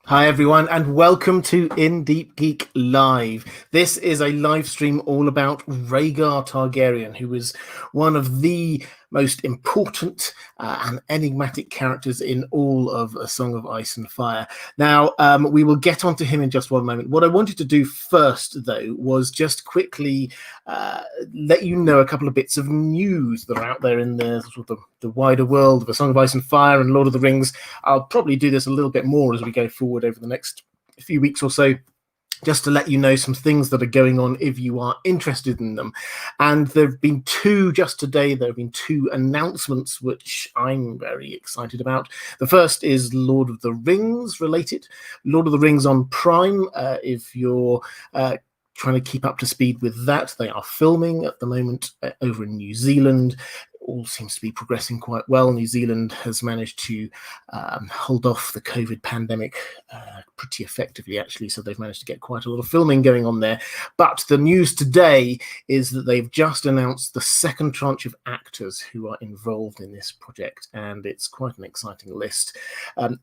Hi everyone, and welcome to Deep Geek Live. This is a live stream all about Rhaegar Targaryen, who is one of the most important and enigmatic characters in all of A Song of Ice and Fire. Now, we will get onto him in just one moment. What I wanted to do first, though, was just quickly let you know a couple of bits of news that are out there in the sort of the wider world of A Song of Ice and Fire and Lord of the Rings. I'll probably do this a little bit more as we go forward over the next few weeks or so, just to let you know some things that are going on if you are interested in them. And there have been just today, there have been two announcements which I'm very excited about. The first is Lord of the Rings related. Lord of the Rings on Prime, if you're trying to keep up to speed with that. They are filming at the moment over in New Zealand. All seems to be progressing quite well. New Zealand has managed to hold off the COVID pandemic pretty effectively, actually, so they've managed to get quite a lot of filming going on there. But the news today is that they've just announced the second tranche of actors who are involved in this project, and it's quite an exciting list.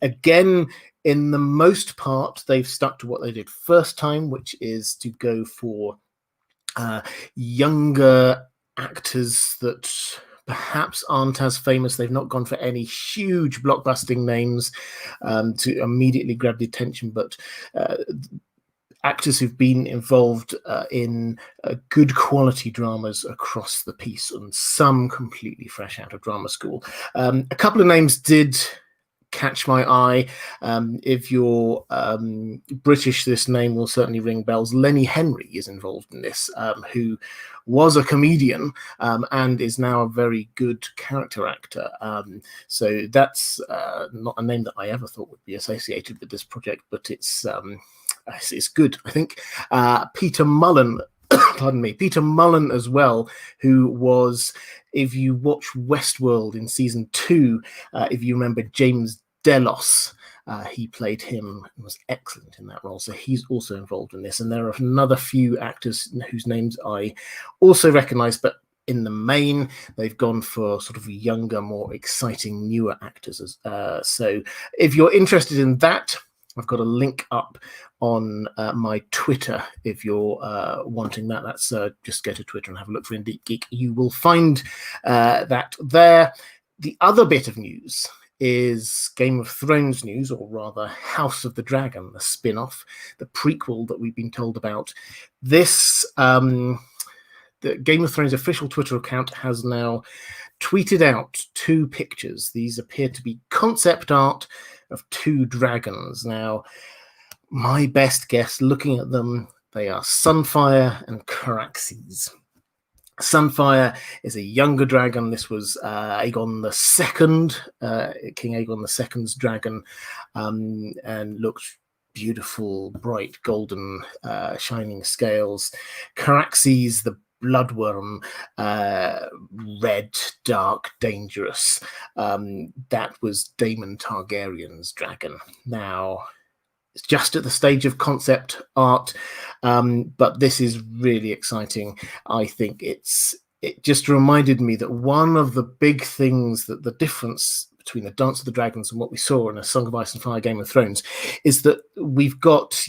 Again, in the most part, they've stuck to what they did first time, which is to go for younger actors that perhaps aren't as famous. They've not gone for any huge blockbusting names to immediately grab the attention, but actors who've been involved in good quality dramas across the piece, and some completely fresh out of drama school. A couple of names did catch my eye. If you're British, this name will certainly ring bells. Lenny Henry is involved in this, who was a comedian and is now a very good character actor. So that's not a name that I ever thought would be associated with this project, but it's good, I think. Peter Mullen, pardon me, Peter Mullen as well, who was, if you watch Westworld in season 2, if you remember James Delos, he played him and was excellent in that role. So he's also involved in this. And there are another few actors whose names I also recognize, but in the main, they've gone for sort of younger, more exciting, newer actors. So if you're interested in that, I've got a link up on my Twitter if you're wanting that. That's just go to Twitter and have a look for Deep Geek. You will find that there. The other bit of news is Game of Thrones news, or rather House of the Dragon, the spin-off, the prequel that we've been told about. This, the Game of Thrones official Twitter account has now tweeted out 2 pictures. These appear to be concept art of 2 dragons. Now, my best guess, looking at them, they are Sunfire and Caraxes. Sunfire is a younger dragon. This was Aegon II, King Aegon II's dragon, and looked beautiful, bright, golden, shining scales. Caraxes, the bloodworm, red, dark, dangerous. That was Daemon Targaryen's dragon. Now, it's just at the stage of concept art, but this is really exciting. I think it just reminded me that one of the big things, that the difference between the Dance of the Dragons and what we saw in A Song of Ice and Fire, Game of Thrones, is that we've got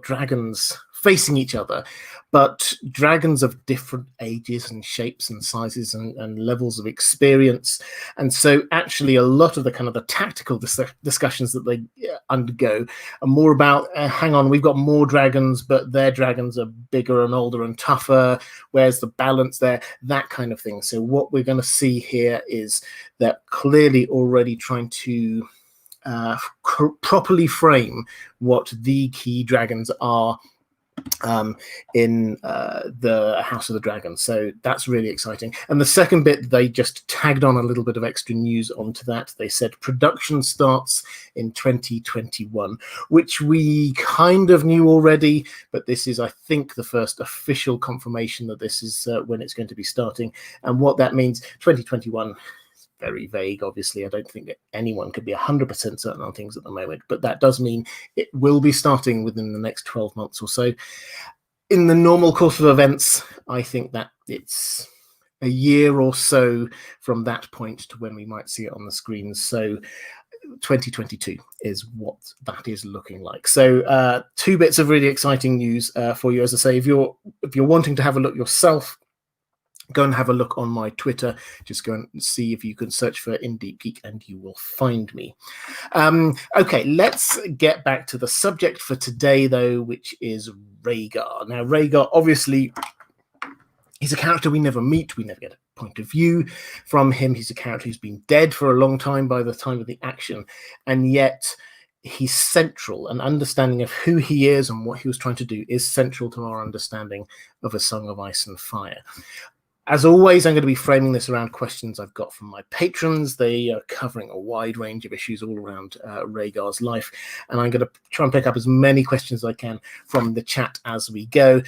dragons facing each other, but dragons of different ages and shapes and sizes and levels of experience. And so actually a lot of the kind of the tactical discussions that they undergo are more about, hang on, we've got more dragons, but their dragons are bigger and older and tougher. Where's the balance there? That kind of thing. So what we're going to see here is that clearly already trying to properly frame what the key dragons are in the House of the Dragon. So that's really exciting. And the second bit, they just tagged on a little bit of extra news onto that. They said production starts in 2021, which we kind of knew already, but this is, I think, the first official confirmation that this is when it's going to be starting. And what that means, 2021, very vague, obviously. I don't think that anyone could be 100% certain on things at the moment, but that does mean it will be starting within the next 12 months or so. In the normal course of events, I think that it's a year or so from that point to when we might see it on the screens. So 2022 is what that is looking like. So 2 bits of really exciting news for you. As I say, if you're wanting to have a look yourself, go and have a look on my Twitter. Just go and see if you can search for In Deep Geek and you will find me. Okay, let's get back to the subject for today, though, which is Rhaegar. Now, Rhaegar, obviously, he's a character we never meet. We never get a point of view from him. He's a character who's been dead for a long time by the time of the action, and yet he's central. An understanding of who he is and what he was trying to do is central to our understanding of A Song of Ice and Fire. As always, I'm going to be framing this around questions I've got from my patrons. They are covering a wide range of issues all around Rhaegar's life, and I'm going to try and pick up as many questions as I can from the chat as we go.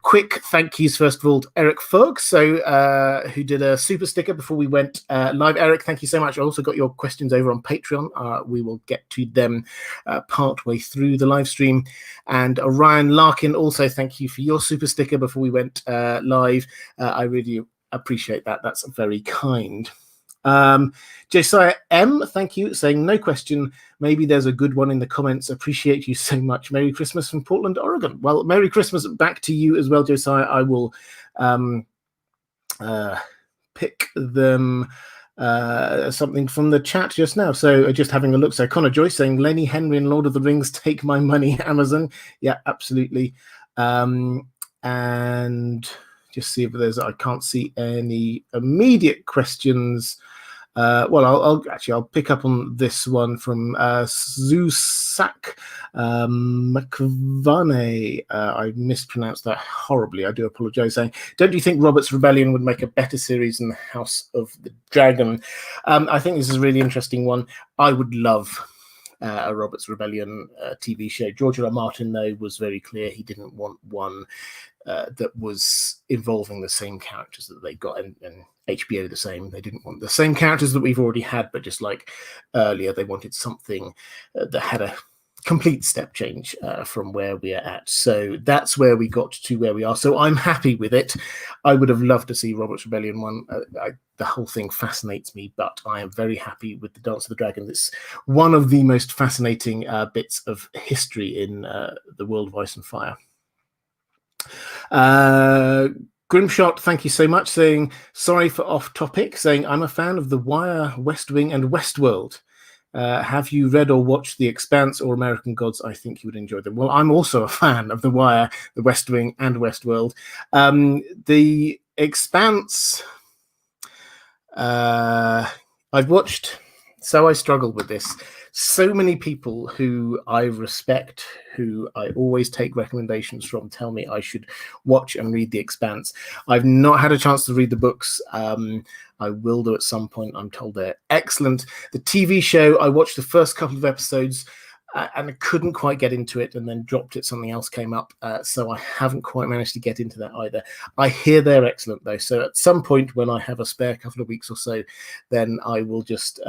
Quick thank yous, first of all, to Eric Fogg, who did a super sticker before we went live. Eric, thank you so much. I also got your questions over on Patreon. We will get to them partway through the live stream. And Ryan Larkin, also thank you for your super sticker before we went live. I really appreciate that. That's very kind. Josiah M, thank you, saying no question. Maybe there's a good one in the comments. Appreciate you so much. Merry Christmas from Portland, Oregon. Well, Merry Christmas back to you as well, Josiah. I will pick them something from the chat just now. So just having a look. So Connor Joyce saying Lenny Henry and Lord of the Rings, take my money, Amazon. Yeah, absolutely. And just see if I can't see any immediate questions. Well, I'll pick up on this one from Zusak McVane. I mispronounced that horribly. I do apologize. Saying, don't you think Robert's Rebellion would make a better series than the House of the Dragon? I think this is a really interesting one. I would love a Robert's Rebellion TV show. George R. R. Martin, though, was very clear he didn't want one that was involving the same characters that they got, and HBO the same. They didn't want the same characters that we've already had, but just like earlier, they wanted something that had a complete step change from where we are at. So that's where we got to where we are. So I'm happy with it. I would have loved to see Robert's Rebellion 1. The whole thing fascinates me, but I am very happy with the Dance of the Dragon. It's one of the most fascinating bits of history in the world of Ice and Fire. Grimshot, thank you so much, saying sorry for off topic, saying I'm a fan of The Wire, West Wing and Westworld. Have you read or watched The Expanse or American Gods? I think you would enjoy them. Well, I'm also a fan of The Wire, The West Wing and Westworld. The Expanse, I've watched, so I struggled with this. So many people who I respect, who I always take recommendations from, tell me I should watch and read The Expanse. I've not had a chance to read the books. I will do at some point. I'm told they're excellent. The TV show, I watched the first couple of episodes and I couldn't quite get into it, and then dropped it. Something else came up. So I haven't quite managed to get into that either. I hear they're excellent, though. So at some point when I have a spare couple of weeks or so, then I will just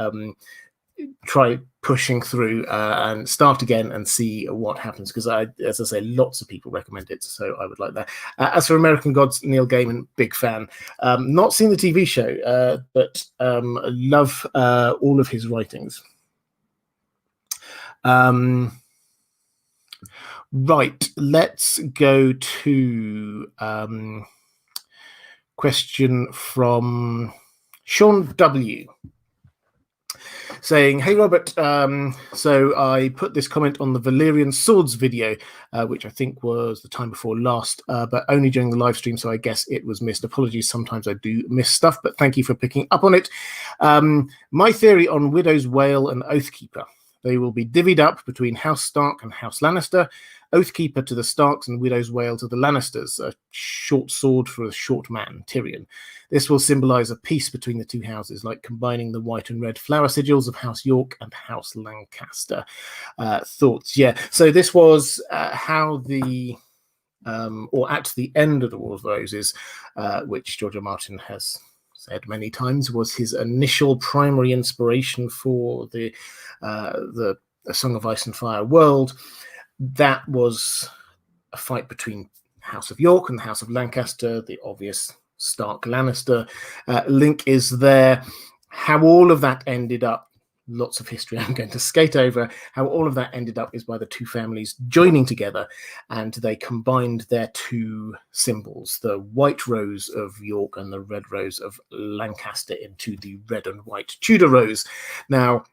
try pushing through and start again and see what happens, because as I say, lots of people recommend it, so I would like that. As for American Gods, Neil Gaiman, big fan. Not seen the TV show, but love all of his writings. Right, let's go to question from Sean W, saying, hey, Robert, so I put this comment on the Valyrian Swords video, which I think was the time before last, but only during the live stream, so I guess it was missed. Apologies, sometimes I do miss stuff, but thank you for picking up on it. My theory on Widow's Wail and Oathkeeper. They will be divvied up between House Stark and House Lannister, Oathkeeper to the Starks and Widow's Wail to the Lannisters, a short sword for a short man, Tyrion. This will symbolize a peace between the two houses, like combining the white and red flower sigils of House York and House Lancaster. Thoughts? Yeah, so this was how the, or at the end of the War of the Roses, which George R. R. Martin has said many times was his initial primary inspiration for the Song of Ice and Fire world. That was a fight between House of York and the House of Lancaster. The obvious Stark Lannister link is there. How all of that ended up lots of history I'm going to skate over. How all of that ended up is by the two families joining together, and they combined their two symbols, the white rose of York and the red rose of Lancaster, into the red and white Tudor rose. Now,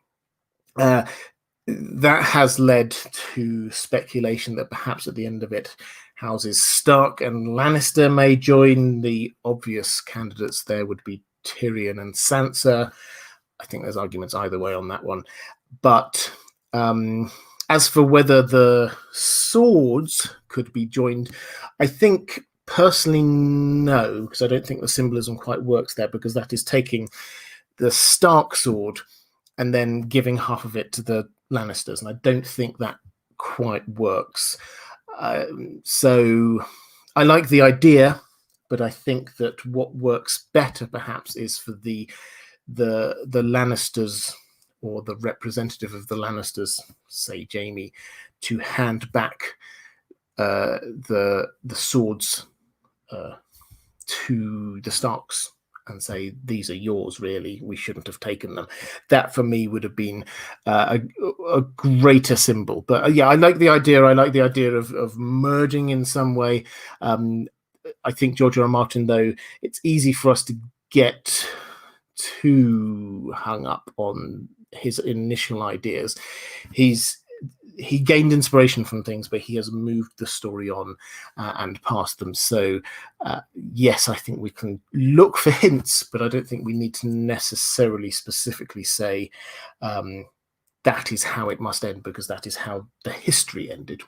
that has led to speculation that perhaps at the end of it, houses Stark and Lannister may join. The obvious candidates there would be Tyrion and Sansa. I think there's arguments either way on that one. But as for whether the swords could be joined, I think personally no, because I don't think the symbolism quite works there, because that is taking the Stark sword and then giving half of it to the Lannisters, and I don't think that quite works. So I like the idea, but I think that what works better perhaps is for the Lannisters, or the representative of the Lannisters, say Jaime, to hand back the swords to the Starks and say, these are yours, really, we shouldn't have taken them. That for me would have been a greater symbol. But yeah, I like the idea. I like the idea of merging in some way. I think George R.R. Martin, though, it's easy for us to get too hung up on his initial ideas. He gained inspiration from things, but he has moved the story on and past them. So yes, I think we can look for hints, but I don't think we need to necessarily specifically say that is how it must end, because that is how the history ended.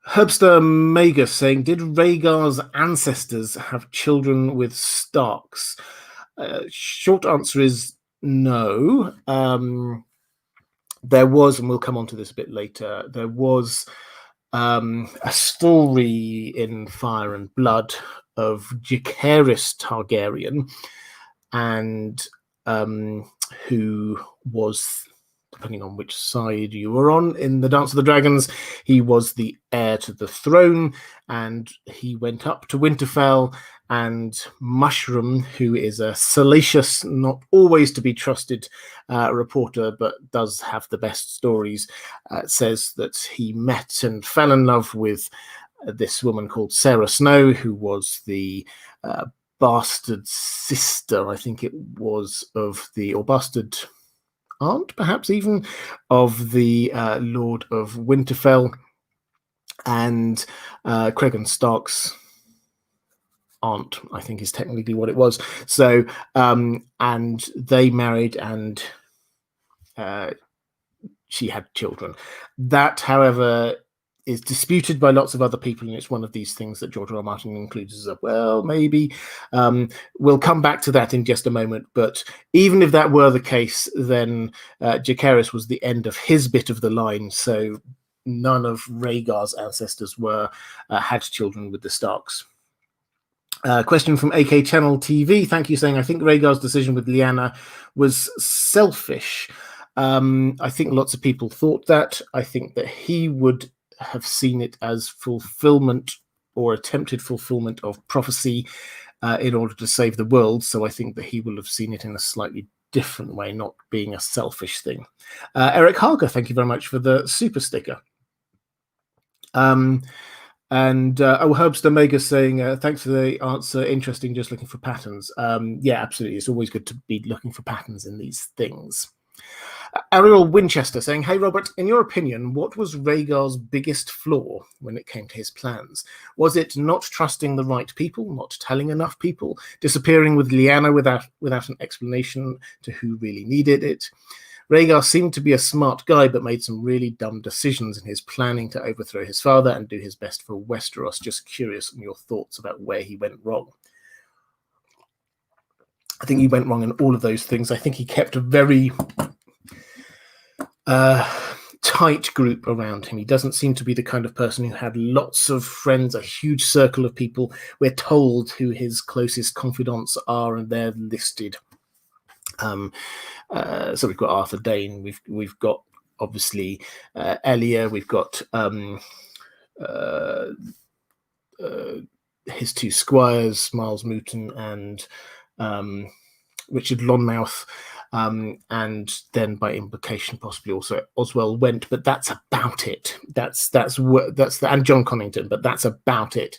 Herbster Magus saying, did Rhaegar's ancestors have children with Starks? Short answer is no. There was, and we'll come on to this a bit later, there was a story in Fire and Blood of Jacaerys Targaryen, and who was, depending on which side you were on in the Dance of the Dragons, he was the heir to the throne, and he went up to Winterfell, and Mushroom, who is a salacious, not always to be trusted reporter, but does have the best stories, says that he met and fell in love with this woman called Sarah Snow, who was the bastard sister, I think it was, of the, or bastard aunt, perhaps even, of the Lord of Winterfell, and Cregan Stark's aunt, I think, is technically what it was. So, and they married, and she had children. That, however, is disputed by lots of other people, and it's one of these things that George R. R. Martin includes as a, well, maybe. We'll come back to that in just a moment, but even if that were the case, then Jacaerys was the end of his bit of the line, so none of Rhaegar's ancestors had children with the Starks. Question from AK Channel TV. Thank you, saying, I think Rhaegar's decision with Lyanna was selfish. I think lots of people thought that. I think that he would have seen it as fulfillment, or attempted fulfillment, of prophecy in order to save the world. So I think that he will have seen it in a slightly different way, not being a selfish thing. Eric Harker, thank you very much for the super sticker. And Herbster Mega saying, thanks for the answer. Interesting, just looking for patterns. Yeah, absolutely. It's always good to be looking for patterns in these things. Ariel Winchester saying, hey, Robert, in your opinion, what was Rhaegar's biggest flaw when it came to his plans? Was it not trusting the right people, not telling enough people, disappearing with Lyanna without an explanation to who really needed it? Rhaegar seemed to be a smart guy, but made some really dumb decisions in his planning to overthrow his father and do his best for Westeros. Just curious on your thoughts about where he went wrong. I think he went wrong in all of those things. I think he kept a very tight group around him. He doesn't seem to be the kind of person who had lots of friends, a huge circle of people. We're told who his closest confidants are, and they're listed. So we've got Arthur Dane, we've got obviously Elia, we've got his two squires, Miles Mooton and Richard Lonmouth, and then by implication possibly also Oswell Went, but that's about it. That's and John Connington, but that's about it.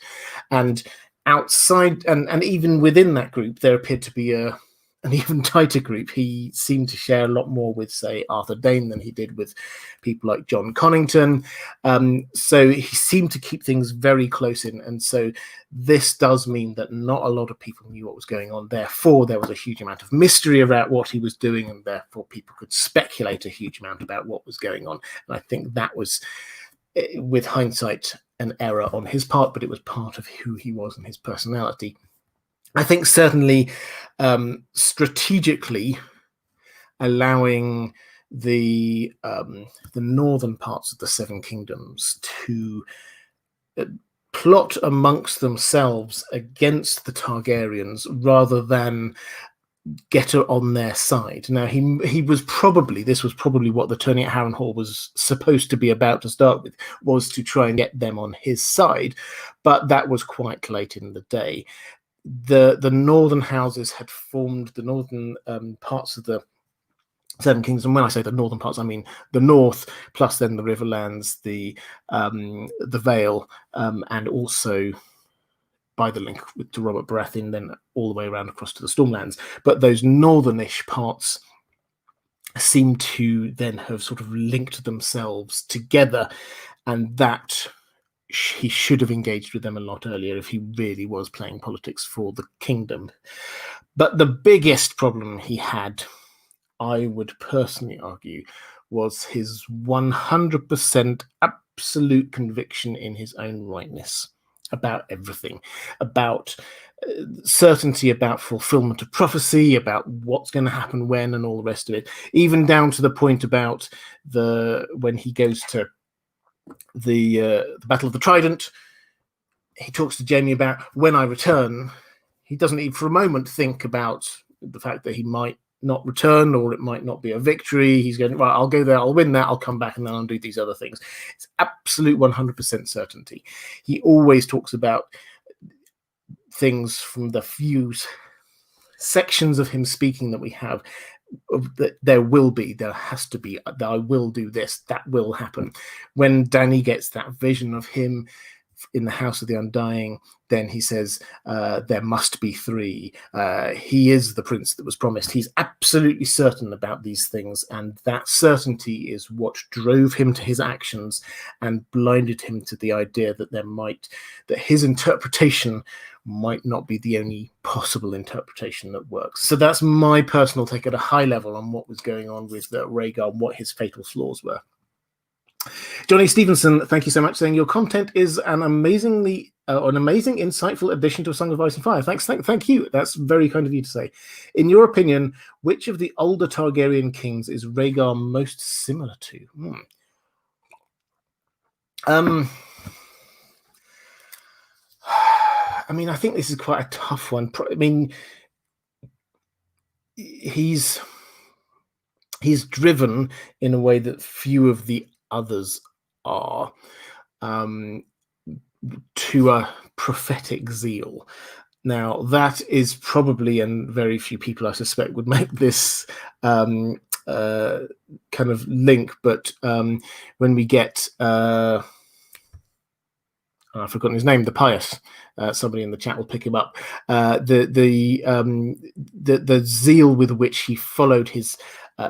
And outside, and even within that group, there appeared to be an even tighter group. He seemed to share a lot more with, say, Arthur Dane than he did with people like John Connington. So he seemed to keep things very close in. And so this does mean that not a lot of people knew what was going on. Therefore, there was a huge amount of mystery about what he was doing, and therefore people could speculate a huge amount about what was going on. And I think that was, with hindsight, an error on his part, but it was part of who he was and his personality. I think certainly strategically allowing the northern parts of the Seven Kingdoms to plot amongst themselves against the Targaryens rather than get her on their side. Now, he was probably, this was probably what the tourney at Harrenhal was supposed to be about to start with, was to try and get them on his side, but that was quite late in the day. The northern houses had formed, the northern parts of the Seven Kingdoms, and when I say the northern parts, I mean the north plus then the Riverlands, the Vale, and also by the link to Robert Baratheon, then all the way around across to the Stormlands. But those northernish parts seem to then have sort of linked themselves together, and that he should have engaged with them a lot earlier if he really was playing politics for the kingdom. But the biggest problem he had, I would personally argue, was his 100% absolute conviction in his own rightness about everything, about certainty about fulfillment of prophecy, about what's going to happen when, and all the rest of it, even down to the point about when he goes to the Battle of the Trident. He talks to Jaime about, when I return, he doesn't even for a moment think about the fact that he might not return or it might not be a victory. He's going, well, I'll go there, I'll win that, I'll come back, and then I'll do these other things. It's absolute 100% certainty. He always talks about things from the few sections of him speaking that we have, that there has to be, that I will do this, that will happen. When Dany gets that vision of him in the House of the Undying, then he says, there must be three. He is the prince that was promised. He's absolutely certain about these things, and that certainty is what drove him to his actions and blinded him to the idea that that his interpretation might not be the only possible interpretation that works. So that's my personal take at a high level on what was going on with Rhaegar and what his fatal flaws were. Johnny Stevenson, thank you so much, saying your content is an amazing, insightful addition to A Song of Ice and Fire. Thank you. That's very kind of you to say. In your opinion, which of the older Targaryen kings is Rhaegar most similar to? I mean, I think this is quite a tough one. I mean, he's driven in a way that few of the others are, to a prophetic zeal. Now, that is probably, and very few people I suspect would make this kind of link, but when we get I've forgotten his name, the Pious. Somebody in the chat will pick him up. The zeal with which he followed his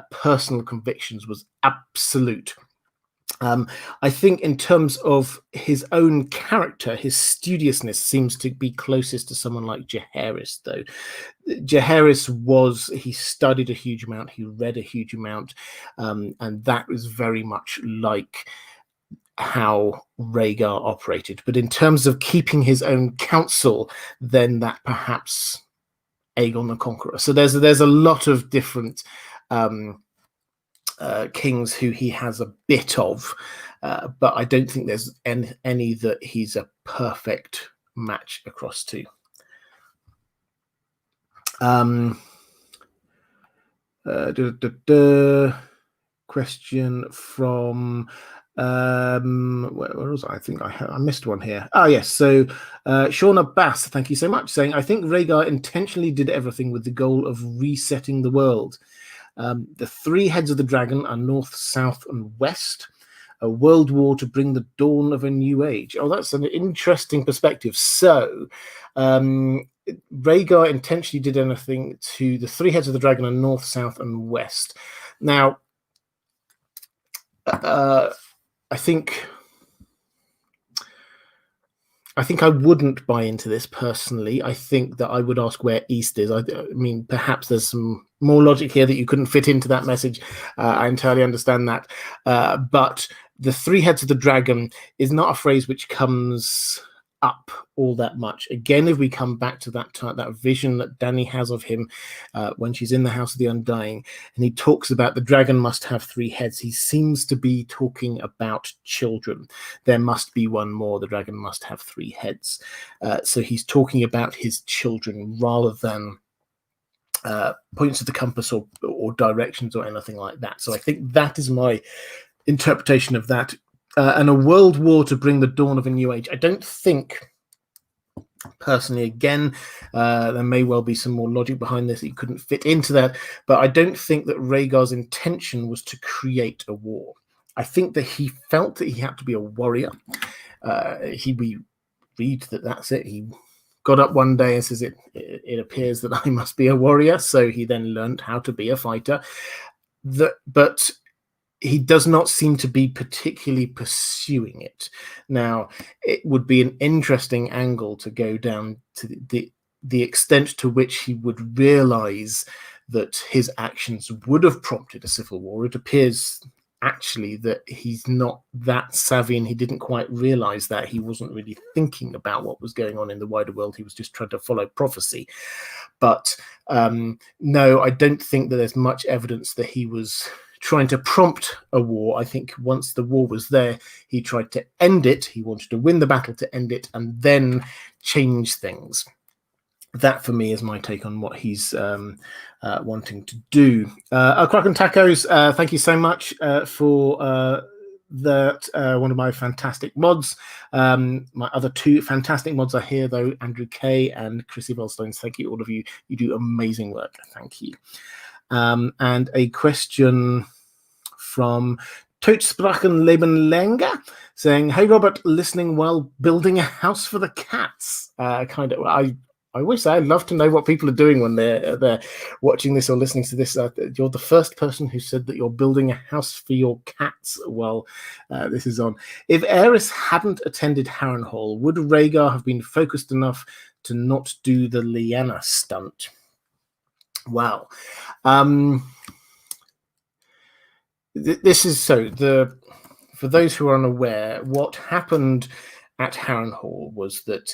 personal convictions was absolute. I think in terms of his own character, his studiousness seems to be closest to someone like Jaehaerys, though. Jaehaerys he studied a huge amount, he read a huge amount, and that was very much like how Rhaegar operated. But in terms of keeping his own counsel, then that perhaps Aegon the Conqueror. So there's a lot of different kings who he has a bit of, but I don't think there's any that he's a perfect match across to. Question from Where was I? I think I missed one here. Ah, yes. So Shauna Bass, thank you so much, saying, I think Rhaegar intentionally did everything with the goal of resetting the world. The three heads of the dragon are north, south, and west. A world war to bring the dawn of a new age. Oh, that's an interesting perspective. So, Rhaegar intentionally did anything to the three heads of the dragon are north, south, and west. Now, I think I wouldn't buy into this personally. I think that I would ask where East is. I mean, perhaps there's some more logic here that you couldn't fit into that message. I entirely understand that. But the three heads of the dragon is not a phrase which comes up all that much. Again, if we come back to that vision that Dany has of him when she's in the House of the Undying, and he talks about the dragon must have three heads, he seems to be talking about children. There must be one more. The dragon must have three heads. So he's talking about his children rather than points of the compass or directions or anything like that. So I think that is my interpretation of that. And a world war to bring the dawn of a new age. I don't think, personally, again, there may well be some more logic behind this. He couldn't fit into that, but I don't think that Rhaegar's intention was to create a war. I think that he felt that he had to be a warrior. We read that that's it. He got up one day and says, it appears that I must be a warrior. So he then learned how to be a fighter. But he does not seem to be particularly pursuing it. Now, it would be an interesting angle to go down to the extent to which he would realize that his actions would have prompted a civil war. It appears actually that he's not that savvy and he didn't quite realize that. He wasn't really thinking about what was going on in the wider world. He was just trying to follow prophecy. But no, I don't think that there's much evidence that he was trying to prompt a war. I think once the war was there, he tried to end it. He wanted to win the battle to end it and then change things. That, for me, is my take on what he's wanting to do. Kraken Tacos, thank you so much for that. One of my fantastic mods. My other two fantastic mods are here, though, Andrew K and Chrissy Wellstones. Thank you, all of you. You do amazing work. Thank you. And a question from Teutsprachen Leben Länger saying, hey, Robert, listening while building a house for the cats. I always say I'd love to know what people are doing when they're watching this or listening to this. You're the first person who said that you're building a house for your cats while this is on. If Aerys hadn't attended Harrenhal, would Rhaegar have been focused enough to not do the Lyanna stunt? Wow. This is for those who are unaware, what happened at Harrenhal was that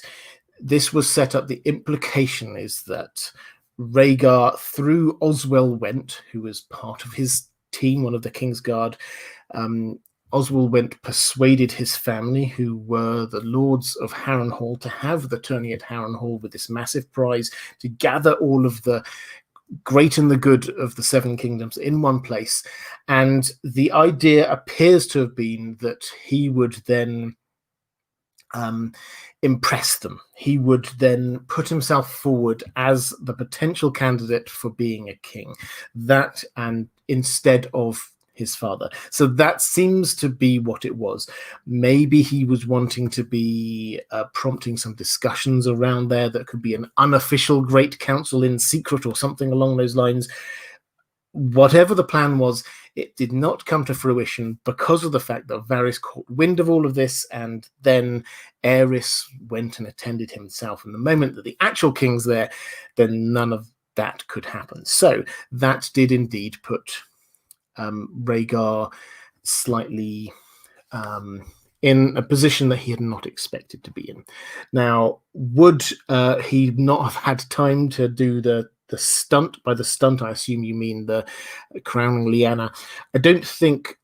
this was set up. The implication is that Rhaegar, through Oswell Went, who was part of his team, one of the Kingsguard, Oswell Went persuaded his family, who were the lords of Harrenhal, to have the tourney at Harrenhal with this massive prize, to gather all of the great and the good of the Seven Kingdoms in one place. And the idea appears to have been that he would then impress them. He would then put himself forward as the potential candidate for being a king, that and instead of his father. So that seems to be what it was. Maybe he was wanting to be prompting some discussions around there that could be an unofficial Great Council in secret or something along those lines. Whatever the plan was, it did not come to fruition because of the fact that Varys caught wind of all of this, and then Aerys went and attended himself. And the moment that the actual king's there, then none of that could happen. So that did indeed put Rhaegar slightly in a position that he had not expected to be in. Now, would he not have had time to do the stunt? By the stunt, I assume you mean the crowning Lyanna. I don't think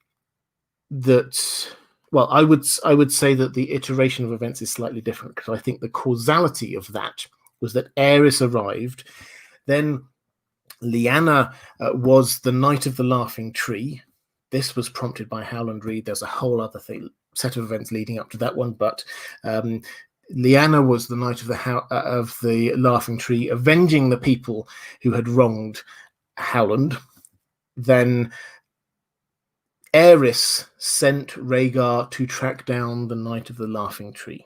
that. Well, I would say that the iteration of events is slightly different, because I think the causality of that was that Aerys arrived, then Lyanna was the Knight of the Laughing Tree. this was prompted by Howland Reed. There's a whole other set of events leading up to that one, but Lyanna was the Knight of the Laughing Tree, avenging the people who had wronged Howland. Then Aerys sent Rhaegar to track down the Knight of the Laughing Tree.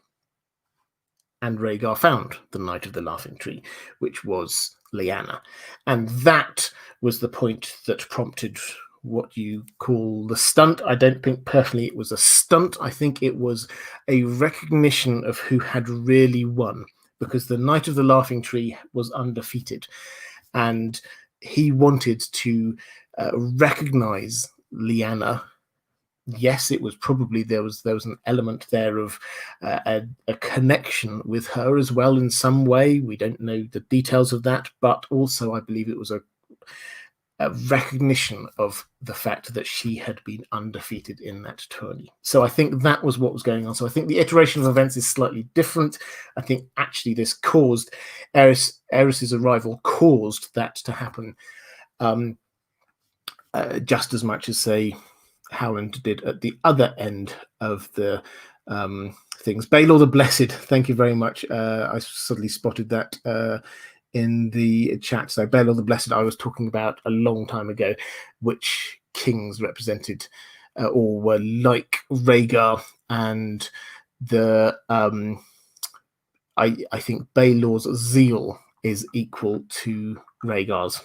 And Rhaegar found the Knight of the Laughing Tree, which was Lyanna. And that was the point that prompted what you call the stunt. I don't think personally it was a stunt. I think it was a recognition of who had really won, because the Knight of the Laughing Tree was undefeated. And he wanted to recognize Lyanna. Yes, it was probably there was an element there of a connection with her as well in some way. We don't know the details of that, but also I believe it was a recognition of the fact that she had been undefeated in that tourney. So I think that was what was going on. So I think the iteration of events is slightly different. I think actually this caused Aerys's arrival caused that to happen, just as much as, say, Howland did at the other end of the things. Baelor the Blessed, thank you very much. I suddenly spotted that in the chat. So Baelor the Blessed, I was talking about a long time ago, which kings represented or were like Rhaegar, and the I think Baelor's zeal is equal to Rhaegar's.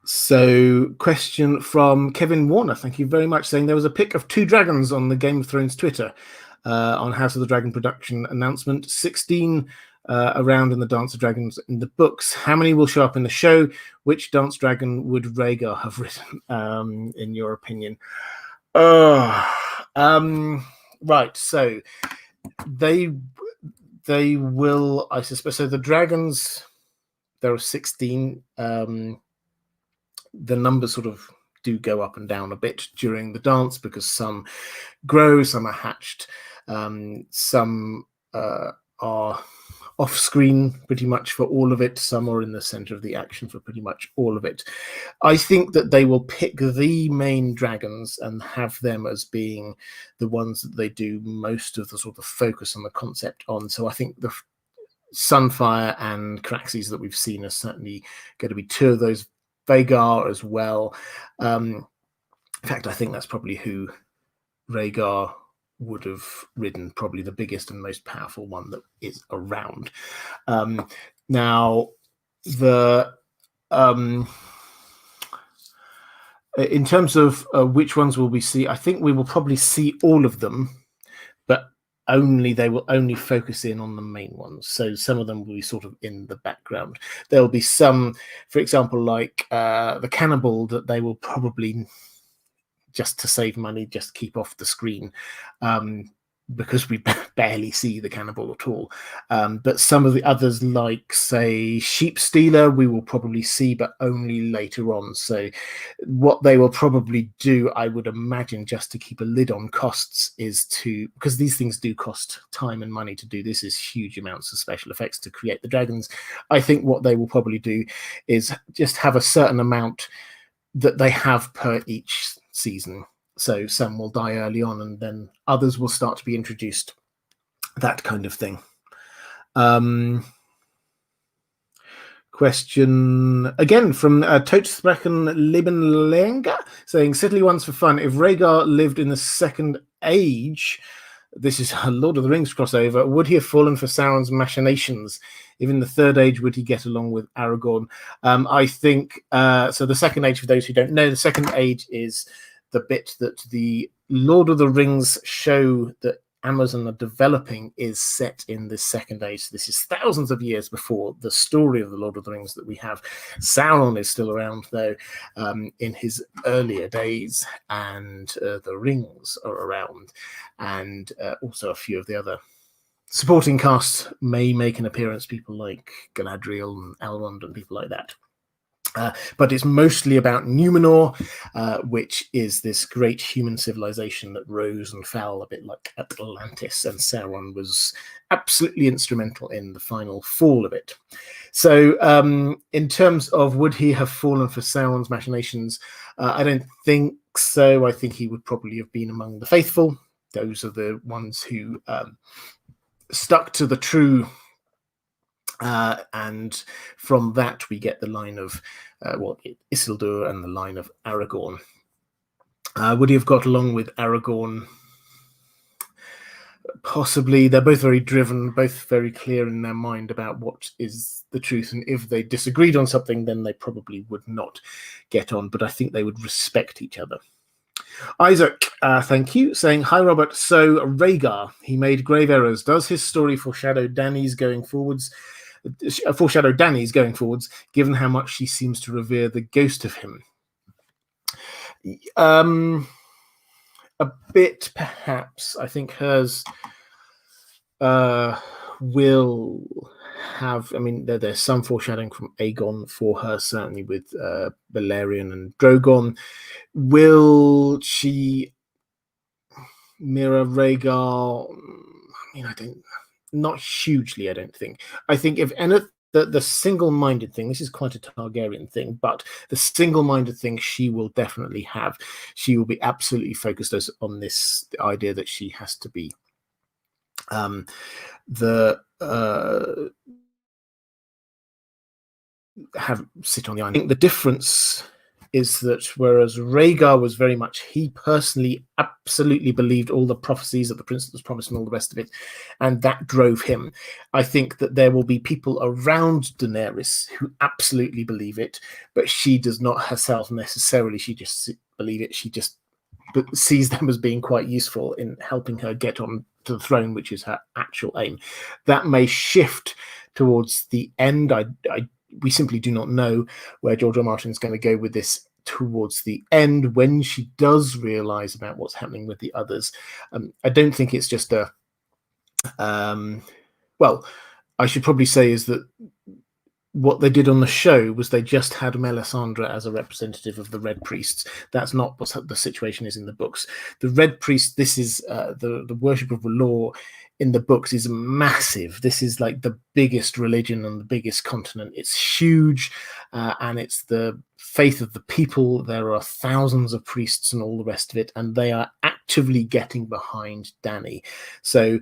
So, question from Kevin Warner. Thank you very much. Saying there was a pic of 2 dragons on the Game of Thrones Twitter on House of the Dragon production announcement. 16 around in the Dance of Dragons in the books. How many will show up in the show? Which Dance Dragon would Rhaegar have written, in your opinion? Right. So they will, I suspect. So the dragons, there are 16. The numbers sort of do go up and down a bit during the dance, because some grow, some are hatched, some are off screen pretty much for all of it, some are in the center of the action for pretty much all of it. I think that they will pick the main dragons and have them as being the ones that they do most of the sort of focus on the concept on. So I think the Sunfire and Caraxes that we've seen are certainly going to be 2 of those. Rhaegar as well. In fact, I think that's probably who Rhaegar would have ridden, probably the biggest and most powerful one that is around. Now, the in terms of which ones will we see, I think we will probably see all of them, but they will only focus in on the main ones. So some of them will be sort of in the background. There'll be some, for example, like the cannibal, that they will probably, just to save money, just keep off the screen, because we barely see the cannibal at all. But some of the others, like, say, Sheep Stealer, we will probably see, but only later on. So what they will probably do, I would imagine, just to keep a lid on costs, is because these things do cost time and money to do. This is huge amounts of special effects to create the dragons. I think what they will probably do is just have a certain amount that they have per each season. So some will die early on, and then others will start to be introduced. That kind of thing. Question again from Totsprechen Lebenlenga, saying, "Sidley ones for fun. If Rhaegar lived in the Second Age, this is a Lord of the Rings crossover, would he have fallen for Sauron's machinations? If in the Third Age, would he get along with Aragorn?" I think so. The Second Age, for those who don't know, the Second Age is the bit that the Lord of the Rings show that Amazon are developing is set in the Second Age. So this is thousands of years before the story of the Lord of the Rings that we have. Sauron is still around, though, in his earlier days, and the rings are around, and also a few of the other supporting casts may make an appearance, people like Galadriel and Elrond and people like that. But it's mostly about Numenor, which is this great human civilization that rose and fell a bit like Atlantis, and Sauron was absolutely instrumental in the final fall of it. So in terms of would he have fallen for Sauron's machinations, I don't think so. I think he would probably have been among the faithful. Those are the ones who stuck to the true, and from that we get the line of Isildur and the line of Aragorn. Would he have got along with Aragorn? Possibly. They're both very driven, both very clear in their mind about what is the truth, and if they disagreed on something, then they probably would not get on, but I think they would respect each other. Isaac, thank you, saying, hi Robert, so Rhaegar, he made grave errors. Does his story foreshadow Dany's going forwards, given how much she seems to revere the ghost of him? A bit, perhaps. I think hers will have, I mean, there's some foreshadowing from Aegon for her, certainly with Balerion and Drogon. Will she mirror Rhaegar? I mean, not hugely, I don't think. I think if anything, the single-minded thing, this is quite a Targaryen thing, but the single-minded thing she will definitely have. She will be absolutely focused on the idea that she has to be sit on the island. I think the difference is that whereas Rhaegar was very much, he personally absolutely believed all the prophecies that the prince was promised and all the rest of it, and that drove him. I think that there will be people around Daenerys who absolutely believe it, but she does not herself necessarily. She just believe it. She just sees them as being quite useful in helping her get on to the throne, which is her actual aim. That may shift towards the end. We simply do not know where George R. Martin is going to go with this towards the end, when she does realize about what's happening with the others. I don't think it's just a well, I should probably say is that what they did on the show was they just had Melisandre as a representative of the Red Priests. That's not what the situation is in the books. The Red Priest, this is the worship of R'hllor in the books is massive. This is like the biggest religion on the biggest continent. It's huge, and it's the faith of the people. There are thousands of priests and all the rest of it, and they are actively getting behind Dany. So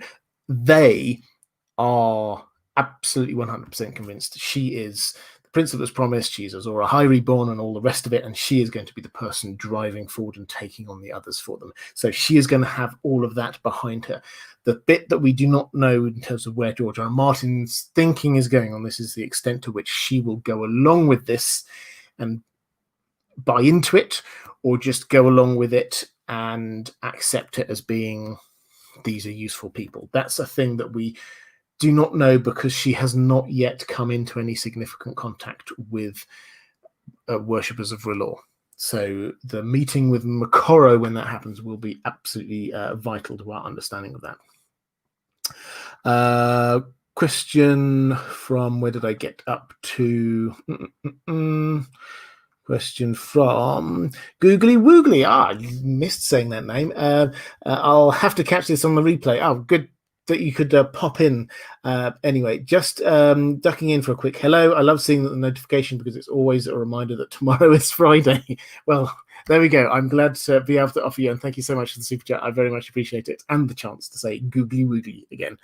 they are absolutely 100% convinced she is the prince that was promised. She's Azor Ahai reborn and all the rest of it, and she is going to be the person driving forward and taking on the others for them. So she is going to have all of that behind her. The bit that we do not know in terms of where George R. R. Martin's thinking is going on this is the extent to which she will go along with this and buy into it, or just go along with it and accept it as being, these are useful people. That's a thing that we do not know, because she has not yet come into any significant contact with worshippers of R'hllor. So the meeting with Moqorro, when that happens, will be absolutely vital to our understanding of that. Question from, where did I get up to? Question from Googly Woogly. I missed saying that name. I'll have to catch this on the replay. Oh, good that you could pop in. Anyway, just ducking in for a quick hello. I love seeing the notification because it's always a reminder that tomorrow is Friday. Well, there we go. I'm glad to be able to offer you, and thank you so much for the super chat. I very much appreciate it, and the chance to say Googly Woogly again.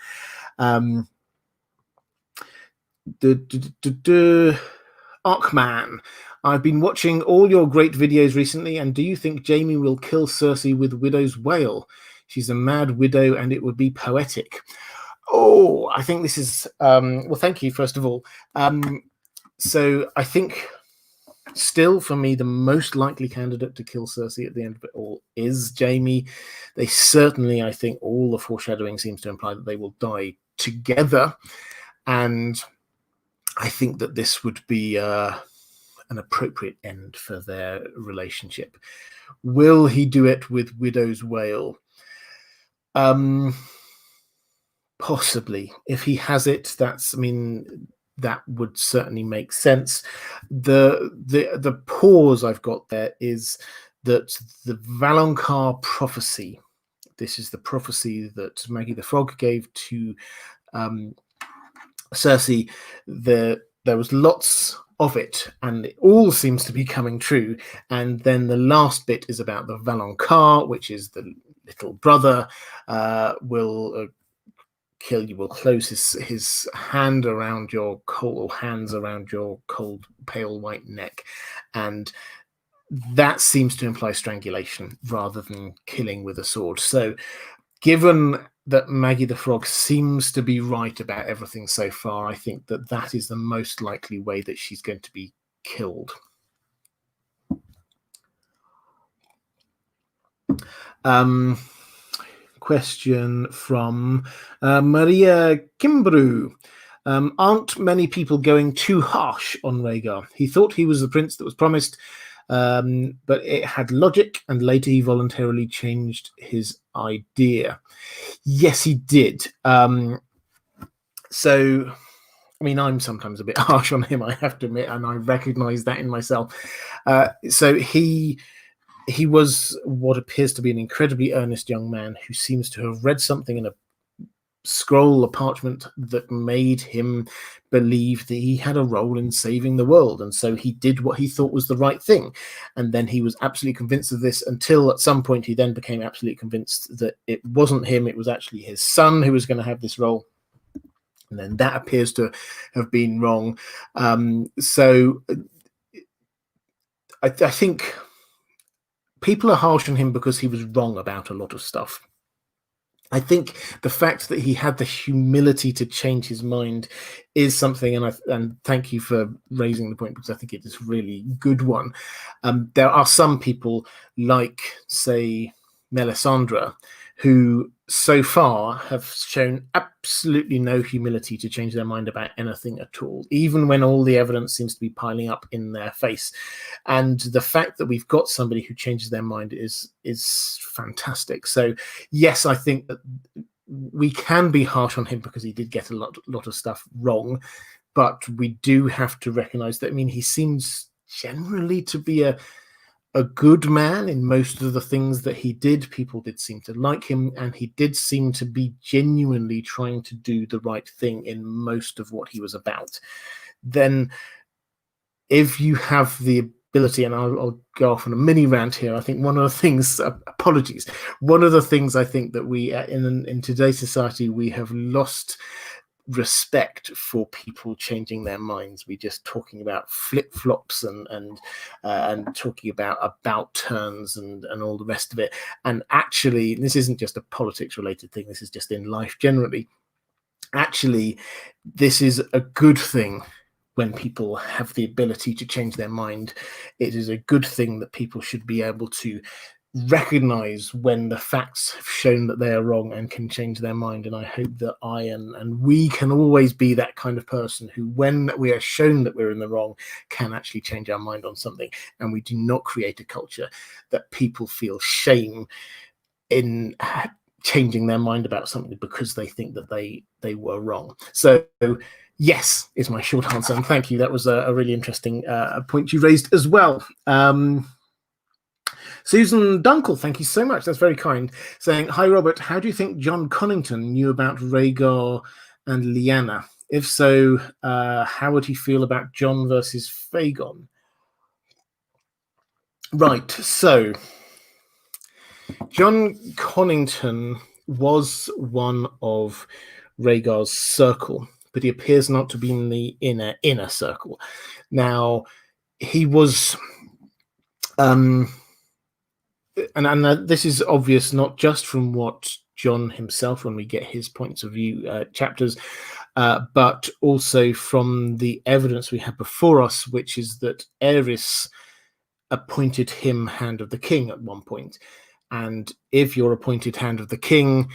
Arkman, I've been watching all your great videos recently, and do you think Jaime will kill Cersei with Widow's Wail? She's a mad widow, and it would be poetic. Oh, I think this is... well, thank you, first of all. So I think still, for me, the most likely candidate to kill Cersei at the end of it all is Jaime. They certainly, I think, all the foreshadowing seems to imply that they will die together. And I think that this would be an appropriate end for their relationship. Will he do it with Widow's Wail? Possibly. If he has it, that's, I mean, that would certainly make sense. The pause I've got there is that the Valonqar prophecy. This is the prophecy that Maggie the Frog gave to Cersei. There was lots of it, and it all seems to be coming true. And then the last bit is about the Valonqar, which is the little brother will kill you, will close his hand around your cold, or hands around your cold, pale white neck, and that seems to imply strangulation rather than killing with a sword. So, given that Maggie the Frog seems to be right about everything so far, I think that that is the most likely way that she's going to be killed. Question from Maria Kimbrew. Aren't many people going too harsh on Rhaegar? He thought he was the prince that was promised, but it had logic, and later he voluntarily changed his idea. Yes, he did. So, I mean, I'm sometimes a bit harsh on him, I have to admit, and I recognize that in myself. So he was what appears to be an incredibly earnest young man who seems to have read something in a scroll, a parchment, that made him believe that he had a role in saving the world, and so he did what he thought was the right thing. And then he was absolutely convinced of this, until at some point he then became absolutely convinced that it wasn't him, it was actually his son who was going to have this role. And then that appears to have been wrong. So I think people are harsh on him because he was wrong about a lot of stuff. I think the fact that he had the humility to change his mind is something, and thank you for raising the point, because I think it is a really good one. There are some people, like, say, Melisandre, who so far have shown absolutely no humility to change their mind about anything at all, even when all the evidence seems to be piling up in their face. And the fact that we've got somebody who changes their mind is fantastic. So yes, I think that we can be harsh on him because he did get a lot of stuff wrong, but we do have to recognize that, I mean, he seems generally to be a good man in most of the things that he did. People did seem to like him, and he did seem to be genuinely trying to do the right thing in most of what he was about. Then if you have the ability, and I'll go off on a mini rant here, I think one of the things, apologies, one of the things I think that we, in today's society, we have lost respect for people changing their minds. We're just talking about flip-flops and talking about turns and all the rest of it. And actually, this isn't just a politics related thing, this is just in life generally. Actually, this is a good thing when people have the ability to change their mind. It is a good thing that people should be able to recognize when the facts have shown that they are wrong and can change their mind. And I hope that I and we can always be that kind of person who, when we are shown that we're in the wrong, can actually change our mind on something, and we do not create a culture that people feel shame in changing their mind about something because they think that they were wrong. So yes is my short answer, and thank you. That was a really interesting point you raised as well. Susan Dunkel, thank you so much. That's very kind. Saying, hi, Robert. How do you think John Connington knew about Rhaegar and Lyanna? If so, how would he feel about Jon versus Fagon? Right. So, John Connington was one of Rhaegar's circle, but he appears not to be in the inner circle. Now, he was... And this is obvious not just from what Jon himself, when we get his points of view chapters, but also from the evidence we have before us, which is that Aerys appointed him Hand of the King at one point. And if you're appointed Hand of the King,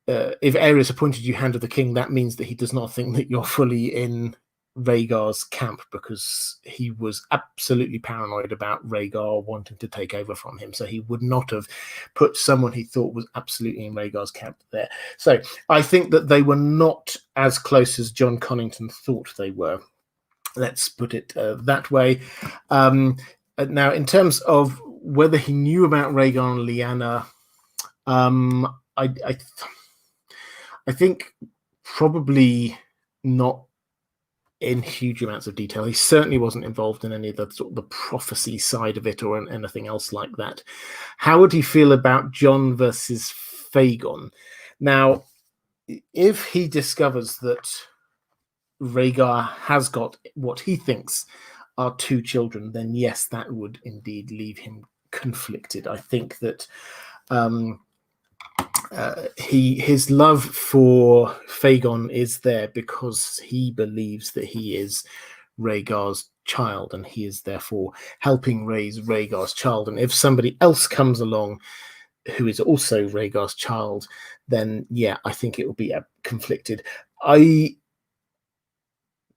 if Aerys appointed you Hand of the King, that means that he does not think that you're fully in Rhaegar's camp because he was absolutely paranoid about Rhaegar wanting to take over from him. So he would not have put someone he thought was absolutely in Rhaegar's camp there. So I think that they were not as close as Jon Connington thought they were. Let's put it that way. Now, in terms of whether he knew about Rhaegar and Lyanna, I think probably not in huge amounts of detail. He certainly wasn't involved in any of the sort of the prophecy side of it or anything else like that. How would he feel about Jon versus Fagon? Now, if he discovers that Rhaegar has got what he thinks are 2 children, then yes, that would indeed leave him conflicted. I think that his love for Fagon is there because he believes that he is Rhaegar's child, and he is therefore helping raise Rhaegar's child. And if somebody else comes along who is also Rhaegar's child, then yeah, I think it will be conflicted. I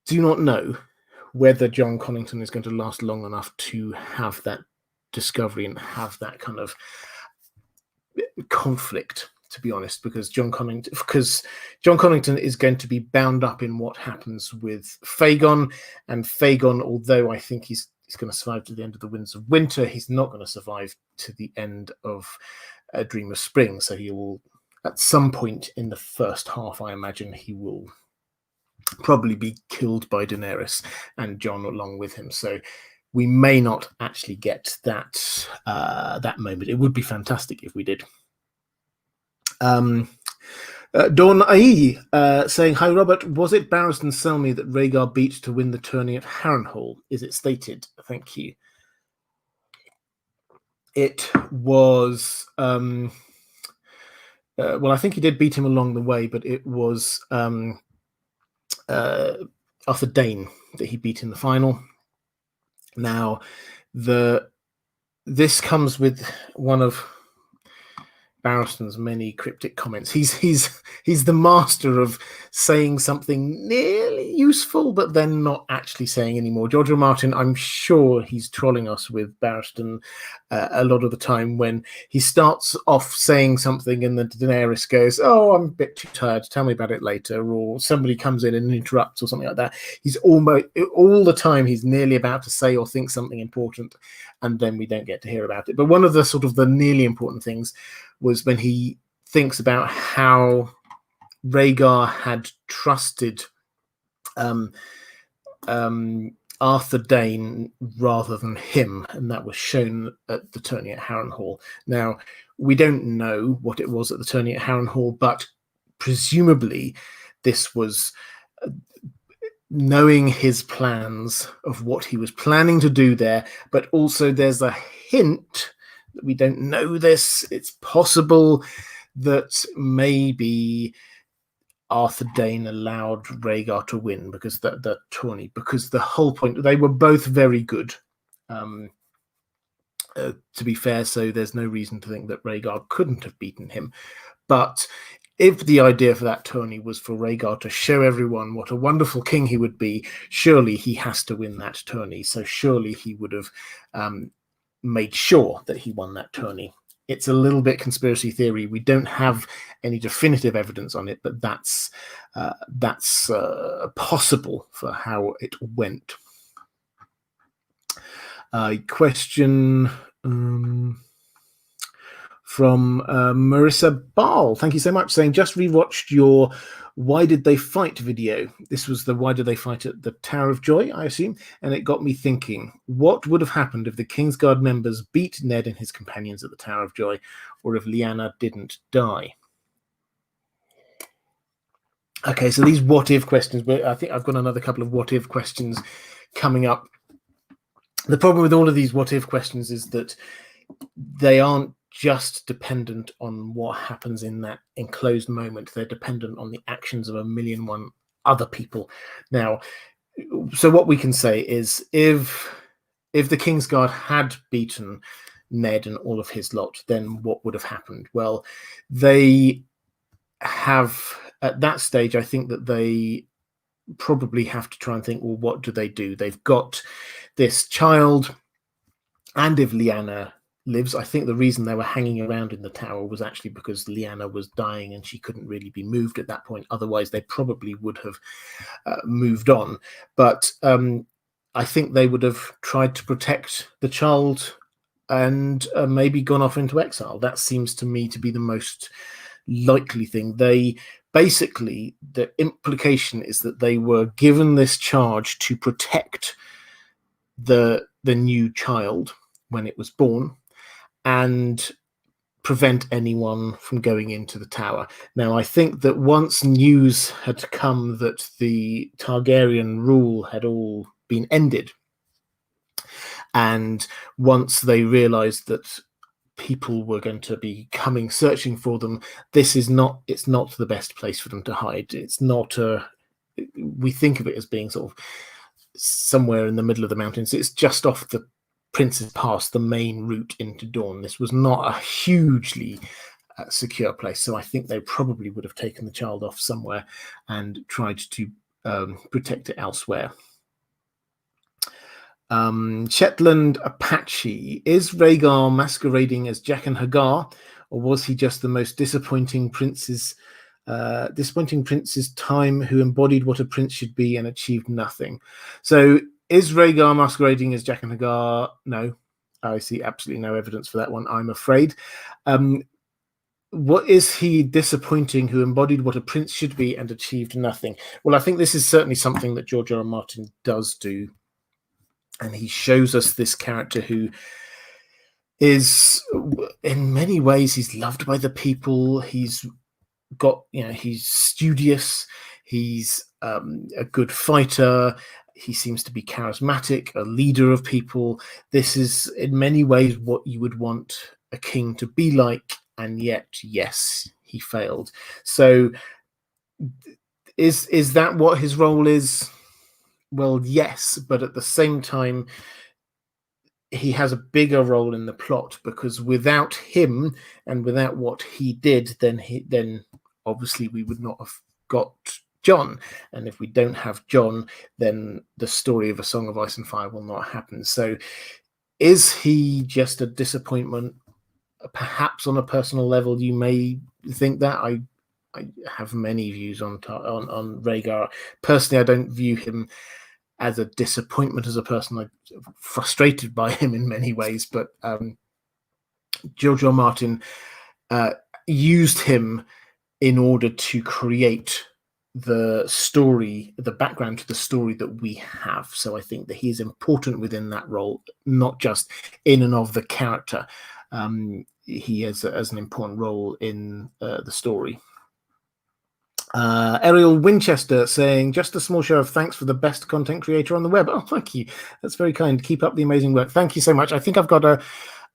do not know whether Jon Connington is going to last long enough to have that discovery and have that kind of conflict, to be honest, because Jon Connington is going to be bound up in what happens with Fagon, and Fagon, although I think he's going to survive to the end of the Winds of Winter, he's not going to survive to the end of A Dream of Spring. So he will, at some point in the first half, I imagine he will probably be killed by Daenerys and Jon along with him. So we may not actually get that moment. It would be fantastic if we did. Dawn Ai saying, "Hi Robert, was it Barristan Selmy that Rhaegar beat to win the tourney at Harrenhal? Is it stated?" Thank you. It was well, I think he did beat him along the way, but it was Arthur Dayne that he beat in the final. Now, this comes with one of Barristan's many cryptic comments. He's the master of saying something nearly useful, but then not actually saying anymore. George R. R. Martin, I'm sure he's trolling us with Barristan a lot of the time when he starts off saying something and then Daenerys goes, "Oh, I'm a bit too tired, tell me about it later," or somebody comes in and interrupts or something like that. He's almost all the time he's nearly about to say or think something important, and then we don't get to hear about it. But one of the sort of the nearly important things was when he thinks about how Rhaegar had trusted Arthur Dayne rather than him, and that was shown at the tourney at Harrenhal. Now, we don't know what it was at the tourney at Harrenhal, but presumably this was knowing his plans of what he was planning to do there, but also there's a hint that we don't know this. It's possible that maybe Arthur Dayne allowed Rhaegar to win because the tourney, because the whole point, they were both very good, to be fair, so there's no reason to think that Rhaegar couldn't have beaten him. But if the idea for that tourney was for Rhaegar to show everyone what a wonderful king he would be, surely he has to win that tourney. So surely he would have made sure that he won that tourney. It's a little bit conspiracy theory. We don't have any definitive evidence on it, but that's possible for how it went. Question from Marissa Ball. Thank you so much. Saying, just rewatched your Why Did They Fight video. This was the Why Did They Fight at the Tower of Joy, I assume, and it got me thinking, what would have happened if the Kingsguard members beat Ned and his companions at the Tower of Joy, or if Lyanna didn't die? Okay, so these what-if questions, but I think I've got another couple of what-if questions coming up. The problem with all of these what-if questions is that they aren't just dependent on what happens in that enclosed moment. They're dependent on the actions of 1,000,001 other people. Now, so what we can say is if the Kingsguard had beaten Ned and all of his lot, then what would have happened? Well, they have, at that stage, I think that they probably have to try and think, well, what do they do? They've got this child, and if Lyanna lives, I think the reason they were hanging around in the tower was actually because Lyanna was dying and she couldn't really be moved at that point. Otherwise, they probably would have moved on. But I think they would have tried to protect the child and maybe gone off into exile. That seems to me to be the most likely thing. They basically, the implication is that they were given this charge to protect the new child when it was born and prevent anyone from going into the tower. Now, I think that once news had come that the Targaryen rule had all been ended, and once they realized that people were going to be coming searching for them, it's not the best place for them to hide. It's not we think of it as being sort of somewhere in the middle of the mountains. It's just off the Prince's Pass, the main route into Dawn. This was not a hugely secure place, so I think they probably would have taken the child off somewhere and tried to protect it elsewhere. Shetland Apache, is Rhaegar masquerading as Jaqen H'ghar, or was he just the most disappointing prince's time, who embodied what a prince should be and achieved nothing? So is Rhaegar masquerading as Jaqen H'ghar? No, I see absolutely no evidence for that one, I'm afraid. What is he disappointing, who embodied what a prince should be and achieved nothing? Well, I think this is certainly something that George R.R. Martin does do. And he shows us this character who is, in many ways, he's loved by the people. He's got, he's studious. He's a good fighter. He seems to be charismatic, a leader of people. This is, in many ways, what you would want a king to be like. And yet, yes, he failed. So is that what his role is? Well, yes, but at the same time, he has a bigger role in the plot, because without him and without what he did, then obviously we would not have got Jon. And if we don't have Jon, then the story of A Song of Ice and Fire will not happen. So is he just a disappointment? Perhaps on a personal level, you may think that. I have many views on Rhaegar. Personally, I don't view him as a disappointment as a person. I'm frustrated by him in many ways, but George R. R. Martin used him in order to create the story, the background to the story that we have. So I think that he's important within that role, not just in and of the character. He has an important role in the story. Ariel Winchester saying, just a small show of thanks for the best content creator on the web. Oh, thank you. That's very kind. Keep up the amazing work. Thank you so much. I think I've got a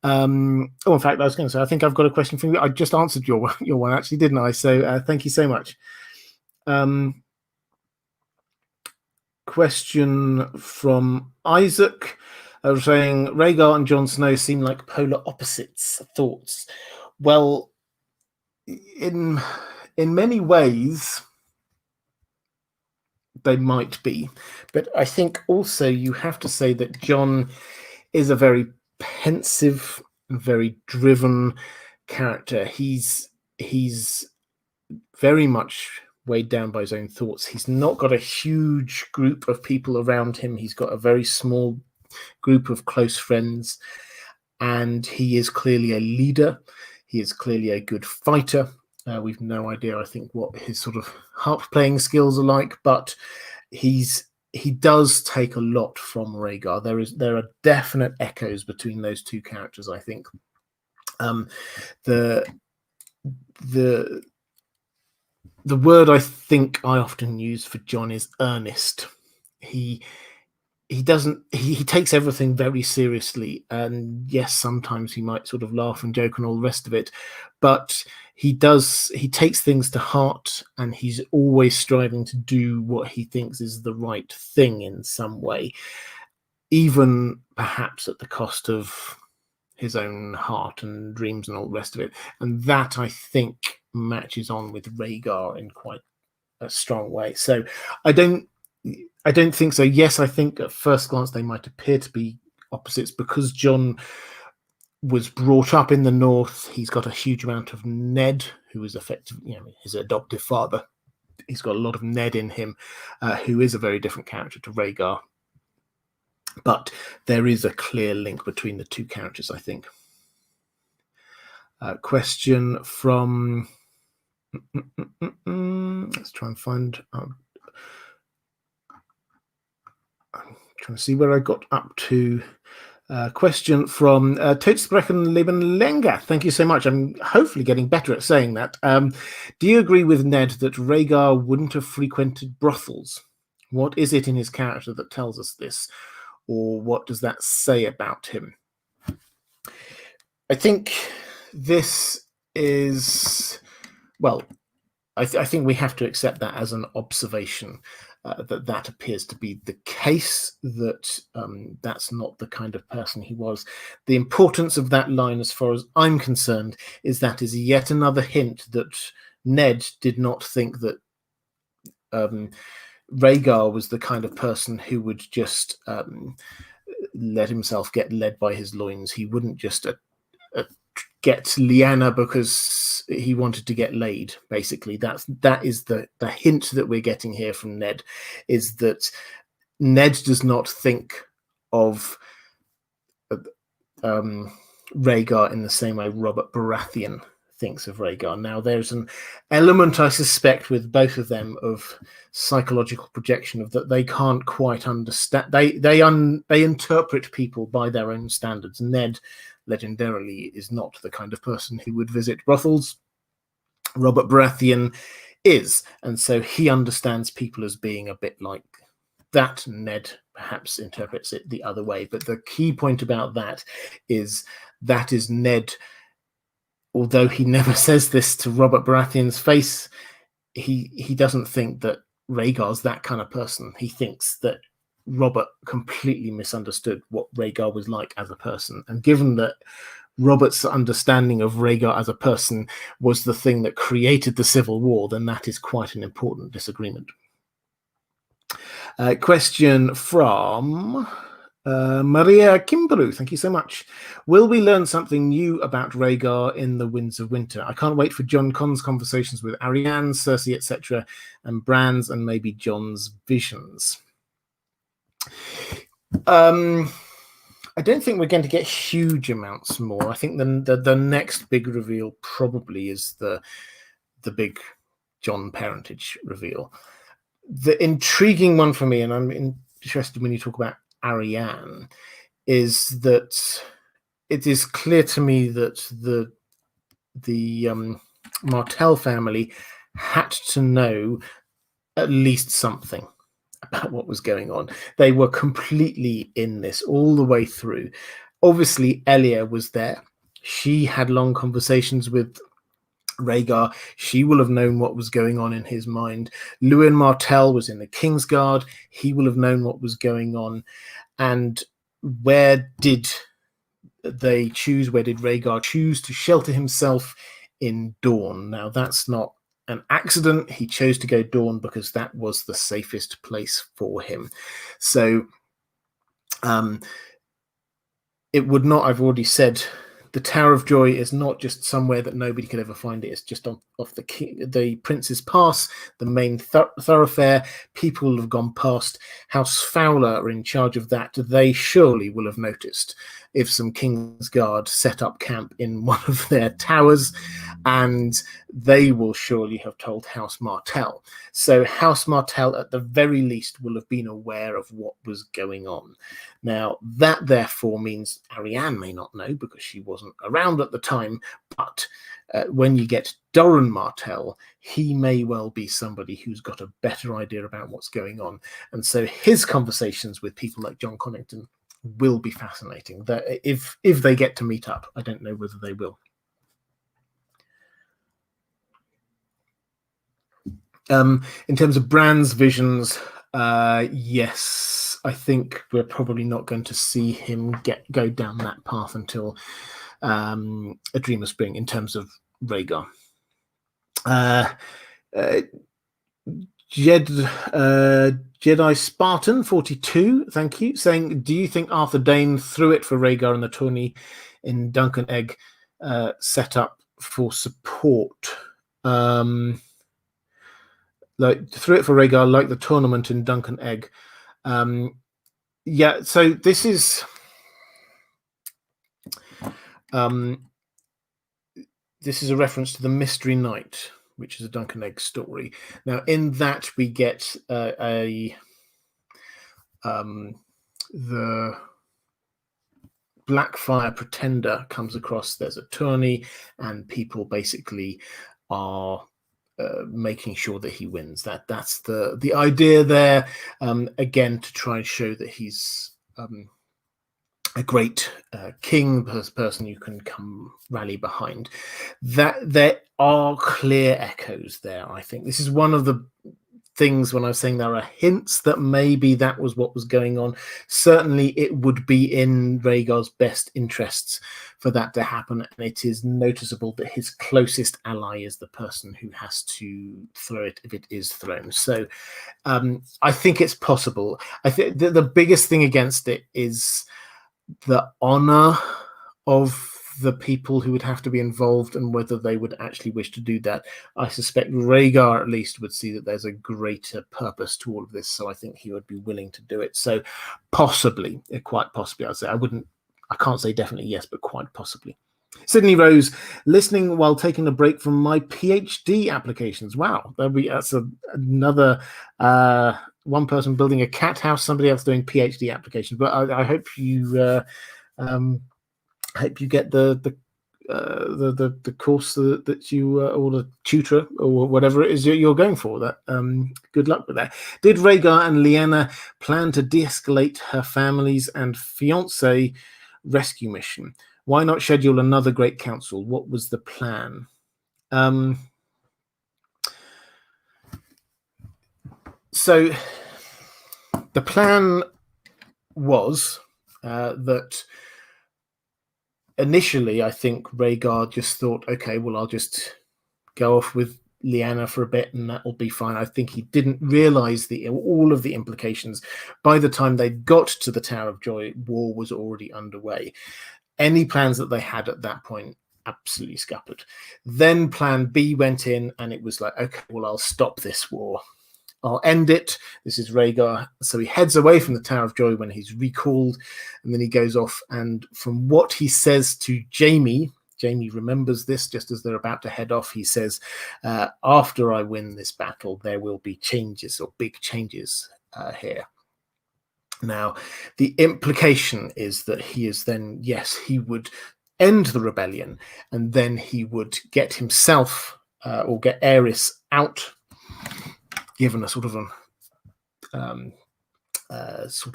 in fact, I was going to say, I think I've got a question for you. I just answered your one, actually, didn't I? So thank you so much. Question from Isaac saying, Rhaegar and Jon Snow seem like polar opposites. Thoughts? Well, in many ways, they might be, but I think also you have to say that Jon is a very pensive, very driven character. He's very much weighed down by his own thoughts. He's not got a huge group of people around him. He's got a very small group of close friends, and he is clearly a leader. He is clearly a good fighter. We've no idea, I think, what his sort of harp playing skills are like, but he does take a lot from Rhaegar. There are definite echoes between those two characters, I think. The word I think I often use for Jon is earnest. He takes everything very seriously, and yes, sometimes he might sort of laugh and joke and all the rest of it, but he takes things to heart, and he's always striving to do what he thinks is the right thing in some way, even perhaps at the cost of his own heart and dreams and all the rest of it. And that, I think, matches on with Rhaegar in quite a strong way. So I don't I don't think so. Yes, I think at first glance they might appear to be opposites because Jon was brought up in the north. He's got a huge amount of Ned, who is effectively, his adoptive father. He's got a lot of Ned in him, who is a very different character to Rhaegar. But there is a clear link between the two characters, I think. Question from... let's try and find... I'm trying to see where I got up to. Question from Tootsbrechen Leben Lenga. Thank you so much. I'm hopefully getting better at saying that. Do you agree with Ned that Rhaegar wouldn't have frequented brothels? What is it in his character that tells us this? Or what does that say about him? I think this is, well, I think we have to accept that as an observation, that appears to be the case, that that's not the kind of person he was. The importance of that line, as far as I'm concerned, is that is yet another hint that Ned did not think that Rhaegar was the kind of person who would just let himself get led by his loins. He wouldn't just get Lyanna because he wanted to get laid. Basically, that is the hint that we're getting here from Ned, is that Ned does not think of Rhaegar in the same way Robert Baratheon thinks of Rhaegar. Now, there's an element, I suspect, with both of them of psychological projection, of that they can't quite understand. They interpret people by their own standards. Ned, legendarily, is not the kind of person who would visit brothels. Robert Baratheon is, and so he understands people as being a bit like that. Ned perhaps interprets it the other way. But the key point about that is Ned, although he never says this to Robert Baratheon's face, he doesn't think that Rhaegar's that kind of person. He thinks that Robert completely misunderstood what Rhaegar was like as a person. And given that Robert's understanding of Rhaegar as a person was the thing that created the Civil War, then that is quite an important disagreement. Question from Maria Kimberloo. Thank you so much. Will we learn something new about Rhaegar in the Winds of Winter? I can't wait for Jon Conn's conversations with Arianne, Cersei, etc., and Bran's and maybe Jon's visions. I don't think we're going to get huge amounts more. I think the next big reveal probably is the big Jon parentage reveal. The intriguing one for me, and I'm interested when you talk about Arianne, is that it is clear to me that the Martell family had to know at least something about what was going on. They were completely in this all the way through. Obviously, Elia was there. She had long conversations with Rhaegar. She will have known what was going on in his mind. Lewin Martell was in the Kingsguard. He will have known what was going on. And where did Rhaegar choose to shelter himself? In Dorne. Now, that's not an accident. He chose to go Dorne because that was the safest place for him. So it would not, I've already said, the Tower of Joy is not just somewhere that nobody could ever find it. It's just off the Prince's Pass, the main thoroughfare. People have gone past. House Fowler are in charge of that. They surely will have noticed if some Kingsguard set up camp in one of their towers, and they will surely have told House Martell. So House Martell, at the very least, will have been aware of what was going on. Now, that therefore means Arianne may not know because she wasn't around at the time, but when you get Doran Martell, he may well be somebody who's got a better idea about what's going on. And so his conversations with people like Jon Connington will be fascinating. If they get to meet up, I don't know whether they will. In terms of Bran's visions, yes, I think we're probably not going to see him go down that path until A Dream of Spring in terms of Rhaegar. Jedi Spartan 42, thank you, saying, do you think Arthur Dane threw it for Rhaegar and the Tourney in Duncan Egg set up for support? Like threw it for Rhaegar like the tournament in Duncan Egg. Yeah, so this is a reference to the Mystery Knight, which is a Duncan Egg story. Now, in that we get the Blackfire Pretender comes across. There's a tourney, and people basically are making sure that he wins. That's the idea there. Again, to try and show that he's a great king, person you can come rally behind. That there are clear echoes there. I think this is one of the things when I was saying there are hints that maybe that was what was going on. Certainly it would be in Rhaegar's best interests for that to happen, and it is noticeable that his closest ally is the person who has to throw it if it is thrown. So I think it's possible. I think the biggest thing against it is the honor of the people who would have to be involved and whether they would actually wish to do that. I suspect Rhaegar at least would see that there's a greater purpose to all of this, so I think he would be willing to do it. So possibly, quite possibly, I'd say. I can't say definitely yes, but quite possibly. Sydney Rose, listening while taking a break from my PhD applications. Wow, that's another one person building a cat house, somebody else doing PhD applications. But I hope you get the course that you or the tutor or whatever it is you're going for. That good luck with that. Did Rhaegar and Lyanna plan to de-escalate her family's and fiance rescue mission? Why not schedule another great council? What was the plan? So the plan was that initially, I think Rhaegar just thought, okay, well, I'll just go off with Lyanna for a bit and that will be fine. I think he didn't realize all of the implications. By the time they got to the Tower of Joy, war was already underway. Any plans that they had at that point absolutely scuppered. Then plan B went in and it was like, okay, well, I'll stop this war. I'll end it. This is Rhaegar. So he heads away from the Tower of Joy when he's recalled, and then he goes off. And from what he says to Jaime remembers this just as they're about to head off. He says, after I win this battle, there will be changes or big changes here. Now, the implication is that he is then, yes, he would end the rebellion, and then he would get himself or get Aerys out, given a sort of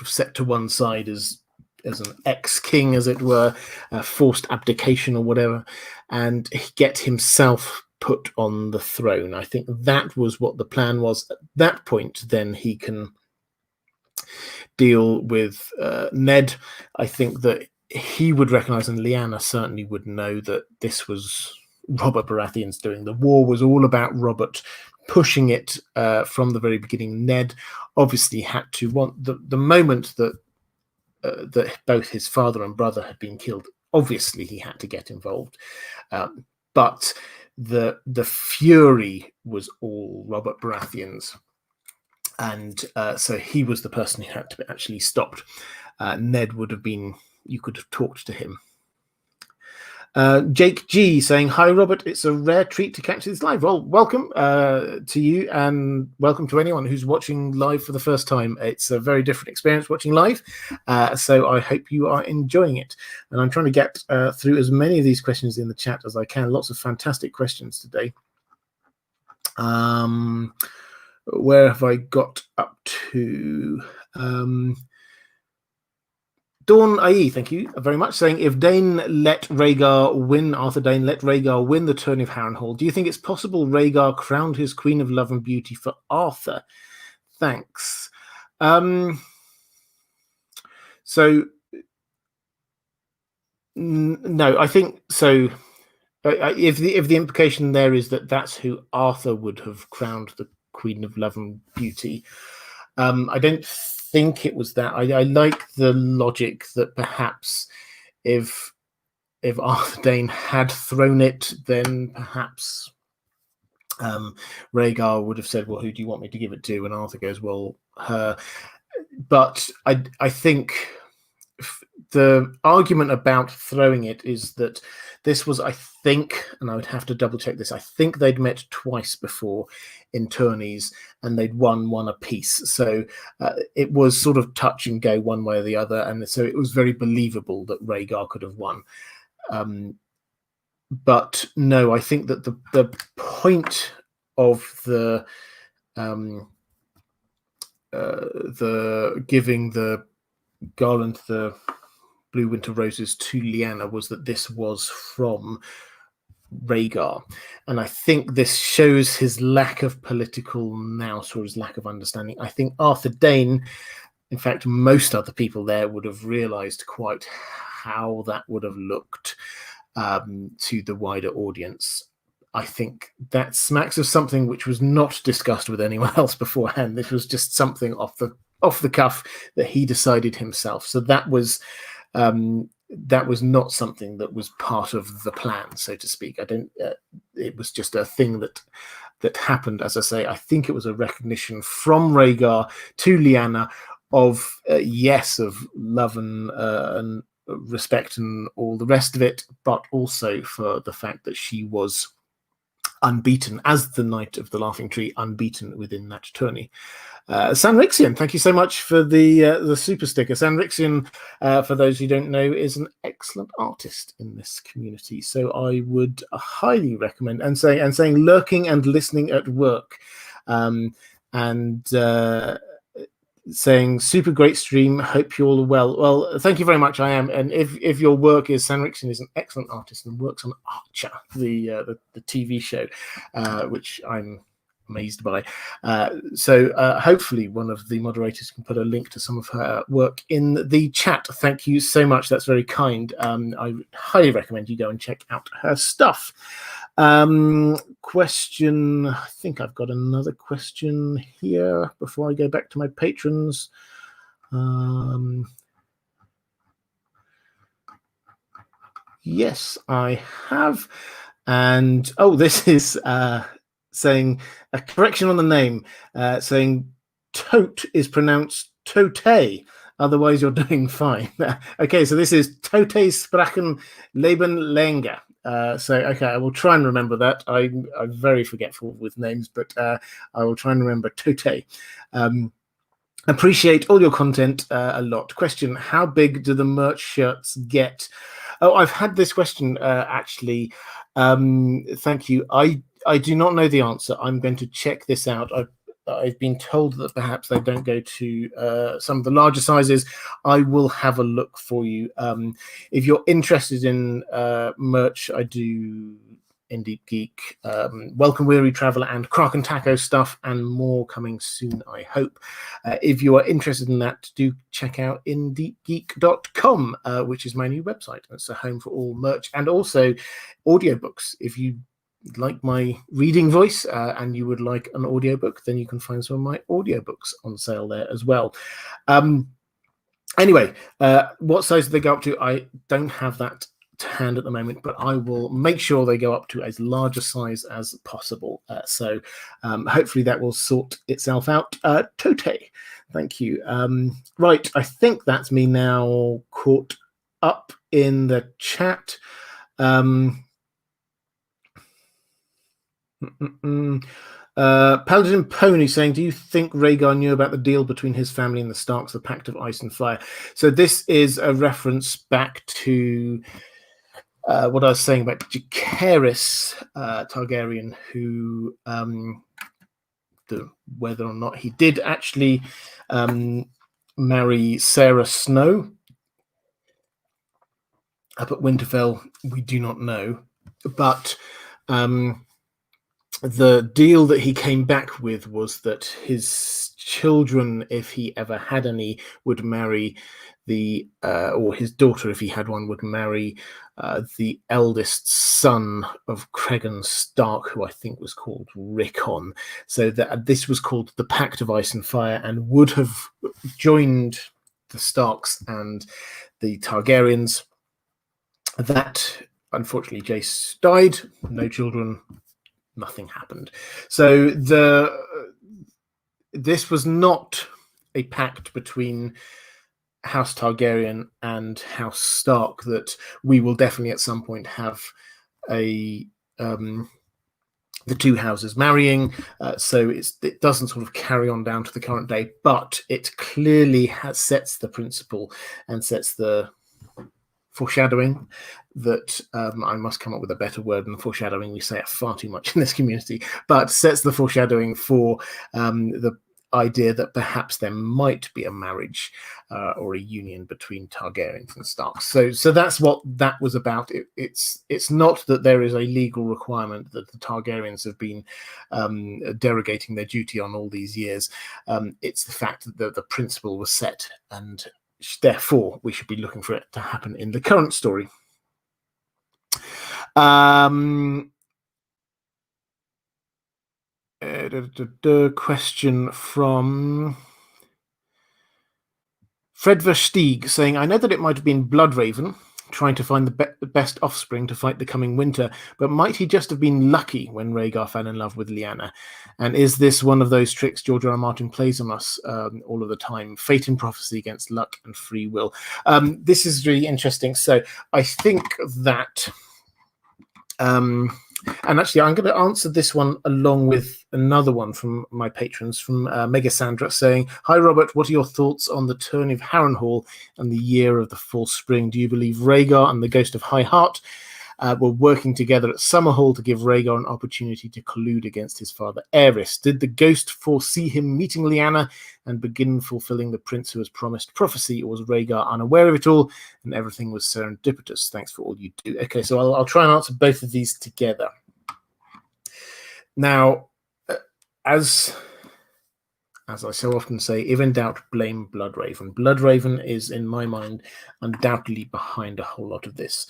set to one side as an ex-king, as it were, forced abdication or whatever, and get himself put on the throne. I think that was what the plan was. At that point, then he can deal with Ned. I think that he would recognize, and Lyanna certainly would know, that this was Robert Baratheon's doing. The war was all about Robert pushing it from the very beginning. Ned obviously had to want the moment that both his father and brother had been killed. Obviously, he had to get involved, but the fury was all Robert Baratheon's, and so he was the person who had to be actually stopped. Ned would have been. You could have talked to him. Jake G saying, hi Robert, it's a rare treat to catch this live. Well, welcome to you, and welcome to anyone who's watching live for the first time. It's a very different experience watching live, so I hope you are enjoying it. And I'm trying to get through as many of these questions in the chat as I can. Lots of fantastic questions today. Where have I got up to? Dawn IE, thank you very much, saying, if Arthur Dane let Rhaegar win the Tourney of Harrenhal, do you think it's possible Rhaegar crowned his Queen of Love and Beauty for Arthur? Thanks. So, no, I think so. If the implication there is that that's who Arthur would have crowned the Queen of Love and Beauty, I don't think it was that. I like the logic that perhaps if Arthur Dane had thrown it, then perhaps Rhaegar would have said, "Well, who do you want me to give it to?" And Arthur goes, "Well, her." But I think the argument about throwing it is that this was, I think, and I would have to double check this, I think they'd met twice before in Tourneys and they'd won one apiece. So it was sort of touch and go one way or the other. And so it was very believable that Rhaegar could have won. But no, I think that the point of the giving the garland, the blue winter roses, to Lyanna was that this was from Rhaegar, and I think this shows his lack of political nous or his lack of understanding. I think Arthur Dane, in fact, most other people there would have realised quite how that would have looked to the wider audience. I think that smacks of something which was not discussed with anyone else beforehand. This was just something off the cuff that he decided himself. So that was not something that was part of the plan, so to speak. It was just a thing that happened. As I say, I think it was a recognition from Rhaegar to Lyanna of of love and respect and all the rest of it, but also for the fact that she was unbeaten as the Knight of the Laughing Tree, unbeaten within that tourney. Sanrixian, thank you so much for the super sticker. Sanrixian, for those who don't know, is an excellent artist in this community, so I would highly recommend. And saying lurking and listening at work, and saying super great stream. Hope you're all well. Well, thank you very much. I am, and if your work is, Sanrixian is an excellent artist and works on Archer, the TV show, which I'm amazed by. So hopefully one of the moderators can put a link to some of her work in the chat. Thank you so much. That's very kind. I highly recommend you go and check out her stuff. Question. I think I've got another question here before I go back to my patrons. Yes, I have. And this is saying a correction on the name, saying tote is pronounced tote. Otherwise, you're doing fine. Okay, so this is tote sprachen leben länger. Okay, I will try and remember that. I'm very forgetful with names, but I will try and remember tote. Appreciate all your content a lot. Question: how big do the merch shirts get? Oh, I've had this question actually. Thank you. I do not know the answer. I'm going to check this out. I've been told that perhaps they don't go to some of the larger sizes. I will have a look for you. If you're interested in merch, I do in Deep Geek, Welcome Weary Traveller and Kraken Taco stuff, and more coming soon, I hope. If you are interested in that, do check out indeepgeek.com, which is my new website. It's a home for all merch and also audiobooks. If you like my reading voice and you would like an audiobook, then you can find some of my audiobooks on sale there as well. Anyway, what size do they go up to? I don't have that to hand at the moment, but I will make sure they go up to as large a size as possible. So hopefully that will sort itself out. Tote, thank you. Right, I think that's me now caught up in the chat. Paladin Pony saying, do you think Rhaegar knew about the deal between his family and the Starks, the Pact of Ice and Fire? So this is a reference back to what I was saying about Jacaerys Targaryen, who whether or not he did actually marry Sarah Snow up at Winterfell, we do not know. But the deal that he came back with was that his children, if he ever had any, would marry or his daughter, if he had one, would marry the eldest son of Cregan Stark, who I think was called Rickon. So that this was called the Pact of Ice and Fire, and would have joined the Starks and the Targaryens. That, unfortunately, Jace died. No children. Nothing happened. So this was not a pact between House Targaryen and House Stark that we will definitely at some point have the two houses marrying. So it doesn't sort of carry on down to the current day, but it clearly sets the principle and sets the foreshadowing that I must come up with a better word than foreshadowing. We say it far too much in this community, but sets the foreshadowing for the idea that perhaps there might be a marriage or a union between Targaryens and Starks. So that's what that was about. It's not that there is a legal requirement that the Targaryens have been derogating their duty on all these years. It's the fact that the principle was set, and therefore we should be looking for it to happen in the current story. Question from Fred Versteeg saying, I know that it might have been Bloodraven trying to find the best offspring to fight the coming winter, but might he just have been lucky when Rhaegar fell in love with Lyanna? And is this one of those tricks George R. R. Martin plays on us all of the time? Fate and prophecy against luck and free will. This is really interesting. So I think that and actually, I'm going to answer this one along with another one from my patrons, from Megasandra, saying, Hi, Robert, what are your thoughts on the Tourney of Harrenhal and the year of the false spring? Do you believe Rhaegar and the Ghost of High Heart were working together at Summerhall to give Rhaegar an opportunity to collude against his father, Aerys? Did the Ghost foresee him meeting Lyanna and begin fulfilling the prince who was promised prophecy, or was Rhaegar unaware of it all and everything was serendipitous? Thanks for all you do. Okay, so I'll try and answer both of these together. Now, as I so often say, if in doubt, blame Bloodraven. Bloodraven is, in my mind, undoubtedly behind a whole lot of this.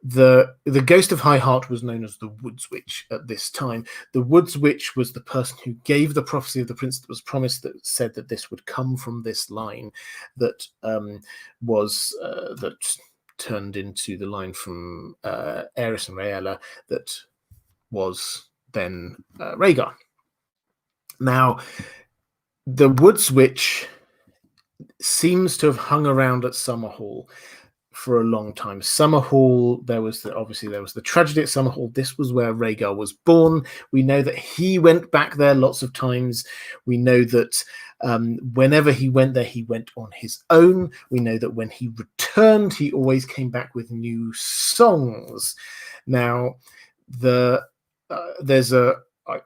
The Ghost of High Heart was known as the Woods Witch at this time. The Woods Witch was the person who gave the prophecy of the prince that was promised, that said that this would come from this line that that turned into the line from Aerys and Rhaella that was then Rhaegar. Now, the Woods Witch seems to have hung around at Summerhall for a long time. Summerhall, there was the tragedy at Summerhall. This was where Rhaegar was born. We know that he went back there lots of times. We know that whenever he went there, he went on his own. We know that when he returned, he always came back with new songs. Now, I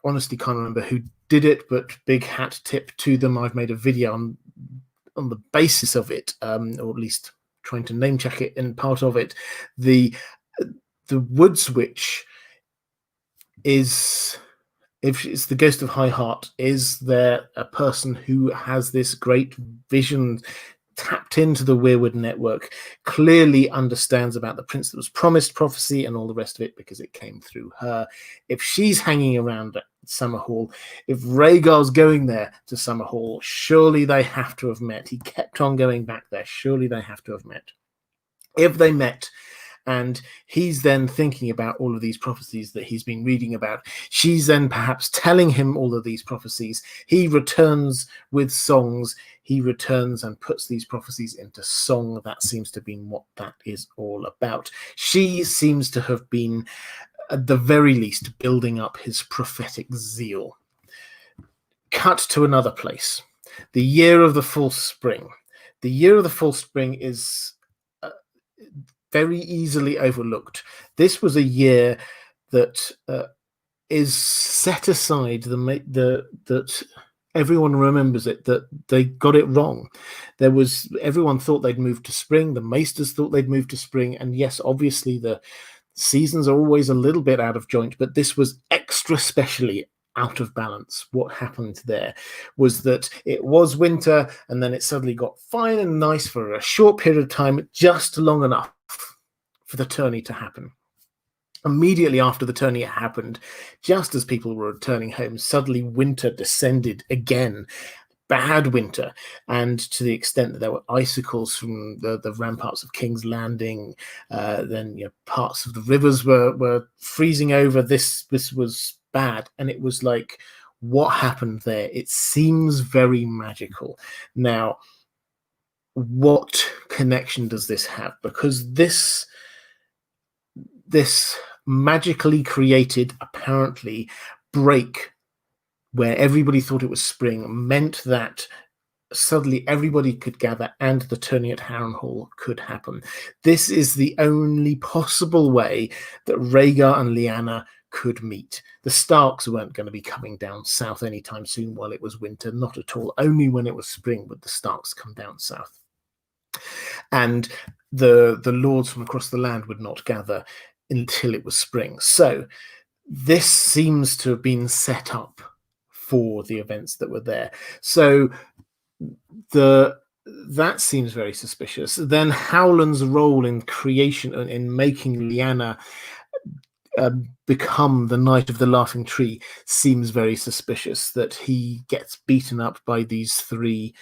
honestly can't remember who did it, but big hat tip to them. I've made a video on the basis of it, or at least trying to name check it in part of it. The Woods Witch is, if it's the Ghost of High Heart, is there a person who has this great vision, tapped into the Weirwood network, clearly understands about the prince that was promised prophecy and all the rest of it because it came through her. If she's hanging around at Summerhall, if Rhaegar's going there to Summerhall, surely they have to have met. He kept on going back there. Surely they have to have met. If they met, and he's then thinking about all of these prophecies that he's been reading about, she's then perhaps telling him all of these prophecies. He returns with songs. He returns and puts these prophecies into song. That seems to be what that is all about. She seems to have been, at the very least, building up his prophetic zeal. Cut to another place. The year of the false spring. The year of the false spring is very easily overlooked. This was a year that is set aside, that everyone remembers it, that they got it wrong. Everyone thought they'd moved to spring. The Maesters thought they'd moved to spring. And yes, obviously the seasons are always a little bit out of joint, but this was extra specially out of balance. What happened there was that it was winter, and then it suddenly got fine and nice for a short period of time, just long enough for the tourney to happen. Immediately after the tourney happened, just as people were returning home, suddenly winter descended again. Bad winter, and to the extent that there were icicles from the ramparts of King's Landing, then parts of the rivers were freezing over. This was bad, and it was like, what happened there? It seems very magical. Now, what connection does this have? Because this magically created, apparently, break where everybody thought it was spring meant that suddenly everybody could gather and the tourney at Harrenhal could happen. This is the only possible way that Rhaegar and Lyanna could meet. The Starks weren't going to be coming down south anytime soon while it was winter, not at all. Only when it was spring would the Starks come down south. And the lords from across the land would not gather until it was spring. So this seems to have been set up for the events that were there. So that seems very suspicious. Then Howland's role in creation and in making Lyanna become the Knight of the Laughing Tree seems very suspicious, that he gets beaten up by these three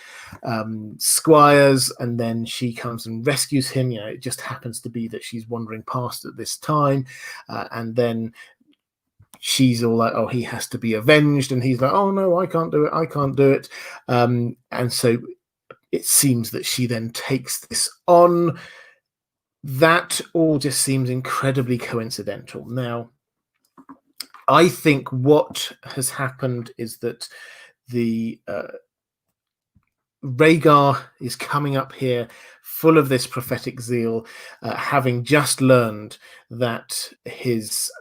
squires, and then she comes and rescues him. It just happens to be that she's wandering past at this time, and then she's all like, oh, he has to be avenged, and he's like, oh no, I can't do it. And so it seems that she then takes this on. That all just seems incredibly coincidental. Now, I think what has happened is that the Rhaegar is coming up here full of this prophetic zeal, having just learned that his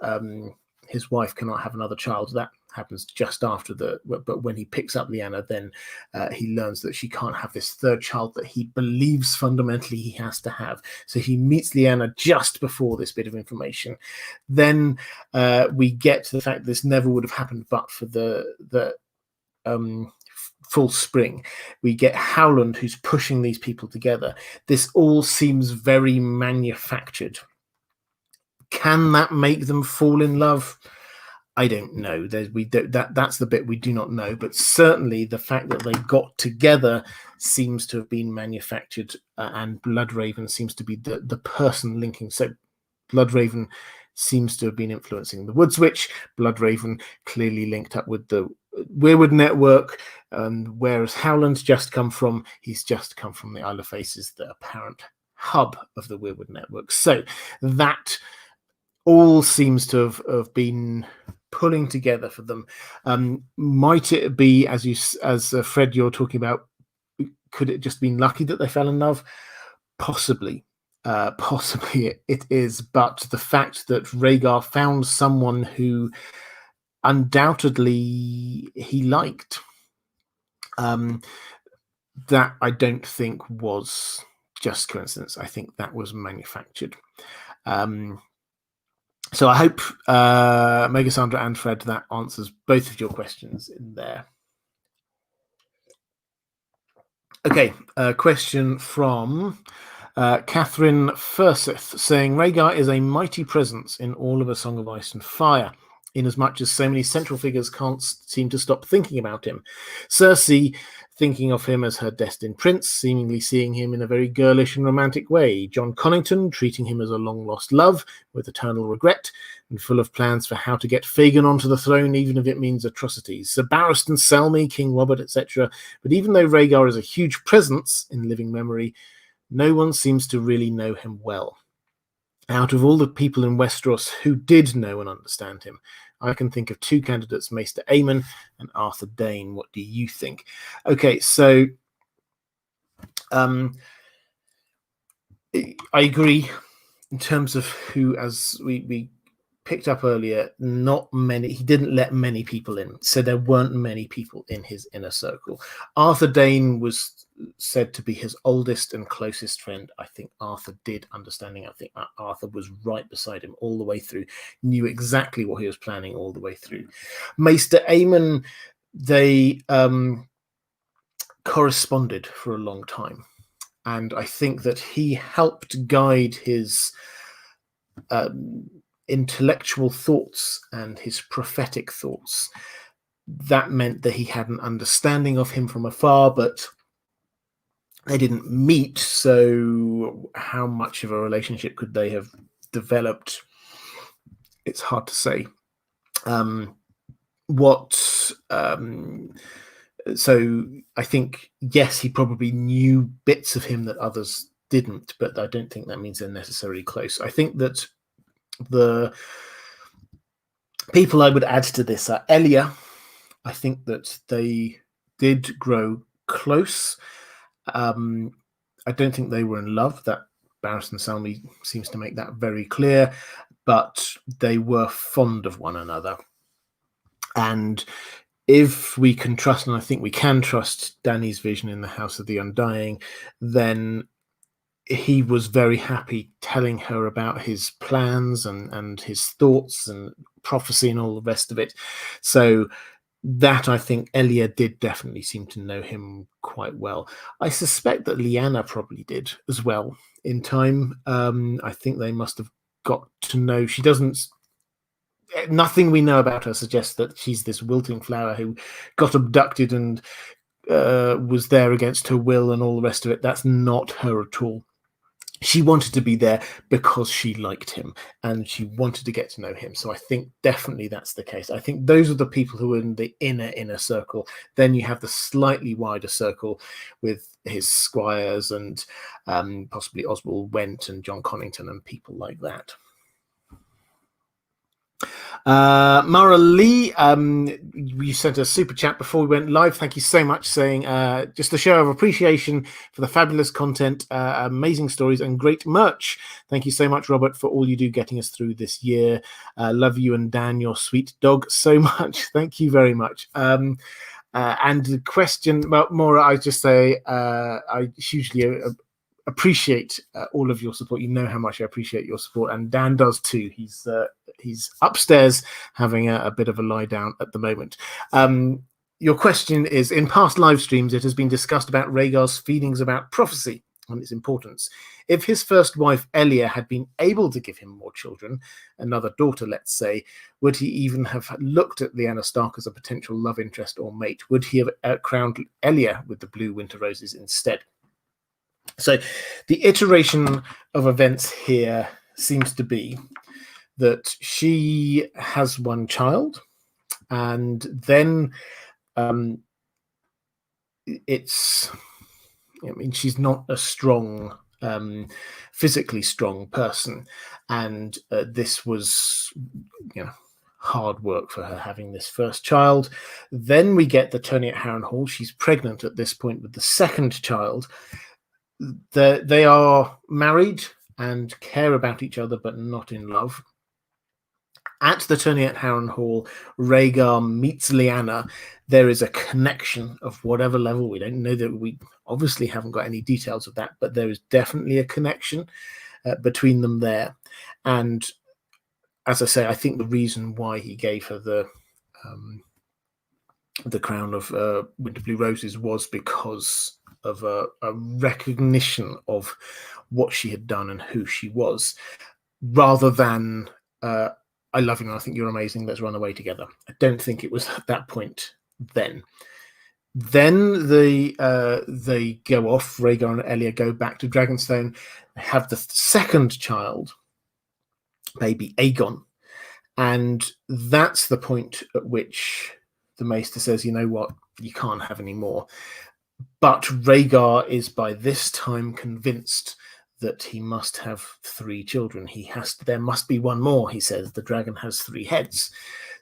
wife cannot have another child. That happens just after but when he picks up Lyanna, then he learns that she can't have this third child that he believes fundamentally he has to have. So he meets Lyanna just before this bit of information. Then we get to the fact that this never would have happened but for the full spring. We get Howland, who's pushing these people together. This all seems very manufactured. Can that make them fall in love? I don't know. That's the bit we do not know. But certainly the fact that they got together seems to have been manufactured, and Bloodraven seems to be the person linking. So Bloodraven seems to have been influencing the Wood Witch. Bloodraven clearly linked up with the Weirwood network, and whereas Howland's just come from, he's just come from the Isle of Faces, the apparent hub of the Weirwood network. So that all seems to have been pulling together for them. Might it be, as Fred, you're talking about, could it just been lucky that they fell in love? Possibly. Possibly it is, but the fact that Rhaegar found someone who undoubtedly he liked, that I don't think was just coincidence. I think that was manufactured. So I hope, Megasandra and Fred, that answers both of your questions in there. Okay, question from Catherine Furseth, saying Rhaegar is a mighty presence in all of A Song of Ice and Fire, inasmuch as so many central figures can't seem to stop thinking about him. Cersei thinking of him as her destined prince, seemingly seeing him in a very girlish and romantic way. John Connington treating him as a long-lost love with eternal regret, and full of plans for how to get Fagin onto the throne, even if it means atrocities. Sir Barristan Selmy, King Robert, etc. But even though Rhaegar is a huge presence in living memory, no one seems to really know him well. Out of all the people in Westeros who did know and understand him, I can think of two candidates, Maester Aemon and Arthur Dane. What do you think? Okay, so I agree in terms of who, as we picked up earlier, he didn't let many people in, so there weren't many people in his inner circle. Arthur Dane was said to be his oldest and closest friend. I think Arthur did understanding. I think Arthur was right beside him all the way through, knew exactly what he was planning all the way through. Maester Aemon, they corresponded for a long time, and I think that he helped guide his intellectual thoughts and his prophetic thoughts. That meant that he had an understanding of him from afar, but they didn't meet, so how much of a relationship could they have developed? It's hard to say. So I think, yes, he probably knew bits of him that others didn't, but I don't think that means they're necessarily close. I think that the people I would add to this are Elia. I think that they did grow close. I don't think they were in love. That Barristan Selmy seems to make that very clear, but they were fond of one another. And if we can trust, and I think we can trust Dany's vision in the House of the Undying, then he was very happy telling her about his plans and his thoughts and prophecy and all the rest of it. So that, I think, Elia did definitely seem to know him quite well. I suspect that Lyanna probably did as well in time. I think they must have got to know. She doesn't. Nothing we know about her suggests that she's this wilting flower who got abducted and was there against her will and all the rest of it. That's not her at all. She wanted to be there because she liked him and she wanted to get to know him. So I think definitely that's the case. I think those are the people who are in the inner circle. Then you have the slightly wider circle with his squires and possibly Oswald Went and John Connington and people like that. Mara Lee, you sent a super chat before we went live. Thank you so much, saying just a show of appreciation for the fabulous content, amazing stories, and great merch. Thank you so much, Robert, for all you do getting us through this year. Love you and Dan, your sweet dog, so much. Thank you very much. And the question about Maura, I just say I hugely appreciate all of your support. You know how much I appreciate your support, and Dan does too. He's upstairs having a bit of a lie down at the moment. Your question is, in past live streams, it has been discussed about Rhaegar's feelings about prophecy and its importance. If his first wife, Elia, had been able to give him more children, another daughter, let's say, would he even have looked at Lyanna Stark as a potential love interest or mate? Would he have crowned Elia with the blue winter roses instead? So the iteration of events here seems to be that she has one child, and then she's not a strong, physically strong person, and this was, hard work for her having this first child. Then we get the Tourney at Harrenhal. She's pregnant at this point with the second child. They are married and care about each other, but not in love. At the Tourney at Harrenhal, Rhaegar meets Lyanna. There is a connection of whatever level. We don't know that. We obviously haven't got any details of that, but there is definitely a connection between them there. And as I say, I think the reason why he gave her the crown of winter blue roses was because of a recognition of what she had done and who she was, rather than I love you and I think you're amazing, let's run away together. I don't think it was at that point then. Then they go off. Rhaegar and Elia go back to Dragonstone. They have the second child, baby Aegon, and that's the point at which the Maester says, you know what, you can't have any more. But Rhaegar is by this time convinced that he must have 3 children. There must be one more, he says. The dragon has 3 heads.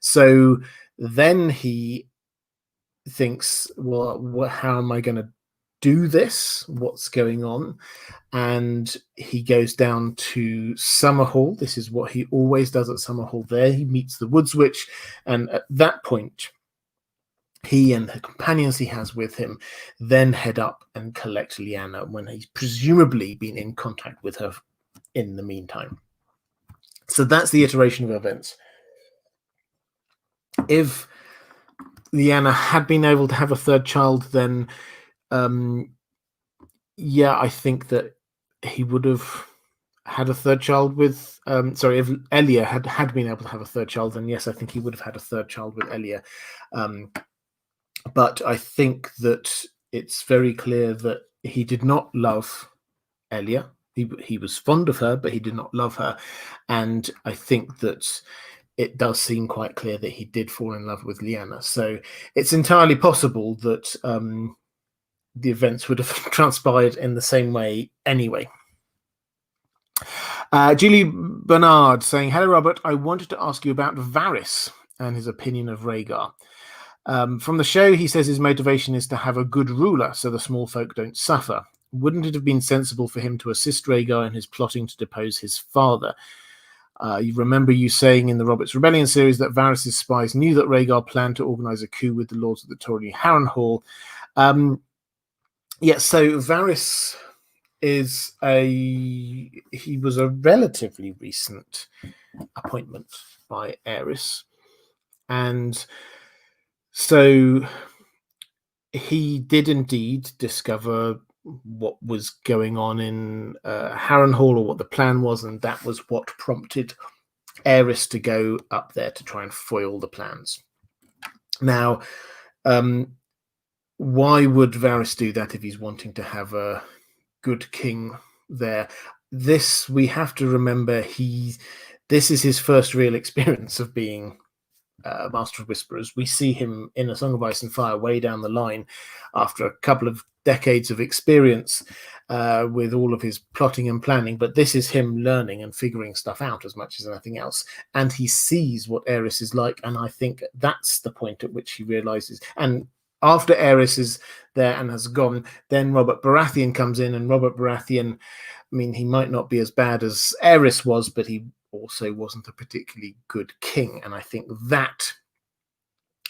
So then he thinks, well, how am I going to do this, what's going on. And he goes down to Summerhall. This is what he always does at Summerhall. There he meets the Woods Witch, and at that point, he and the companions he has with him then head up and collect Lyanna when he's presumably been in contact with her in the meantime. So that's the iteration of events. If Lyanna had been able to have a third child, then yeah, I think that he would have had a third child with if Elia had been able to have a third child, then yes, I think he would have had a third child with Elia. But I think that it's very clear that he did not love Elia. He was fond of her, but he did not love her. And I think that it does seem quite clear that he did fall in love with Lyanna. So it's entirely possible that the events would have transpired in the same way anyway. Julie Bernard saying, "Hello, Robert. I wanted to ask you about Varys and his opinion of Rhaegar. From the show, he says his motivation is to have a good ruler so the small folk don't suffer. Wouldn't it have been sensible for him to assist Rhaegar in his plotting to depose his father? You remember you saying in the Robert's Rebellion series that Varys' spies knew that Rhaegar planned to organize a coup with the Lords of the Tourney Harrenhal. So Varys he was a relatively recent appointment by Aerys, and so he did indeed discover what was going on in Harrenhal, or what the plan was, and that was what prompted Aerys to go up there to try and foil the plans. Now, why would Varys do that if he's wanting to have a good king there? This, we have to remember, this is his first real experience of being Master of Whisperers. We see him in A Song of Ice and Fire way down the line after a couple of decades of experience with all of his plotting and planning, but this is him learning and figuring stuff out as much as anything else, and he sees what Aerys is like, and I think that's the point at which he realizes. And after Aerys is there and has gone, then Robert Baratheon comes in, and Robert Baratheon, I mean, he might not be as bad as Aerys was, but he also wasn't a particularly good king. And I think that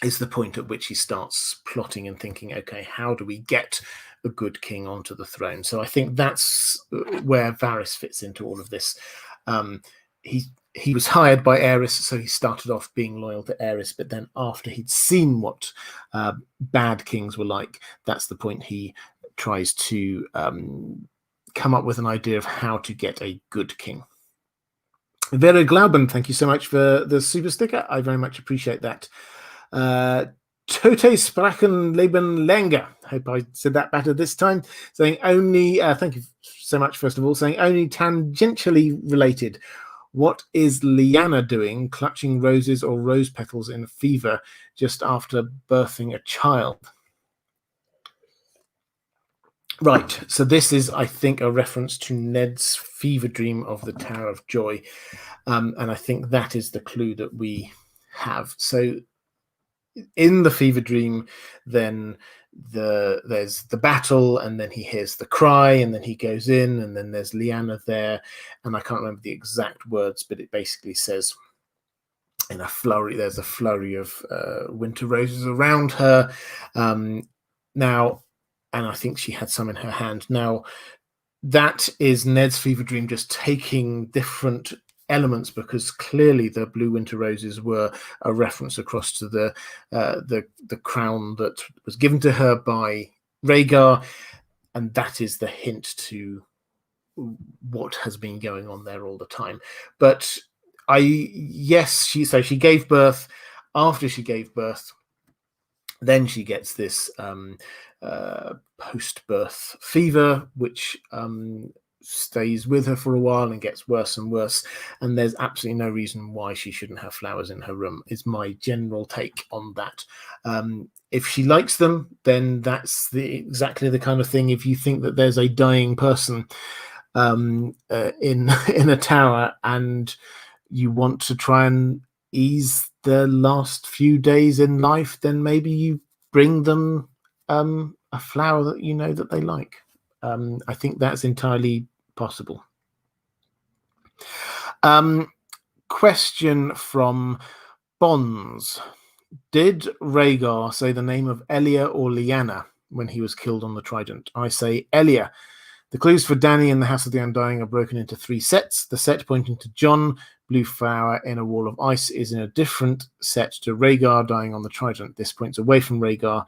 is the point at which he starts plotting and thinking, okay, how do we get a good king onto the throne? So I think that's where Varys fits into all of this. He was hired by Aerys, so he started off being loyal to Aerys, but then after he'd seen what bad kings were like, that's the point he tries to come up with an idea of how to get a good king. Vera Glauben, thank you so much for the super sticker. I very much appreciate that. Tote Sprachen Leben Länger. Hope I said that better this time. Saying only, thank you so much, first of all, saying only tangentially related. What is Lyanna doing, clutching roses or rose petals in a fever just after birthing a child? Right, so this is, I think, a reference to Ned's fever dream of the Tower of Joy. And I think that is the clue that we have. So in the fever dream, then there's the battle, and then he hears the cry, and then he goes in, and then there's Lyanna there, and I can't remember the exact words, but it basically says in a flurry, there's a flurry of winter roses around her. Now, and I think she had some in her hand. Now, that is Ned's fever dream just taking different elements, because clearly the blue winter roses were a reference across to the crown that was given to her by Rhaegar, and that is the hint to what has been going on there all the time. But she gave birth. After she gave birth, then she gets this post-birth fever, which stays with her for a while and gets worse and worse. And there's absolutely no reason why she shouldn't have flowers in her room, is my general take on that. If she likes them, then that's exactly the kind of thing. If you think that there's a dying person in a tower and you want to try and ease their last few days in life, then maybe you bring them a flower that you know that they like. I think that's entirely possible. Question from Bonds. Did Rhaegar say the name of Elia or Lyanna when he was killed on the Trident? I say Elia. The clues for Dany and the House of the Undying are broken into 3 sets. The set pointing to Jon, blue flower in a wall of ice, is in a different set to Rhaegar dying on the Trident. This points away from Rhaegar,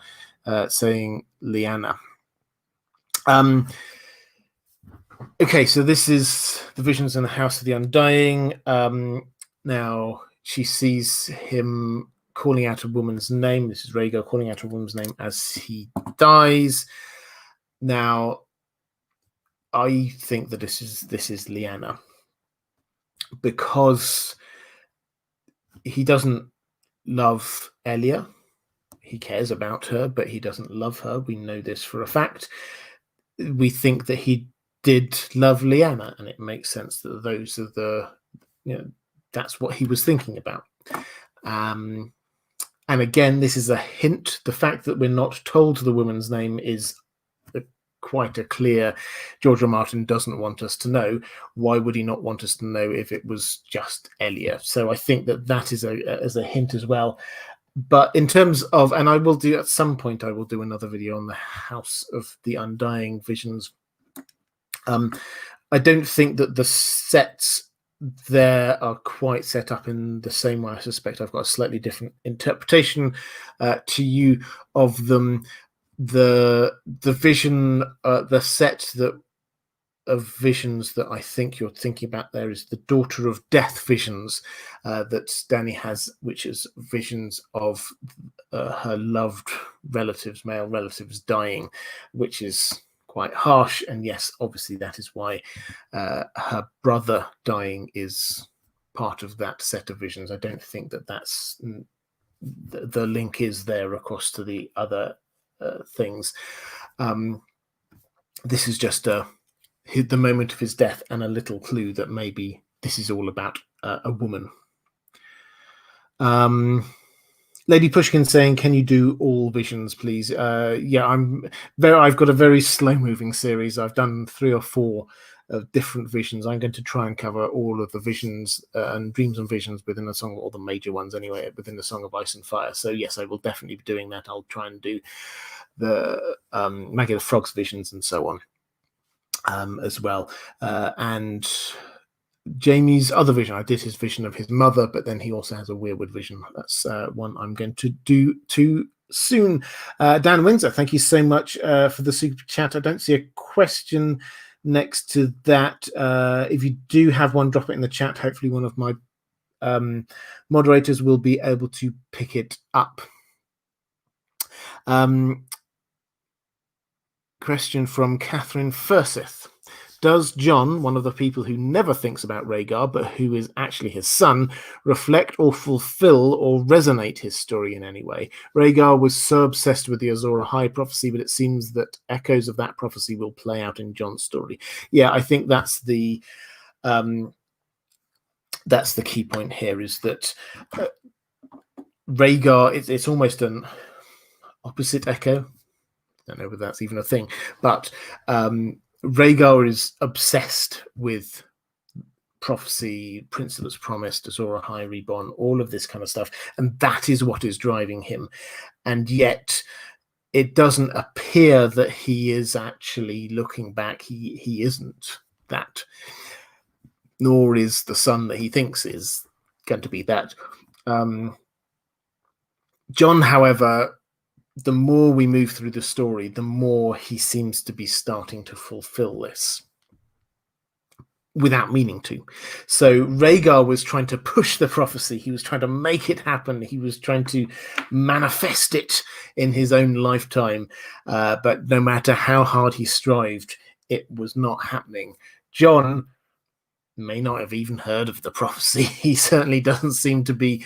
saying Lyanna. Okay, so this is the visions in the House of the Undying. Now she sees him calling out a woman's name. This is Rhaegar calling out a woman's name as he dies. Now, I think that this is Lyanna, because he doesn't love Elia. He cares about her, but he doesn't love her. We know this for a fact. We think that he did love Lyanna, and it makes sense that those are the, that's what he was thinking about. And again, this is a hint. The fact that we're not told the woman's name is quite a clear George R. R. Martin doesn't want us to know. Why would he not want us to know if it was just Elia? So I think that is a hint as well. But in terms of, and I will do at some point, I will do another video on the House of the Undying visions. I don't think that the sets there are quite set up in the same way. I suspect I've got a slightly different interpretation to you of them. The vision, the set of visions that I think you're thinking about there is the Daughter of Death visions that Dany has, which is visions of her loved relatives, male relatives, dying, which is quite harsh. And yes, obviously that is why her brother dying is part of that set of visions. I don't think that that's the link is there across to the other things. This is just the moment of his death and a little clue that maybe this is all about a woman. Lady Pushkin saying, "Can you do all visions, please?" Yeah, I've got a very slow-moving series. I've done 3 or 4 of different visions. I'm going to try and cover all of the visions and dreams and visions within the song, or the major ones anyway, within the Song of Ice and Fire. So yes, I will definitely be doing that. I'll try and do the Maggie the Frog's visions and so on as well. And Jamie's other vision, I did his vision of his mother, but then he also has a weirwood vision. That's one I'm going to do too soon. Dan Windsor, thank you so much for the super chat. I don't see a question next to that. If you do have one, drop it in the chat. Hopefully one of my moderators will be able to pick it up. Question from Catherine Furseth. Does Jon, one of the people who never thinks about Rhaegar, but who is actually his son, reflect or fulfill or resonate his story in any way? Rhaegar was so obsessed with the Azor Ahai prophecy, but it seems that echoes of that prophecy will play out in Jon's story. Yeah, I think that's the key point here, is that Rhaegar, it's almost an opposite echo. I don't know whether that's even a thing, but Rhaegar is obsessed with prophecy, Principles Promised, Azor Ahai Reborn, all of this kind of stuff, and that is what is driving him. And yet, it doesn't appear that he is actually looking back. He isn't that, nor is the son that he thinks is going to be that. Jon, however, the more we move through the story, the more he seems to be starting to fulfill this without meaning to. So Rhaegar was trying to push the prophecy. He was trying to make it happen. He was trying to manifest it in his own lifetime. But no matter how hard he strived, it was not happening. Jon may not have even heard of the prophecy. He certainly doesn't seem to be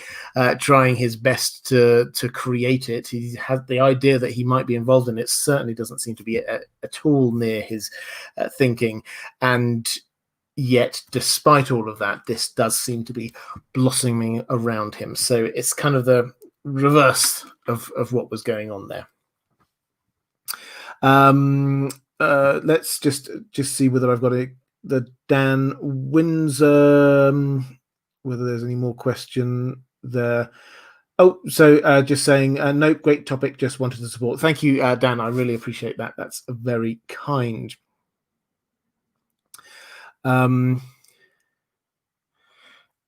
trying his best to create it. He had the idea that he might be involved in it. Certainly doesn't seem to be at all near his thinking. And yet, despite all of that, this does seem to be blossoming around him. So it's kind of the reverse of what was going on there. Let's just see whether I've got the Dan Windsor, whether there's any more question there. Oh, so just saying, nope, great topic, just wanted to support. Thank you, Dan, I really appreciate that. That's very kind.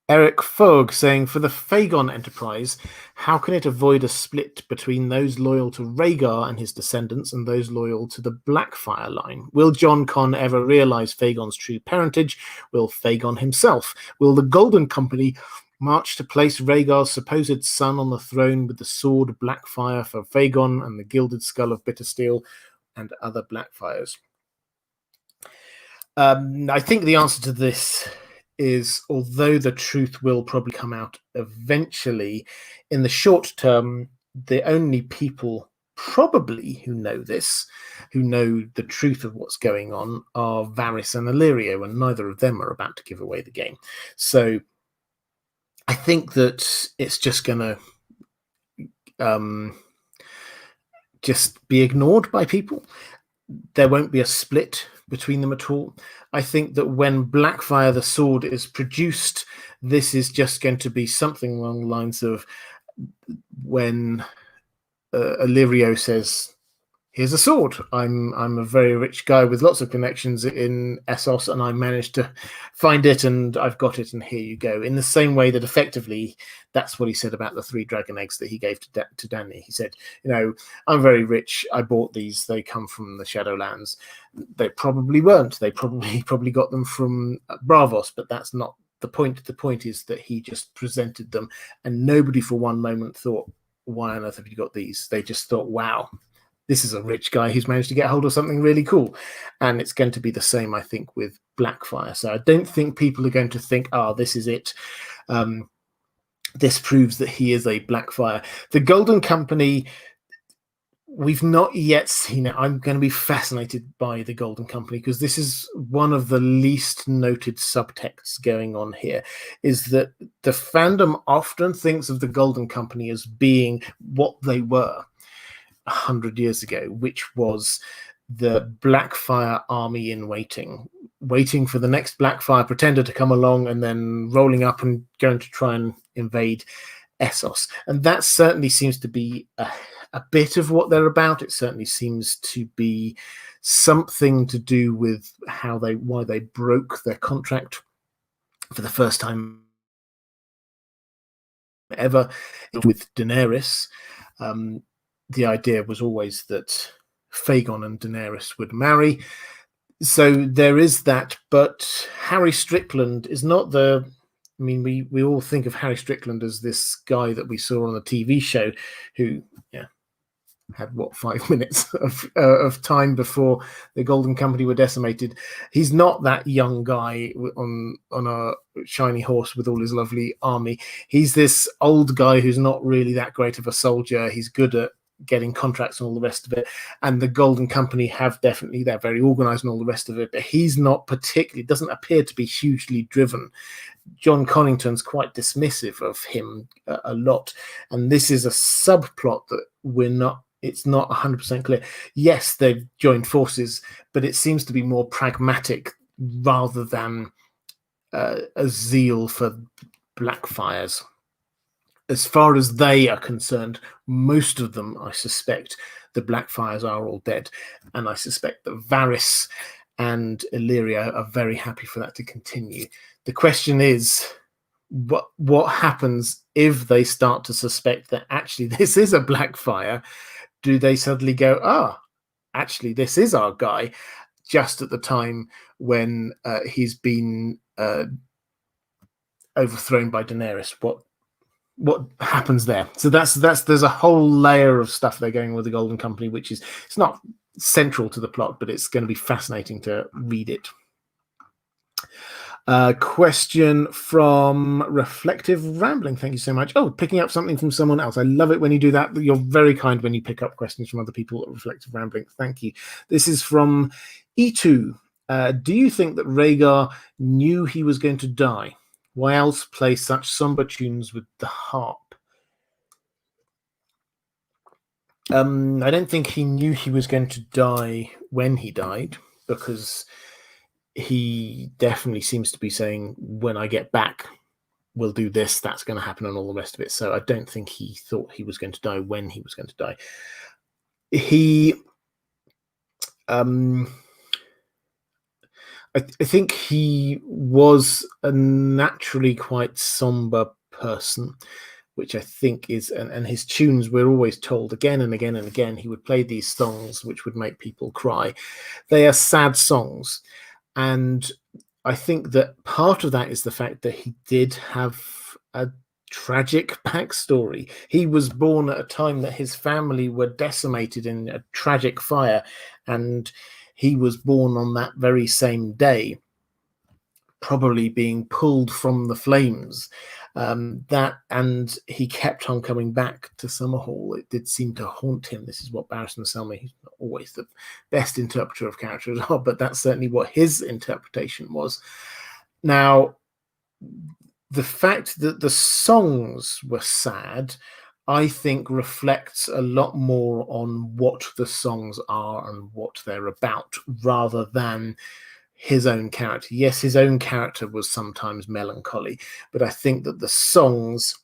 Eric Fogg saying, for the Fagon Enterprise, how can it avoid a split between those loyal to Rhaegar and his descendants and those loyal to the Blackfire line? Will Jon Con ever realize Fagon's true parentage? Will Fagon himself? Will the Golden Company march to place Rhaegar's supposed son on the throne with the sword Blackfire for Fagon and the gilded skull of Bittersteel and other Blackfires? I think the answer to this is, although the truth will probably come out eventually, in the short term, the only people probably who know this, who know the truth of what's going on, are Varys and Illyrio, and neither of them are about to give away the game. So I think that it's just going to just be ignored by people. There won't be a split between them at all. I think that when Blackfire the sword is produced, this is just going to be something along the lines of when Illyrio says, here's a sword. I'm a very rich guy with lots of connections in Essos, and I managed to find it, and I've got it, and here you go. In the same way that effectively that's what he said about the 3 dragon eggs that he gave to Dany. He said, I'm very rich. I bought these. They come from the Shadowlands. They probably weren't. They probably got them from Braavos, but that's not the point. The point is that he just presented them, and nobody for one moment thought, why on earth have you got these? They just thought, wow, this is a rich guy who's managed to get hold of something really cool. And it's going to be the same, I think, with Blackfire. So I don't think people are going to think, this is it. This proves that he is a Blackfire. The Golden Company, we've not yet seen it. I'm going to be fascinated by the Golden Company, because this is one of the least noted subtexts going on here, is that the fandom often thinks of the Golden Company as being what they were 100 years ago, which was the Blackfire army in waiting for the next Blackfire pretender to come along, and then rolling up and going to try and invade Essos. And that certainly seems to be a bit of what they're about. It certainly seems to be something to do with why they broke their contract for the first time ever with Daenerys. The idea was always that Fagon and Daenerys would marry. So there is that, but Harry Strickland is not we all think of Harry Strickland as this guy that we saw on the TV show who had 5 minutes of time before the Golden Company were decimated. He's not that young guy on a shiny horse with all his lovely army. He's this old guy who's not really that great of a soldier. He's good at getting contracts and all the rest of it, and the Golden Company they're very organized and all the rest of it, but he's not particularly, doesn't appear to be hugely driven. John Connington's quite dismissive of him a lot, and this is a subplot that it's not 100% clear. Yes, they've joined forces, but it seems to be more pragmatic rather than a zeal for Blackfires. As far as they are concerned, most of them, I suspect, the Blackfires are all dead. And I suspect that Varys and Illyrio are very happy for that to continue. The question is, what happens if they start to suspect that actually this is a Blackfire? Do they suddenly go, actually this is our guy, just at the time when he's been overthrown by Daenerys? What happens there? So there's a whole layer of stuff they're going with the Golden Company, which it's not central to the plot, but it's going to be fascinating to read it. Question from Reflective Rambling. Thank you so much. Picking up something from someone else. I love it when you do that. You're very kind when you pick up questions from other people at Reflective Rambling. Thank you. This is from E2. Do you think that Rhaegar knew he was going to die? Why else play such somber tunes with the harp? I don't think he knew he was going to die when he died, because he definitely seems to be saying, when I get back, we'll do this, that's going to happen, and all the rest of it. So I don't think he thought he was going to die when he was going to die. He, I think he was a naturally quite somber person, which I think is, and his tunes, we're always told again and again and again, he would play these songs which would make people cry. They are sad songs. And I think that part of that is the fact that he did have a tragic backstory. He was born at a time that his family were decimated in a tragic fire, and he was born on that very same day, probably being pulled from the flames. And he kept on coming back to Summerhall. It did seem to haunt him. This is what Barristan tell me. He's not always the best interpreter of characters, but that's certainly what his interpretation was. Now, the fact that the songs were sad, I think, reflects a lot more on what the songs are and what they're about, rather than his own character. Yes, his own character was sometimes melancholy, but I think that the songs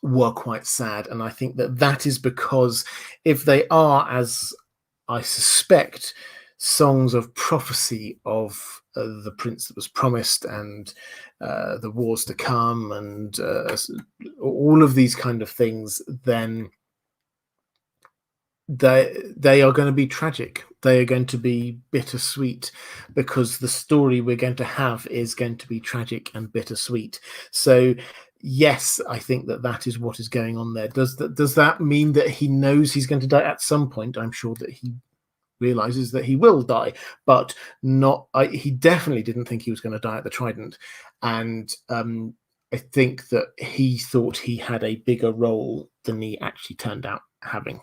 were quite sad, and I think that that is because if they are, as I suspect, songs of prophecy of the prince that was promised, and the wars to come, and all of these kind of things, then they are going to be tragic. They are going to be bittersweet, because the story we're going to have is going to be tragic and bittersweet. So yes, I think that that is what is going on there. Does that mean that he knows he's going to die at some point? I'm sure that he realizes that he will die, but not. He definitely didn't think he was going to die at the Trident, and I think that he thought he had a bigger role than he actually turned out having.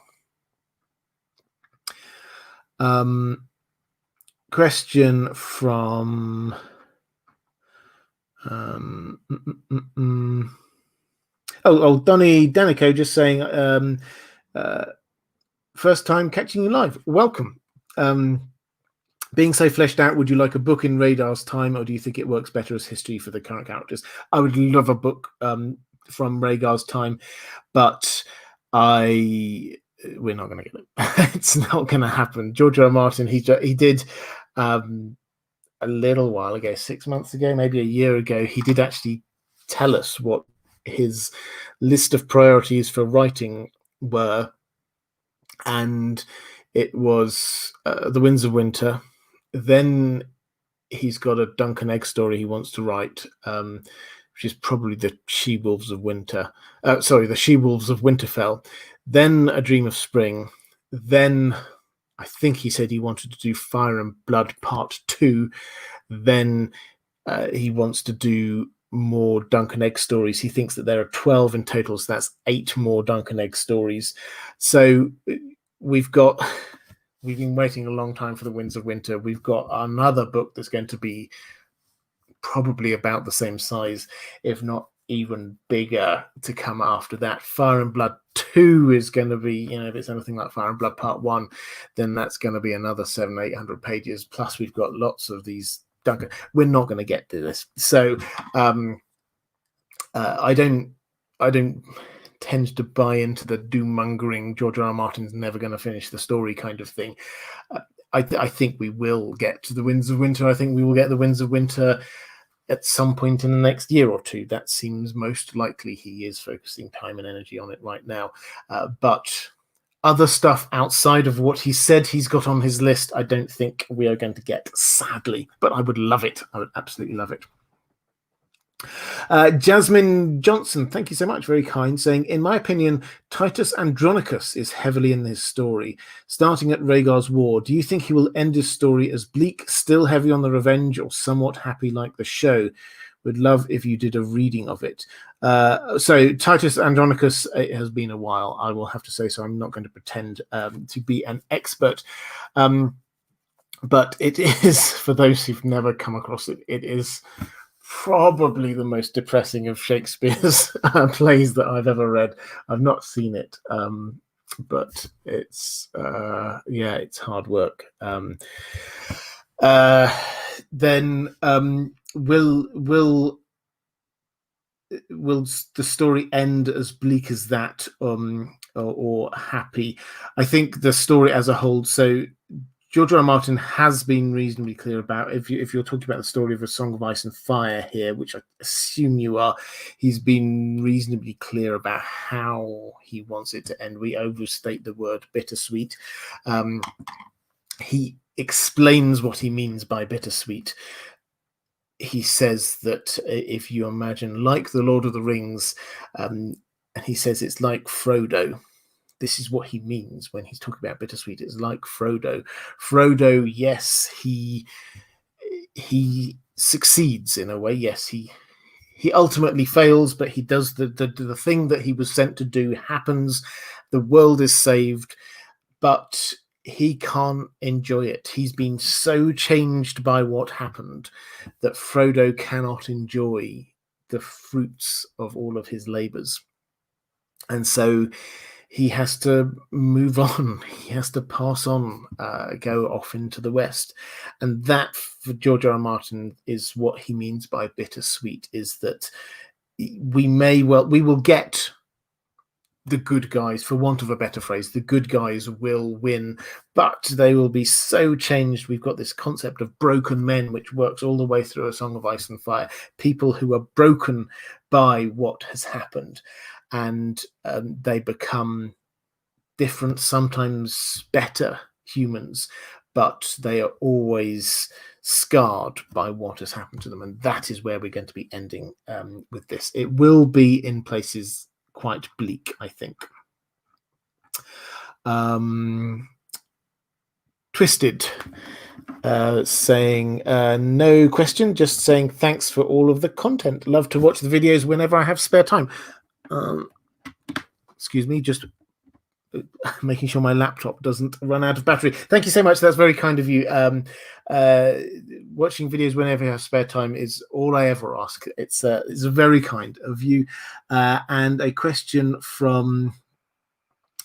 Question from Donny Danico, just saying, first time catching you live. Welcome. Being so fleshed out, would you like a book in Rhaegar's time, or do you think it works better as history for the current characters? I would love a book from Rhaegar's time, but we're not going to get it. It's not going to happen. George R. R. Martin, he did a little while ago, 6 months ago, maybe a year ago, he did actually tell us what his list of priorities for writing were, and it was The Winds of Winter. Then he's got a Dunk and Egg story he wants to write, which is probably the She-Wolves of Winter. The She-Wolves of Winterfell. Then A Dream of Spring. Then I think he said he wanted to do Fire and Blood Part 2. Then he wants to do more Dunk and Egg stories. He thinks that there are 12 in total, so that's 8 more Dunk and Egg stories. So we've been waiting a long time for The Winds of Winter. We've got another book that's going to be probably about the same size, if not even bigger, to come after that. Fire and Blood 2 is going to be, if it's anything like Fire and Blood Part 1, then that's going to be another 700-800 pages. Plus, we've got lots of these Duncan. We're not going to get to this. So I don't tend to buy into the doom-mongering, George R. R. Martin's never going to finish the story kind of thing. I think we will get to The Winds of Winter. I think we will get The Winds of Winter at some point in the next year or two. That seems most likely. He is focusing time and energy on it right now. But other stuff outside of what he said he's got on his list, I don't think we are going to get, sadly. But I would love it. I would absolutely love it. Jasmine Johnson, thank you so much, very kind, saying, in my opinion, Titus Andronicus is heavily in this story, starting at Rhaegar's war. Do you think he will end his story as bleak, still heavy on the revenge, or somewhat happy like the show? Would love if you did a reading of it. So Titus Andronicus, it has been a while, I will have to say, so I'm not going to pretend to be an expert. But it is, for those who've never come across it, it is probably the most depressing of Shakespeare's plays that I've ever read. I've not seen it, but it's it's hard work. Then will the story end as bleak as that, or happy? I think the story as a whole. So George R. R. Martin has been reasonably clear about, if you're talking about the story of A Song of Ice and Fire here, which I assume you are, he's been reasonably clear about how he wants it to end. We overstate the word bittersweet. He explains what he means by bittersweet. He says that if you imagine, like the Lord of the Rings, and he says it's like Frodo. This is what he means when he's talking about bittersweet. It's like Frodo. Frodo, yes, he succeeds in a way. Yes, he ultimately fails, but he does the thing that he was sent to do happens. The world is saved, but he can't enjoy it. He's been so changed by what happened that Frodo cannot enjoy the fruits of all of his labors. And so he has to move on. He has to pass on, go off into the West. And that, for George R. R. Martin, is what he means by bittersweet, is that we will get the good guys, for want of a better phrase, the good guys will win, but they will be so changed. We've got this concept of broken men, which works all the way through A Song of Ice and Fire. People who are broken by what has happened, and they become different, sometimes better humans, but they are always scarred by what has happened to them. And that is where we're going to be ending with this. It will be in places quite bleak, I think. Twisted saying no question, just saying thanks for all of the content. Love to watch the videos whenever I have spare time. Excuse me, just making sure my laptop doesn't run out of battery. Thank you so much. That's very kind of you. Watching videos whenever you have spare time is all I ever ask. It's very kind of you. And a question from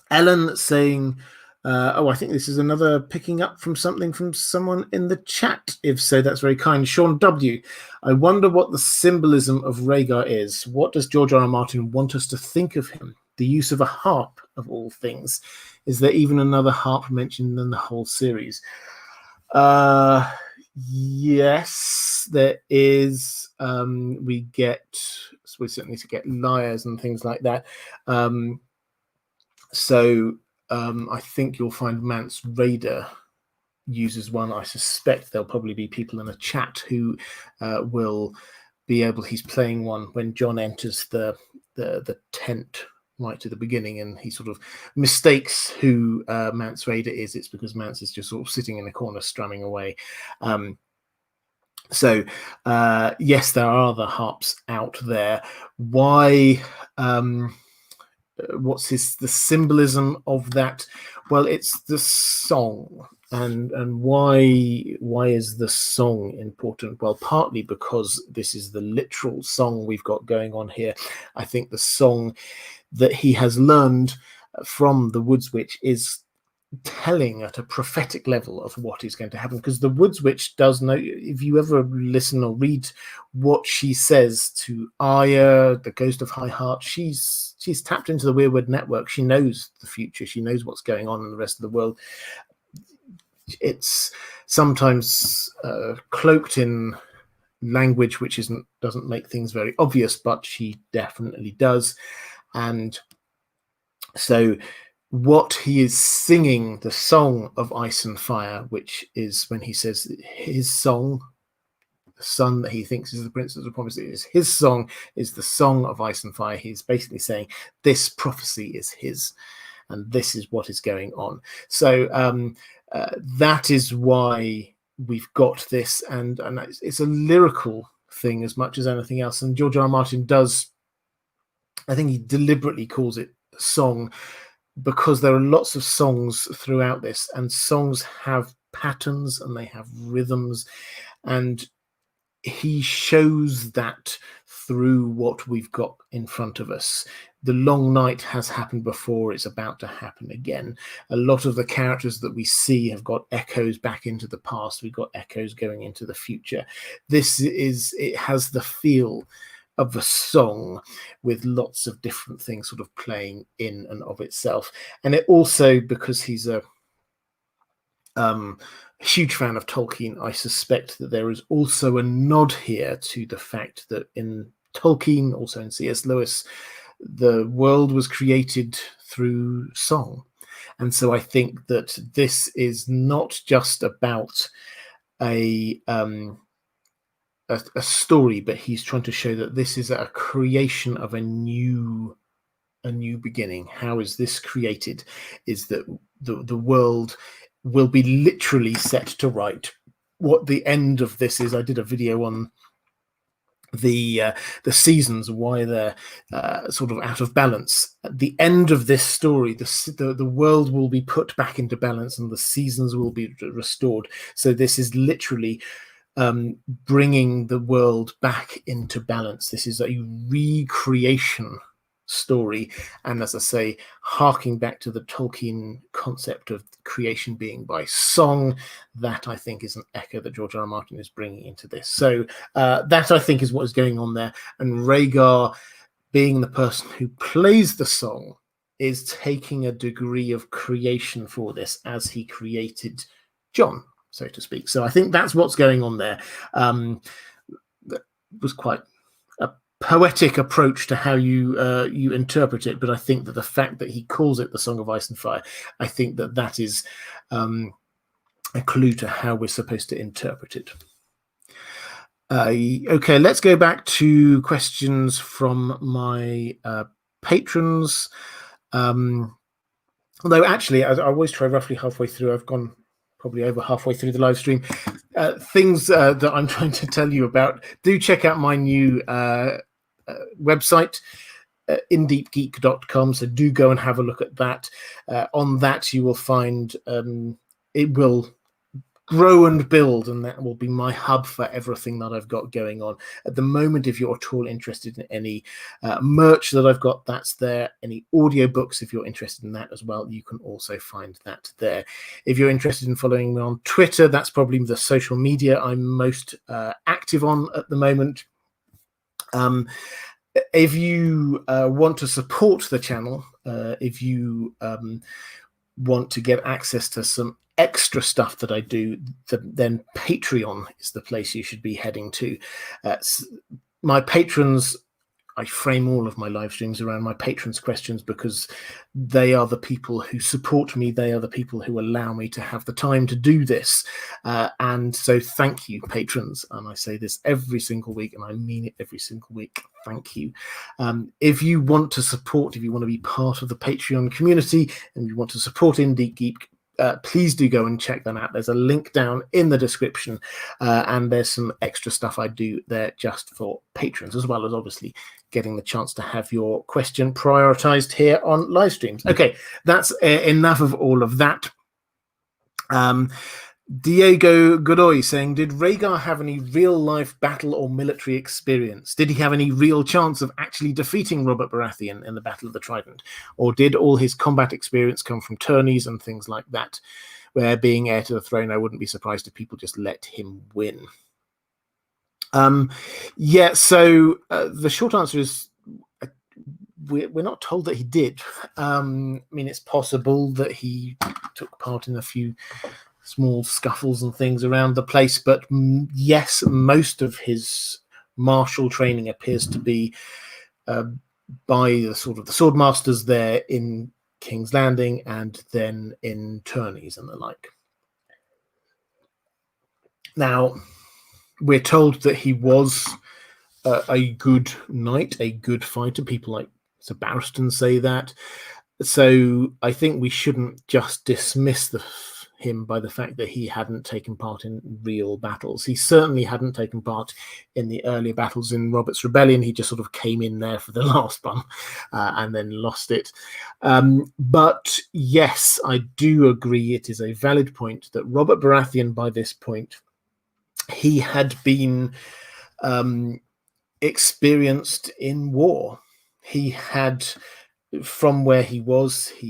Ellen saying, I think this is another picking up from something from someone in the chat. If so, that's very kind. Sean W. I wonder what the symbolism of Rhaegar is. What does George R. R. Martin want us to think of him? The use of a harp, of all things. Is there even another harp mentioned in the whole series? Yes, there is. We certainly get lyres and things like that. I think you'll find Mance Raider uses one. I suspect there'll probably be people in the chat who will be able. He's playing one when Jon enters the tent right at the beginning, and he sort of mistakes who Mance Raider is. It's because Mance is just sort of sitting in a corner strumming away. Yes, there are other harps out there. Why? What's the symbolism of that? Well, it's the song. And why is the song important? Well, partly because this is the literal song we've got going on here. I think the song that he has learned from the Woods Witch is telling at a prophetic level of what is going to happen, because the Woods Witch does know. If you ever listen or read what she says to Arya, the ghost of High Heart, she's tapped into the Weirwood network. She knows the future. She knows what's going on in the rest of the world. It's sometimes cloaked in language which doesn't make things very obvious, but she definitely does. And so what he is singing, the Song of Ice and Fire, which is when he says his song, the son that he thinks is the Princess of Promises, his song is the Song of Ice and Fire. He's basically saying this prophecy is his, and this is what is going on. So that is why we've got this, and it's a lyrical thing as much as anything else. And George R. R. Martin does, I think he deliberately calls it a song, because there are lots of songs throughout this, and songs have patterns and they have rhythms, and he shows that through what we've got in front of us. The long night has happened before, it's about to happen again. A lot of the characters that we see have got echoes back into the past, we've got echoes going into the future. It has the feel of a song with lots of different things sort of playing in and of itself. And it also, because he's a huge fan of Tolkien, I suspect that there is also a nod here to the fact that in Tolkien, also in C.S. Lewis, the world was created through song. And so I think that this is not just about a story, but he's trying to show that this is a creation of a new beginning. How is this created? Is that the world will be literally set to right. What the end of this is, I did a video on the seasons, why they're sort of out of balance. At the end of this story, the world will be put back into balance and the seasons will be restored. So this is literally bringing the world back into balance. This is a recreation story, and as I say, harking back to the Tolkien concept of creation being by song, that I think is an echo that George R.R. Martin is bringing into this. So that I think is what is going on there, and Rhaegar, being the person who plays the song, is taking a degree of creation for this as he created Jon, so to speak. So I think that's what's going on there. That was quite a poetic approach to how you interpret it, but I think that the fact that he calls it the Song of Ice and Fire, I think that that is a clue to how we're supposed to interpret it. Okay, let's go back to questions from my patrons. Although actually, I always try roughly halfway through. I've gone probably over halfway through the live stream. Things that I'm trying to tell you about, do check out my new website, indeepgeek.com. So do go and have a look at that. On that, you will find it will grow and build, and that will be my hub for everything that I've got going on at the moment. If you're at all interested in any merch that I've got, that's there. Any audiobooks, if you're interested in that as well, you can also find that there. If you're interested in following me on Twitter, that's probably the social media I'm most active on at the moment. If you want to support the channel, if you want to get access to some extra stuff that I do, then Patreon is the place you should be heading to. My patrons, I frame all of my live streams around my patrons' questions, because they are the people who support me. They are the people who allow me to have the time to do this. And so thank you, patrons. And I say this every single week, and I mean it every single week. Thank you. If you want to support, if you want to be part of the Patreon community, and you want to support Deep Geek, please do go and check that out. There's a link down in the description, and there's some extra stuff I do there just for patrons, as well as obviously getting the chance to have your question prioritized here on live streams. Okay, that's enough of all of that. Diego Godoy saying, did Rhaegar have any real-life battle or military experience? Did he have any real chance of actually defeating Robert Baratheon in the Battle of the Trident? Or did all his combat experience come from tourneys and things like that, where, being heir to the throne, I wouldn't be surprised if people just let him win? Yeah, so the short answer is we're not told that he did. I mean, it's possible that he took part in a few small scuffles and things around the place, but yes, most of his martial training appears to be by the sort of the sword masters there in King's Landing, and then in Tourneys and the like. Now, we're told that he was a good knight, a good fighter. People like Sir Barristan say that. So I think we shouldn't just dismiss him by the fact that he hadn't taken part in real battles. He certainly hadn't taken part in the earlier battles in Robert's Rebellion. He just sort of came in there for the last one and then lost it. But yes, I do agree it is a valid point that Robert Baratheon, by this point, he had been experienced in war. He had, from where he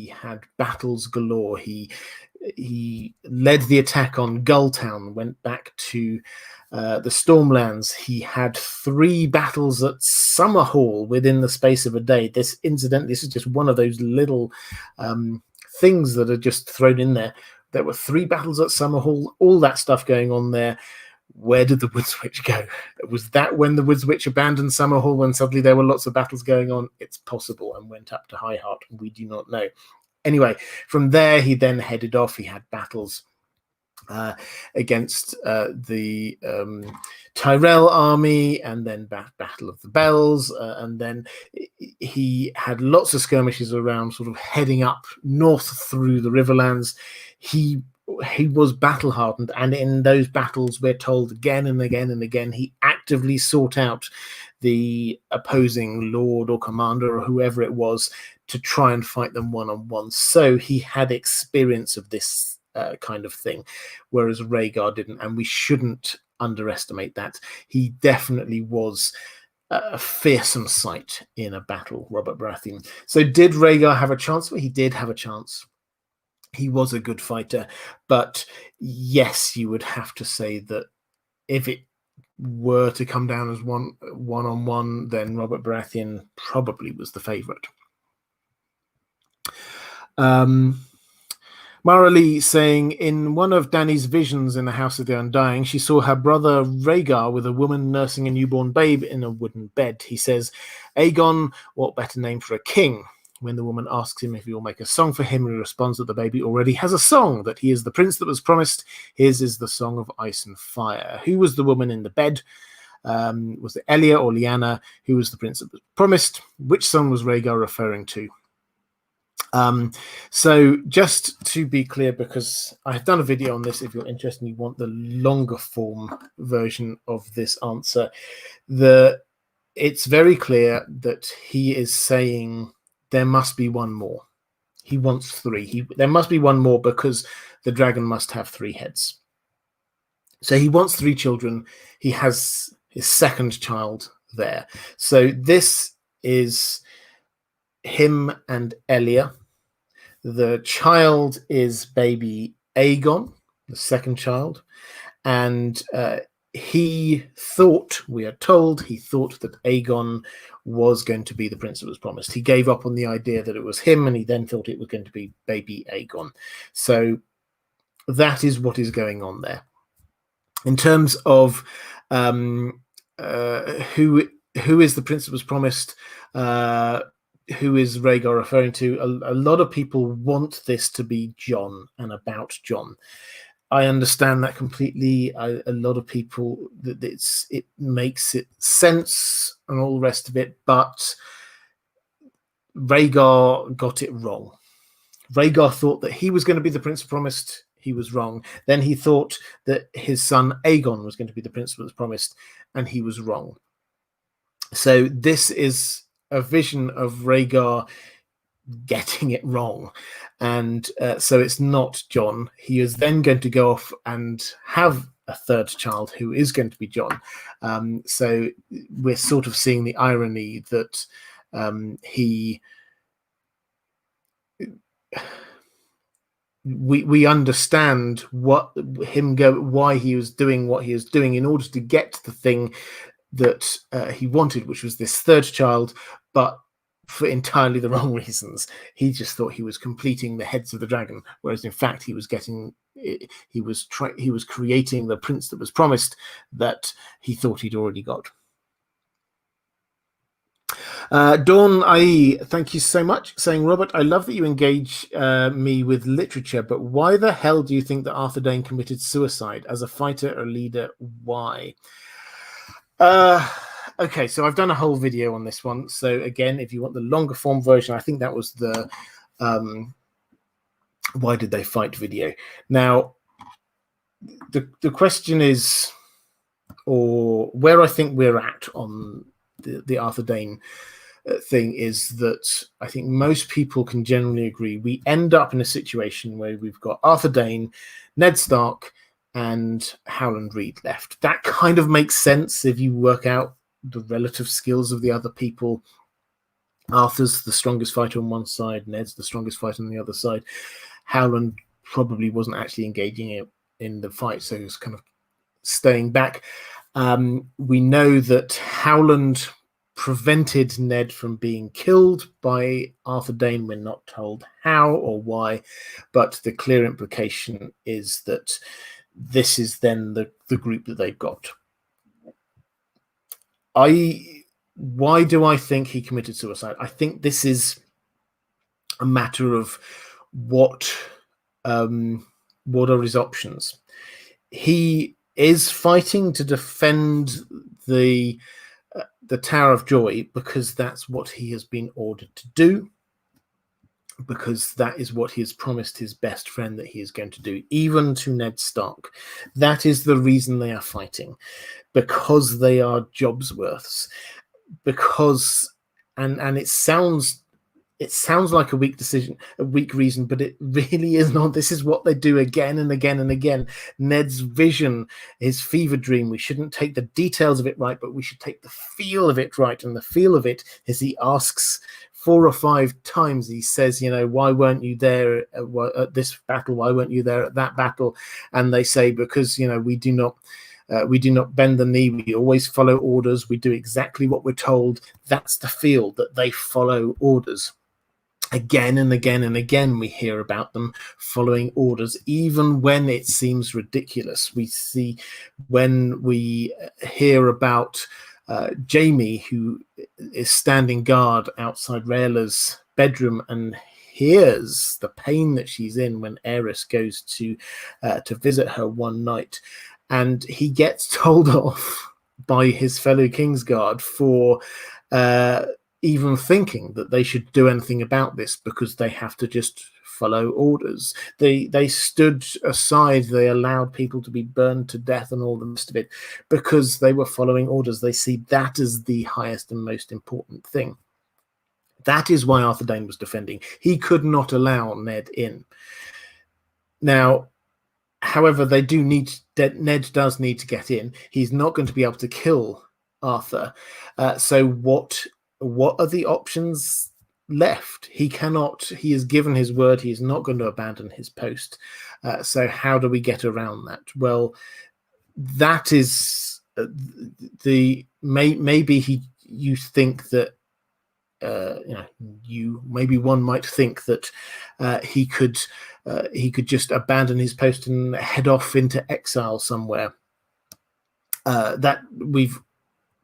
had battles galore. He led the attack on Gulltown, went back to the Stormlands. He had 3 battles at Summerhall within the space of a day. This is just one of those little things that are just thrown in there. There were 3 battles at Summerhall, all that stuff going on there. Where did the Woods Witch go? Was that when the Woods Witch abandoned Summerhall when suddenly there were lots of battles going on? It's possible, and went up to High Heart. We do not know. Anyway, from there, he then headed off. He had battles against the Tyrell army, and then Battle of the Bells, and then he had lots of skirmishes around, sort of heading up north through the Riverlands. He was battle hardened, and in those battles, we're told again and again and again, he actively sought out the opposing lord or commander or whoever it was to try and fight them one-on-one. So he had experience of this kind of thing, whereas Rhaegar didn't, and we shouldn't underestimate that. He definitely was a fearsome sight in a battle, Robert Baratheon. So did Rhaegar have a chance? Well, he did have a chance. He was a good fighter, but yes, you would have to say that if it were to come down as one-on-one, then Robert Baratheon probably was the favourite. Mara Lee saying, in one of Dany's visions in the House of the Undying, she saw her brother Rhaegar with a woman nursing a newborn babe in a wooden bed. He says, Aegon, what better name for a king? When the woman asks him if he will make a song for him, he responds that the baby already has a song, that he is the prince that was promised. His is the song of ice and fire. Who was the woman in the bed? Was it Elia or Lyanna? Who was the prince that was promised? Which song was Rhaegar referring to? So just to be clear, because I've done a video on this, if you're interested and you want the longer form version of this answer, it's very clear that he is saying there must be one more. He wants 3. There must be one more because the dragon must have 3 heads. So he wants 3 children. He has his second child there. So this is him and Elia. The child is baby Aegon, the second child, and he thought, we are told, he thought that Aegon was going to be the prince that was promised. He gave up on the idea that it was him, and he then thought it was going to be baby Aegon. So that is what is going on there. In terms of who is the prince that was promised, who is Rhaegar referring to? A lot of people want this to be Jon and about Jon. I understand that completely. A lot of people, it makes it sense and all the rest of it, but Rhaegar got it wrong. Rhaegar thought that he was going to be the prince promised. He was wrong. Then he thought that his son Aegon was going to be the prince that was promised, and he was wrong. So this is a vision of Rhaegar getting it wrong, and so it's not Jon. He is then going to go off and have a third child who is going to be Jon. So we're sort of seeing the irony that we understand why he was doing what he was doing in order to get the thing that he wanted, which was this third child, but for entirely the wrong reasons. He just thought he was completing the heads of the dragon, whereas in fact he was creating the prince that was promised that he thought he'd already got. Dawn IE, thank you so much, saying, Robert, I love that you engage me with literature, but why the hell do you think that Arthur Dayne committed suicide? As a fighter or leader, why? Okay, so I've done a whole video on this one. So again, if you want the longer form version, I think that was the why did they fight video. Now, the question is, or where I think we're at on the Arthur Dayne thing, is that I think most people can generally agree we end up in a situation where we've got Arthur Dayne, Ned Stark, and Howland Reed left. That kind of makes sense if you work out the relative skills of the other people. Arthur's the strongest fighter on one side, Ned's the strongest fighter on the other side. Howland probably wasn't actually engaging in the fight, so he was kind of staying back. We know that Howland prevented Ned from being killed by Arthur Dayne. We're not told how or why, but the clear implication is that this is then the group that they've got. Why do I think he committed suicide? I think this is a matter of what are his options. He is fighting to defend the Tower of Joy because that's what he has been ordered to do, because that is what he has promised his best friend that he is going to do, even to Ned Stark. That is the reason they are fighting, because they are Jobsworths. Because and it sounds like a weak decision, a weak reason, but it really is not. This is what they do again and again and again. Ned's vision, his fever dream, we shouldn't take the details of it right, but we should take the feel of it right. And the feel of it is he asks 4 or 5 times, he says, why weren't you there at this battle? Why weren't you there at that battle? And they say, because, we do not bend the knee. We always follow orders. We do exactly what we're told. That's the feel, that they follow orders. Again and again and again, we hear about them following orders, even when it seems ridiculous. We see when we hear about Jaime, who is standing guard outside Rhaegar's bedroom and hears the pain that she's in when Aerys goes to visit her one night. And he gets told off by his fellow Kingsguard for even thinking that they should do anything about this, because they have to just follow orders. They stood aside. They allowed people to be burned to death and all the rest of it because they were following orders. They see that as the highest and most important thing. That is why Arthur Dayne was defending. He could not allow Ned in. Now, however, Ned does need to get in. He's not going to be able to kill Arthur. So what are the options left? He has given his word. He is not going to abandon his post. So how do we get around that? Well, that is maybe you think that maybe one might think that he could just abandon his post and head off into exile somewhere. That we've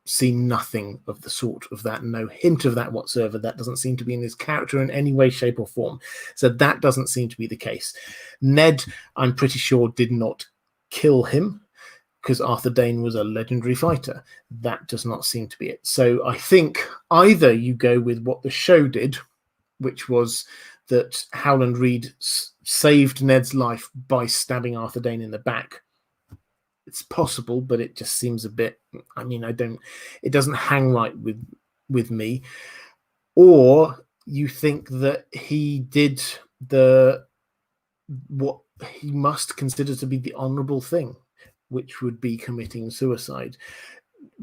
seen nothing of the sort of that, no hint of that whatsoever. That doesn't seem to be in his character in any way, shape, or form. So that doesn't seem to be the case. Ned, I'm pretty sure, did not kill him, because Arthur Dayne was a legendary fighter. That does not seem to be it. So I think either you go with what the show did, which was that Howland Reed saved Ned's life by stabbing Arthur Dayne in the back. It's possible, but it just seems a bit, it doesn't hang right with me. Or you think that he did what he must consider to be the honorable thing, which would be committing suicide.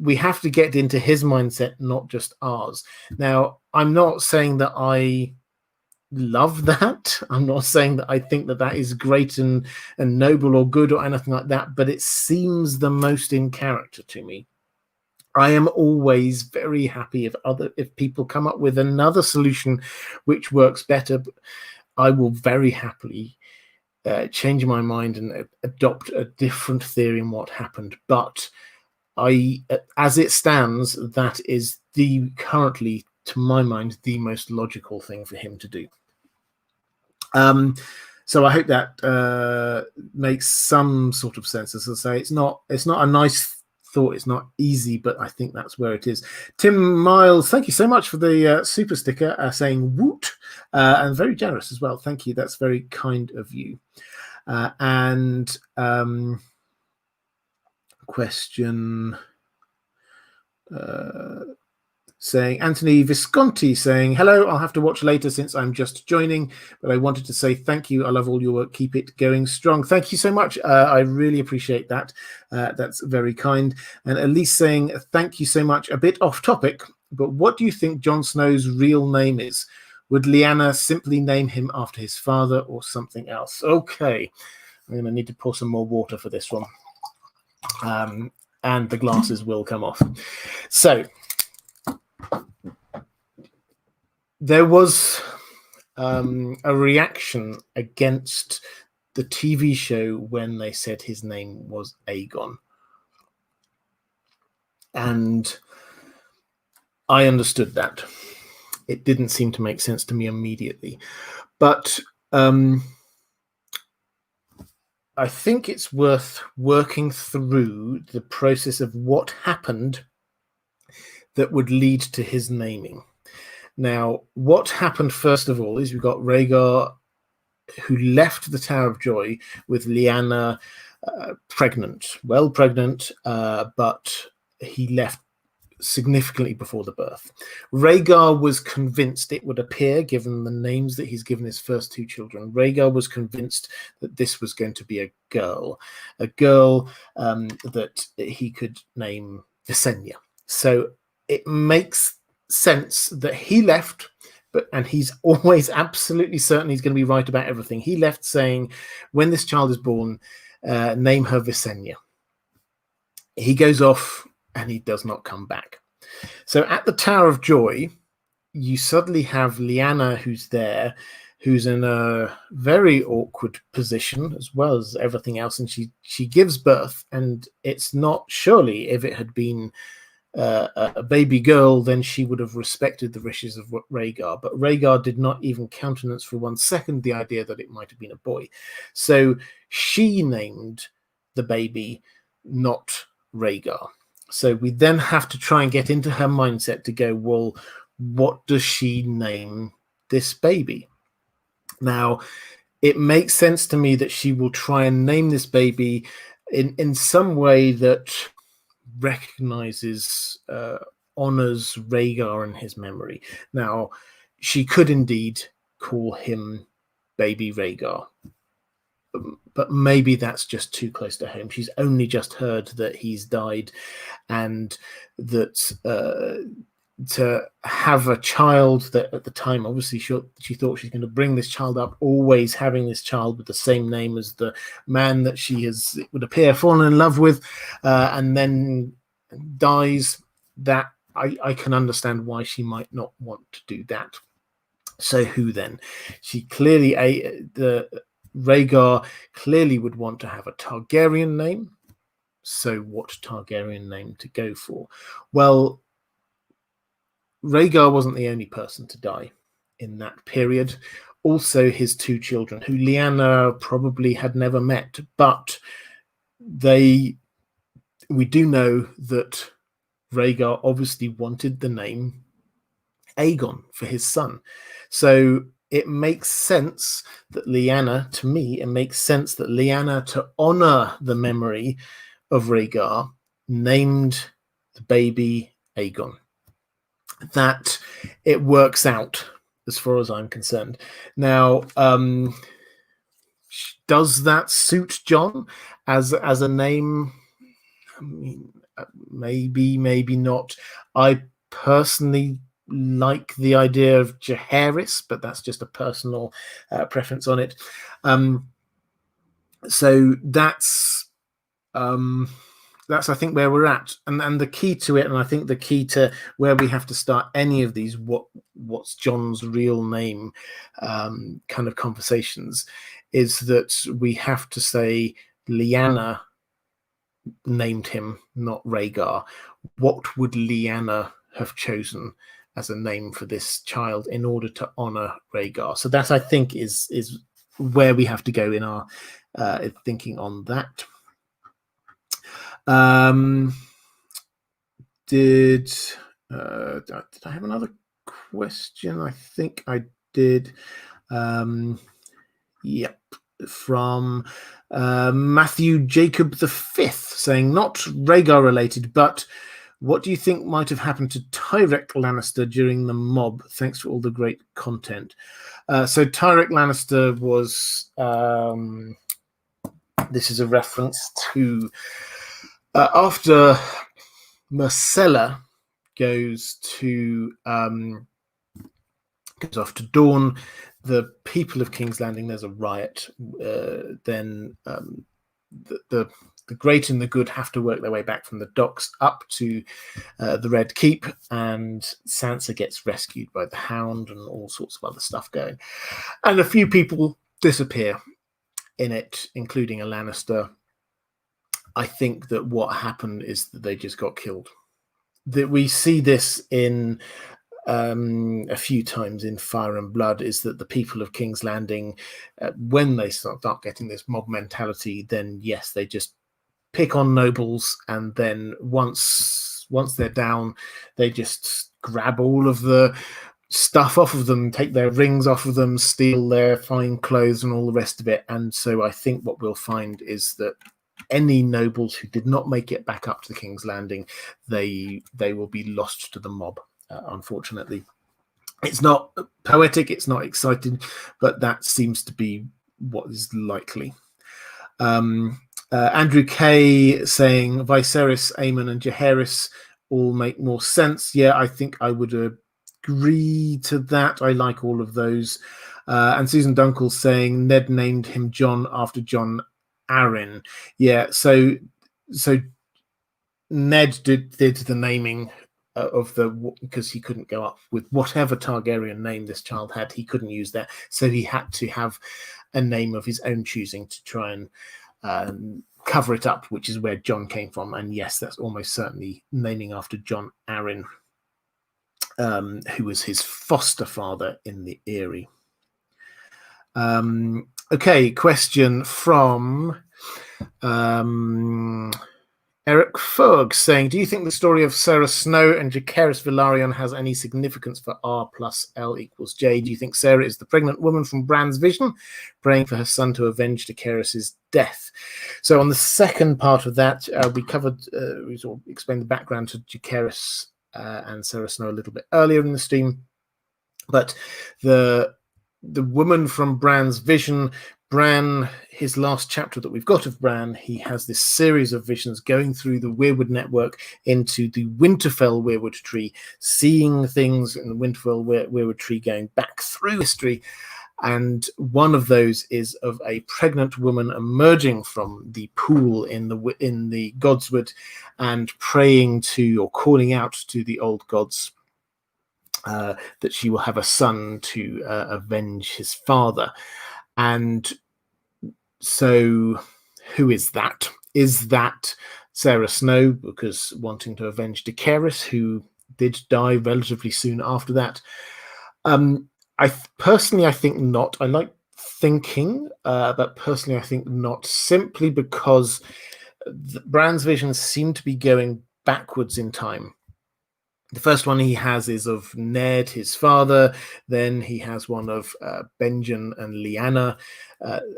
We have to get into his mindset, not just ours. Now, I'm not saying that I love that. I'm not saying that I think that is great and noble or good or anything like that, but it seems the most in character to me. I am always very happy if people come up with another solution which works better. I will very happily change my mind and adopt a different theory on what happened. But as it stands, that is currently, to my mind, the most logical thing for him to do. So I hope that makes some sort of sense. As I say, it's not a nice thought. It's not easy, but I think that's where it is. Tim Miles, thank you so much for the super sticker saying woot, and very generous as well. Thank you. That's very kind of you. And question saying, Anthony Visconti saying, hello, I'll have to watch later since I'm just joining, but I wanted to say thank you. I love all your work. Keep it going strong. Thank you so much. I really appreciate that. That's very kind. And Elise saying, thank you so much. A bit off topic, but what do you think Jon Snow's real name is? Would Lyanna simply name him after his father or something else? Okay, I'm going to need to pour some more water for this one. And the glasses will come off. So, there was a reaction against the TV show when they said his name was Aegon. And I understood that. It didn't seem to make sense to me immediately. But I think it's worth working through the process of what happened that would lead to his naming. Now, what happened first of all is we got Rhaegar, who left the Tower of Joy with Lyanna pregnant, but he left significantly before the birth. Rhaegar was convinced, it would appear, given the names that he's given his first two children, Rhaegar was convinced that this was going to be a girl that he could name Visenya. So it makes sense that he left, and he's always absolutely certain he's going to be right about everything. He left saying, when this child is born, name her Visenya. He goes off and he does not come back. So at the Tower of Joy, you suddenly have Lyanna who's there, who's in a very awkward position as well as everything else, and she gives birth, and it's not, surely if it had been a baby girl, then she would have respected the wishes of Rhaegar. But Rhaegar did not even countenance for 1 second the idea that it might have been a boy. So she named the baby, not Rhaegar. So we then have to try and get into her mindset to go, well, what does she name this baby? Now, it makes sense to me that she will try and name this baby in some way that recognizes, honors Rhaegar and his memory. Now, she could indeed call him Baby Rhaegar, but maybe that's just too close to home. She's only just heard that he's died, and that to have a child that at the time, obviously she thought she's going to bring this child up, always having this child with the same name as the man that she has, it would appear, fallen in love with, and then dies, that I can understand why she might not want to do that. So who then? She clearly, Rhaegar clearly would want to have a Targaryen name. So what Targaryen name to go for? Well, Rhaegar wasn't the only person to die in that period. Also his two children, who Lyanna probably had never met, but we do know that Rhaegar obviously wanted the name Aegon for his son. So it makes sense that Lyanna, to me, it makes sense that Lyanna, to honor the memory of Rhaegar, named the baby Aegon. That it works out as far as I'm concerned. Now, does that suit Jon as a name? I mean, maybe not. I personally like the idea of Jaehaerys, but that's just a personal preference on it. So that's I think where we're at, and the key to it, and I think the key to where we have to start any of these what's Jon's real name kind of conversations, is that we have to say Lyanna named him, not Rhaegar. What would Lyanna have chosen as a name for this child in order to honor Rhaegar? So that, I think, is where we have to go in our thinking on that. Did I have another question? I think I did. Yep, from Matthew Jacob V, saying, not Rhaegar related, but What do you think might have happened to Tyrek Lannister during the mob? Thanks for all the great content. So Tyrek Lannister was... this is a reference to... after Myrcella goes off to Dawn, the people of King's Landing, there's a riot. Then the great and the good have to work their way back from the docks up to the Red Keep, and Sansa gets rescued by the Hound and all sorts of other stuff going. And a few people disappear in it, including a Lannister. I think that what happened is that they just got killed. That we see this in a few times in Fire and Blood, is that the people of King's Landing, when they start getting this mob mentality, then yes, they just pick on nobles, and then once they're down, they just grab all of the stuff off of them, take their rings off of them, steal their fine clothes and all the rest of it. And so I think what we'll find is that any nobles who did not make it back up to the King's Landing, they will be lost to the mob. Unfortunately, it's not poetic, it's not exciting, but that seems to be what is likely. Andrew Kay saying Viserys, Aemon, and Jaehaerys all make more sense. Yeah, I think I would agree to that. I like all of those. And Susan Dunkel saying Ned named him Jon after Jon Arryn. Yeah, so Ned did the naming of because he couldn't go up with whatever Targaryen name this child had. He couldn't use that, so he had to have a name of his own choosing to try and cover it up, which is where Jon came from. And yes, that's almost certainly naming after Jon Arryn, who was his foster father in the Eyrie. Okay, question from Eric Ferg saying, do you think the story of Sarah Snow and Jacaerys Velaryon has any significance for R plus L equals J? Do you think Sarah is the pregnant woman from Bran's vision, praying for her son to avenge Jacaerys' death? So on the second part of that, we sort of explained the background to Jacaerys and Sarah Snow a little bit earlier in the stream. But the woman from Bran's vision, Bran, his last chapter that we've got of Bran, he has this series of visions going through the Weirwood network into the Winterfell Weirwood tree, seeing things in the Winterfell Weirwood tree going back through history. And one of those is of a pregnant woman emerging from the pool in the Godswood and praying to, or calling out to, the old gods that she will have a son to avenge his father. And so who is that? Is that Sarah Snow, because wanting to avenge Jacaerys, who did die relatively soon after that? I think not. I like thinking, but personally I think not, simply because Bran's visions seem to be going backwards in time. The first one he has is of Ned, his father. Then he has one of Benjen and Lyanna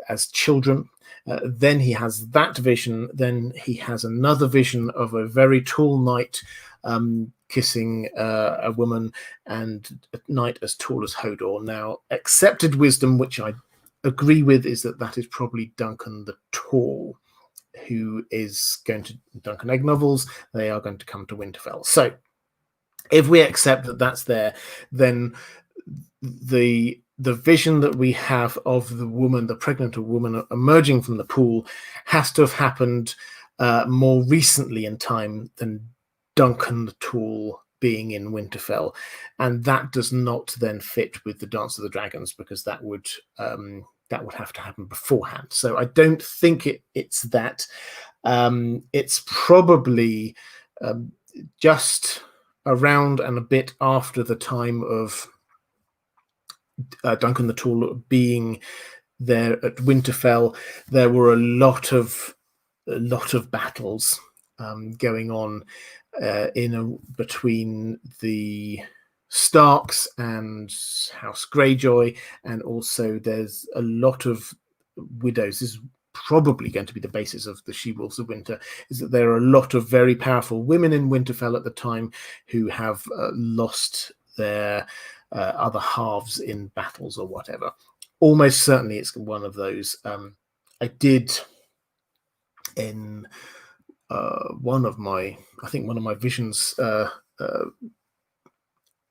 as children. Then he has that vision. Then he has another vision of a very tall knight kissing a woman, and a knight as tall as Hodor. Now, accepted wisdom, which I agree with, is that is probably Duncan the Tall, who is going to Duncan Egg novels. They are going to come to Winterfell. So if we accept that that's there, then the vision that we have of the woman, the pregnant woman emerging from the pool, has to have happened more recently in time than Duncan the Tall being in Winterfell. And that does not then fit with the Dance of the Dragons, because that would have to happen beforehand. So I don't think it's that. It's probably just around and a bit after the time of Duncan the Tall being there at Winterfell. There were a lot of battles going on between the Starks and House Greyjoy, and also there's a lot of widows. This is probably going to be the basis of the She-Wolves of Winter, is that there are a lot of very powerful women in Winterfell at the time who have lost their other halves in battles or whatever. Almost certainly it's one of those. I did in one of my Visions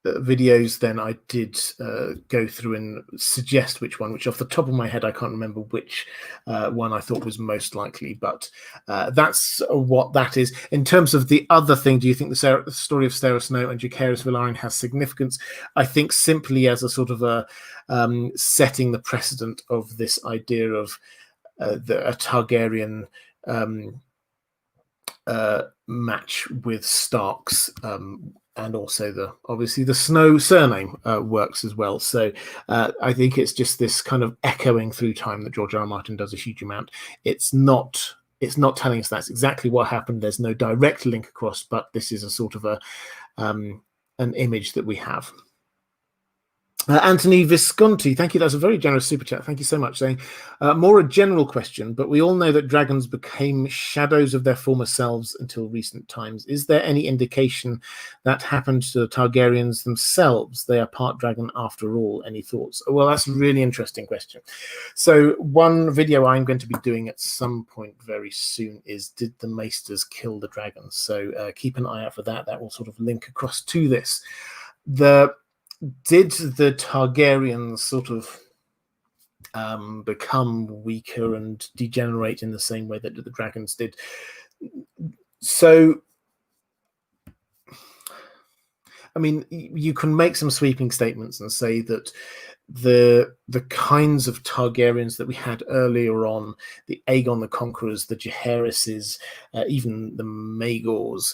videos, then I did go through and suggest which off the top of my head I can't remember which one I thought was most likely, but that's what that is. In terms of the other thing, do you think the story of Sarah Snow and Jacaerys Velaryon has significance? I think simply as a sort of a setting the precedent of this idea of a Targaryen match with Starks, and also obviously the Snow surname works as well. So I think it's just this kind of echoing through time that George R. R. Martin does a huge amount. It's not telling us that's exactly what happened. There's no direct link across, but this is a sort of an image that we have. Anthony Visconti, thank you. That's a very generous super chat. Thank you so much. Saying more a general question, but we all know that dragons became shadows of their former selves until recent times. Is there any indication that happened to the Targaryens themselves? They are part dragon after all. Any thoughts? Well, that's a really interesting question. So one video I'm going to be doing at some point very soon is, did the Maesters kill the dragons? So keep an eye out for that. That will sort of link across to this. Did the Targaryens sort of become weaker and degenerate in the same way that the dragons did? So, I mean, you can make some sweeping statements and say that the kinds of Targaryens that we had earlier on, the Aegon the Conquerors, the Jaehaeryses, even the Maegors,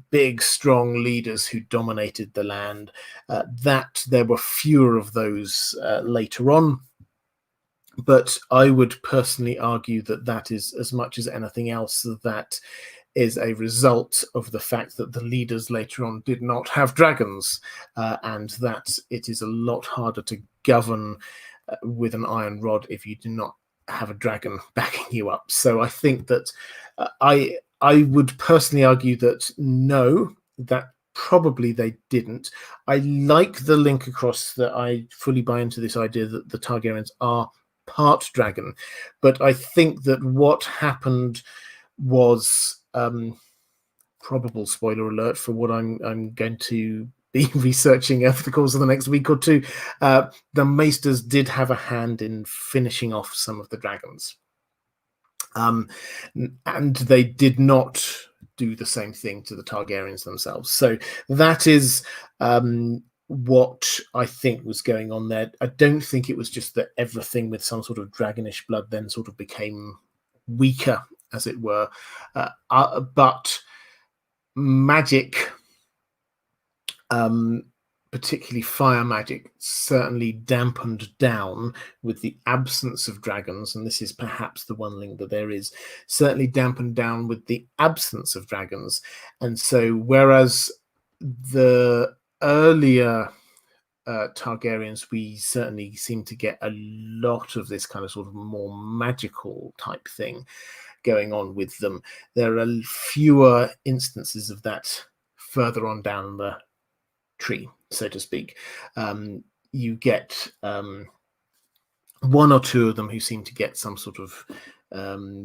big, strong leaders who dominated the land, that there were fewer of those later on. But I would personally argue that that is, as much as anything else, that is a result of the fact that the leaders later on did not have dragons, and that it is a lot harder to govern with an iron rod if you do not have a dragon backing you up. So I think that I would personally argue that no, that probably they didn't. I like the link across that. I fully buy into this idea that the Targaryens are part dragon, but I think that what happened was probable spoiler alert for what I'm going to be researching over the course of the next week or two. The Maesters did have a hand in finishing off some of the dragons, and they did not do the same thing to the Targaryens themselves. So that is what I think was going on there. I don't think it was just that everything with some sort of dragonish blood then sort of became weaker, as it were, but magic, particularly fire magic, certainly dampened down with the absence of dragons, and this is perhaps the one link that there is, certainly dampened down with the absence of dragons. And so whereas the earlier Targaryens, we certainly seem to get a lot of this kind of sort of more magical type thing going on with them, there are fewer instances of that further on down the tree, so to speak. You get one or two of them who seem to get some sort of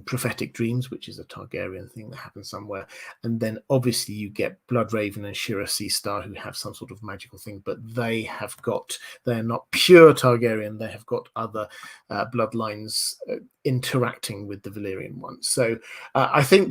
prophetic dreams, which is a Targaryen thing that happens somewhere, and then obviously you get Bloodraven and Shira Seastar who have some sort of magical thing, but they're not pure Targaryen, they have got other bloodlines interacting with the Valyrian ones. So I think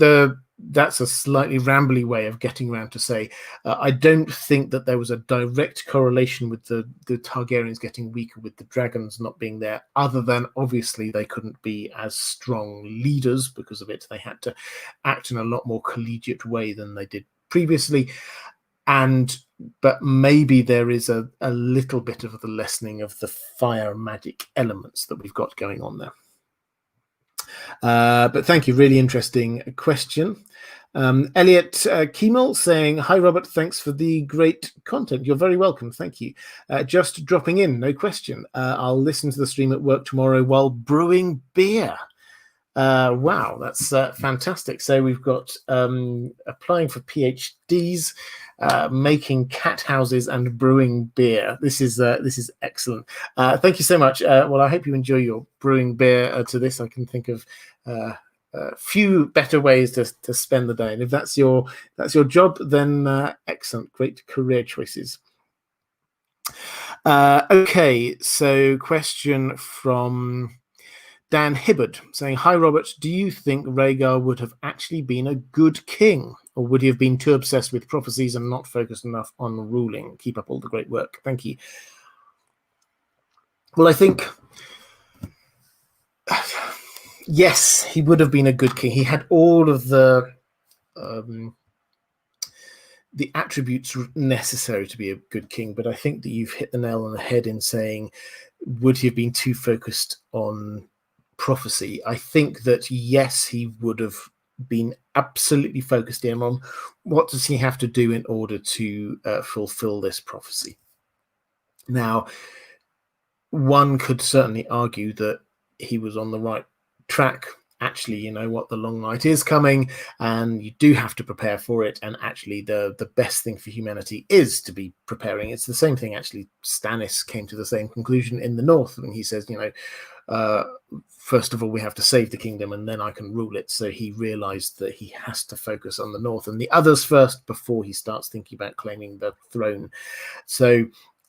that's a slightly rambly way of getting around to say I don't think that there was a direct correlation with the Targaryens getting weaker with the dragons not being there, other than obviously they couldn't be as strong leaders because of it. They had to act in a lot more collegiate way than they did previously, but maybe there is a little bit of the lessening of the fire magic elements that we've got going on there. But thank you, really interesting question. Elliot Kiemel saying, hi Robert, thanks for the great content. You're very welcome, thank you. Just dropping in, no question. I'll listen to the stream at work tomorrow while brewing beer. Wow, that's fantastic. So we've got applying for PhDs, making cat houses, and brewing beer. This is excellent. Thank you so much. Well, I hope you enjoy your brewing beer to this. I can think of a few better ways to spend the day, and if that's your job, then excellent, great career choices. Okay, so question from Dan Hibbard saying, "Hi Robert, do you think Rhaegar would have actually been a good king, or would he have been too obsessed with prophecies and not focused enough on ruling? Keep up all the great work. Thank you." Well, I think yes, he would have been a good king. He had all of the attributes necessary to be a good king, but I think that you've hit the nail on the head in saying, would he have been too focused on prophecy? I think that yes, he would have been absolutely focused in on what does he have to do in order to fulfill this prophecy. Now, one could certainly argue that he was on the right track. Actually, you know what, the long night is coming and you do have to prepare for it, and actually the best thing for humanity is to be preparing. It's the same thing, actually. Stannis came to the same conclusion in the north, and he says, first of all, we have to save the kingdom and then I can rule it. So he realized that he has to focus on the north and the others first before he starts thinking about claiming the throne. So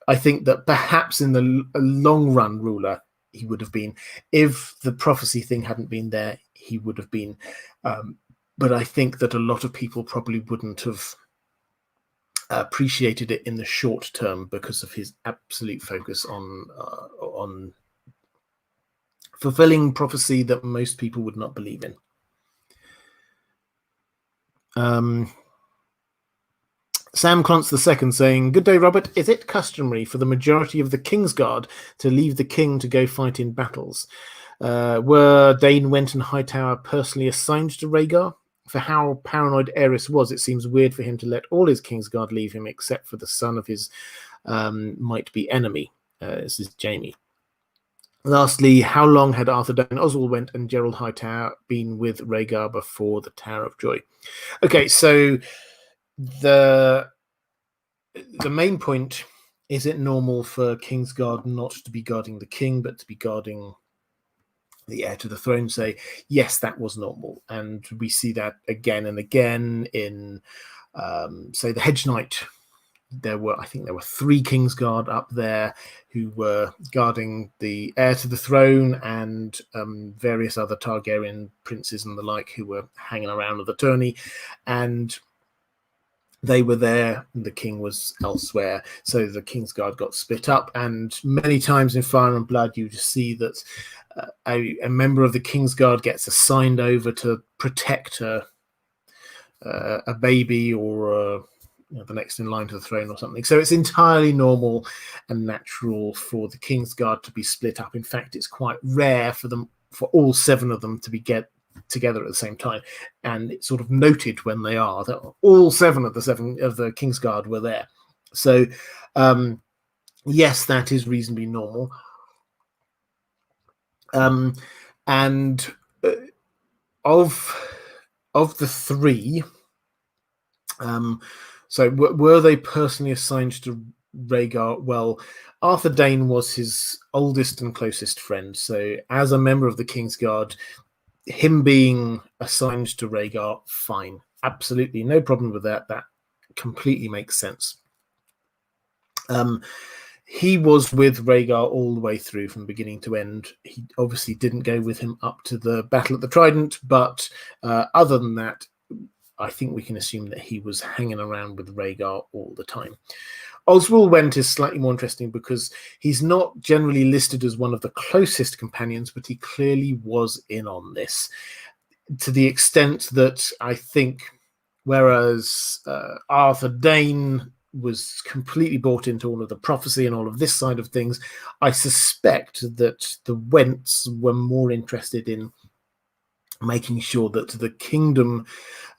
I think that perhaps in the long run ruler he would have been. If the prophecy thing hadn't been there, he would have been. But I think that a lot of people probably wouldn't have appreciated it in the short term because of his absolute focus on fulfilling prophecy that most people would not believe in. Sam Clance II saying, "Good day, Robert. Is it customary for the majority of the Kingsguard to leave the king to go fight in battles? Were Dane, Went, and Hightower personally assigned to Rhaegar? For how paranoid Aerys was, it seems weird for him to let all his Kingsguard leave him except for the son of his might-be enemy." This is Jamie. Lastly, how long had Arthur Dane, Oswald Went, and Gerald Hightower been with Rhaegar before the Tower of Joy? Okay, so the main point, is it normal for Kingsguard not to be guarding the king but to be guarding the heir to the throne? Say yes, that was normal, and we see that again and again in say the Hedge Knight. I think there were 3 Kingsguard up there who were guarding the heir to the throne and various other Targaryen princes and the like who were hanging around with the Tourney, and they were there and the king was elsewhere. So the Kingsguard got split up, and many times in Fire and Blood you just see that a member of the Kingsguard gets assigned over to protect a baby or the next in line to the throne or something. So it's entirely normal and natural for the Kingsguard to be split up. In fact, it's quite rare for all 7 of them to be together at the same time, and it's sort of noted when they are that all 7 of the Kingsguard were there. So yes, that is reasonably normal. And of the 3, so were they personally assigned to Rhaegar? Well, Arthur Dane was his oldest and closest friend. So as a member of the Kingsguard, him being assigned to Rhaegar, fine. Absolutely no problem with that. That completely makes sense. He was with Rhaegar all the way through from beginning to end. He obviously didn't go with him up to the Battle at the Trident, but other than that, I think we can assume that he was hanging around with Rhaegar all the time. Oswald Went is slightly more interesting because he's not generally listed as one of the closest companions, but he clearly was in on this to the extent that I think, whereas Arthur Dane was completely bought into all of the prophecy and all of this side of things, I suspect that the Wents were more interested in making sure that the kingdom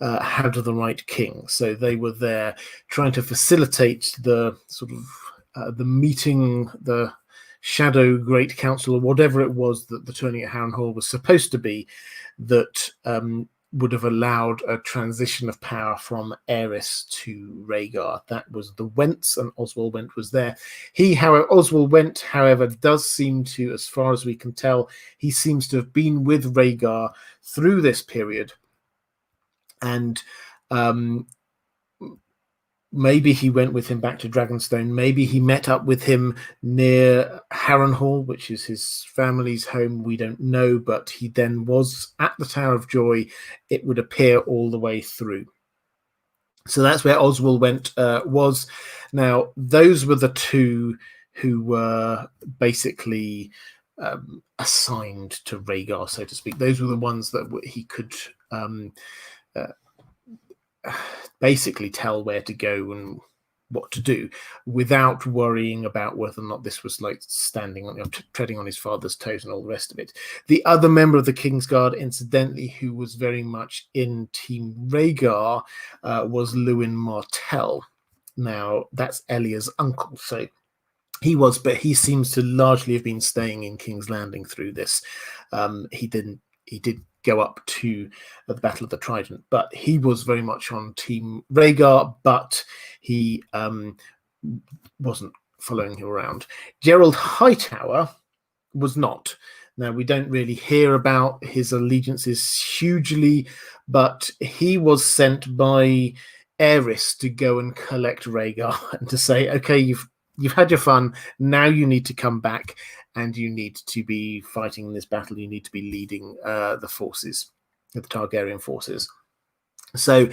had the right king. So they were there trying to facilitate the sort of the meeting, the Shadow Great Council, or whatever it was that the tourney at Harrenhal was supposed to be, that would have allowed a transition of power from Aerys to Rhaegar. That was the Wentz, and Oswald Went was there. Oswald Went, however, does seem to, as far as we can tell, he seems to have been with Rhaegar through this period. And maybe he went with him back to Dragonstone. Maybe he met up with him near Harrenhal, which is his family's home. We don't know, but he then was at the Tower of Joy, it would appear, all the way through. So that's where Oswald was. Now, those were the two who were basically assigned to Rhaegar, so to speak. Those were the ones that he could basically tell where to go and what to do without worrying about whether or not this was like treading on his father's toes and all the rest of it. The other member of the Kingsguard, incidentally, who was very much in Team Rhaegar, was Lewin Martell. Now, that's Elia's uncle, so but he seems to largely have been staying in King's Landing through this. He did go up to the Battle of the Trident, but he was very much on Team Rhaegar, but he wasn't following him around. Gerald Hightower was not. Now, we don't really hear about his allegiances hugely, but he was sent by Aerys to go and collect Rhaegar and to say, okay, you've had your fun, now you need to come back and you need to be fighting in this battle. You need to be leading the forces, the Targaryen forces. So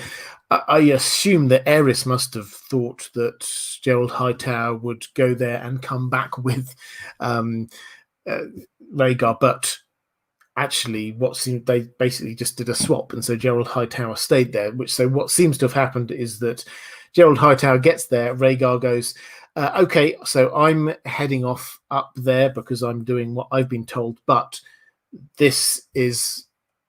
I assume that Aerys must have thought that Gerald Hightower would go there and come back with Rhaegar, but actually they basically just did a swap, and so Gerald Hightower stayed there. So what seems to have happened is that Gerald Hightower gets there, Rhaegar goes, okay, so I'm heading off up there because I'm doing what I've been told, but this is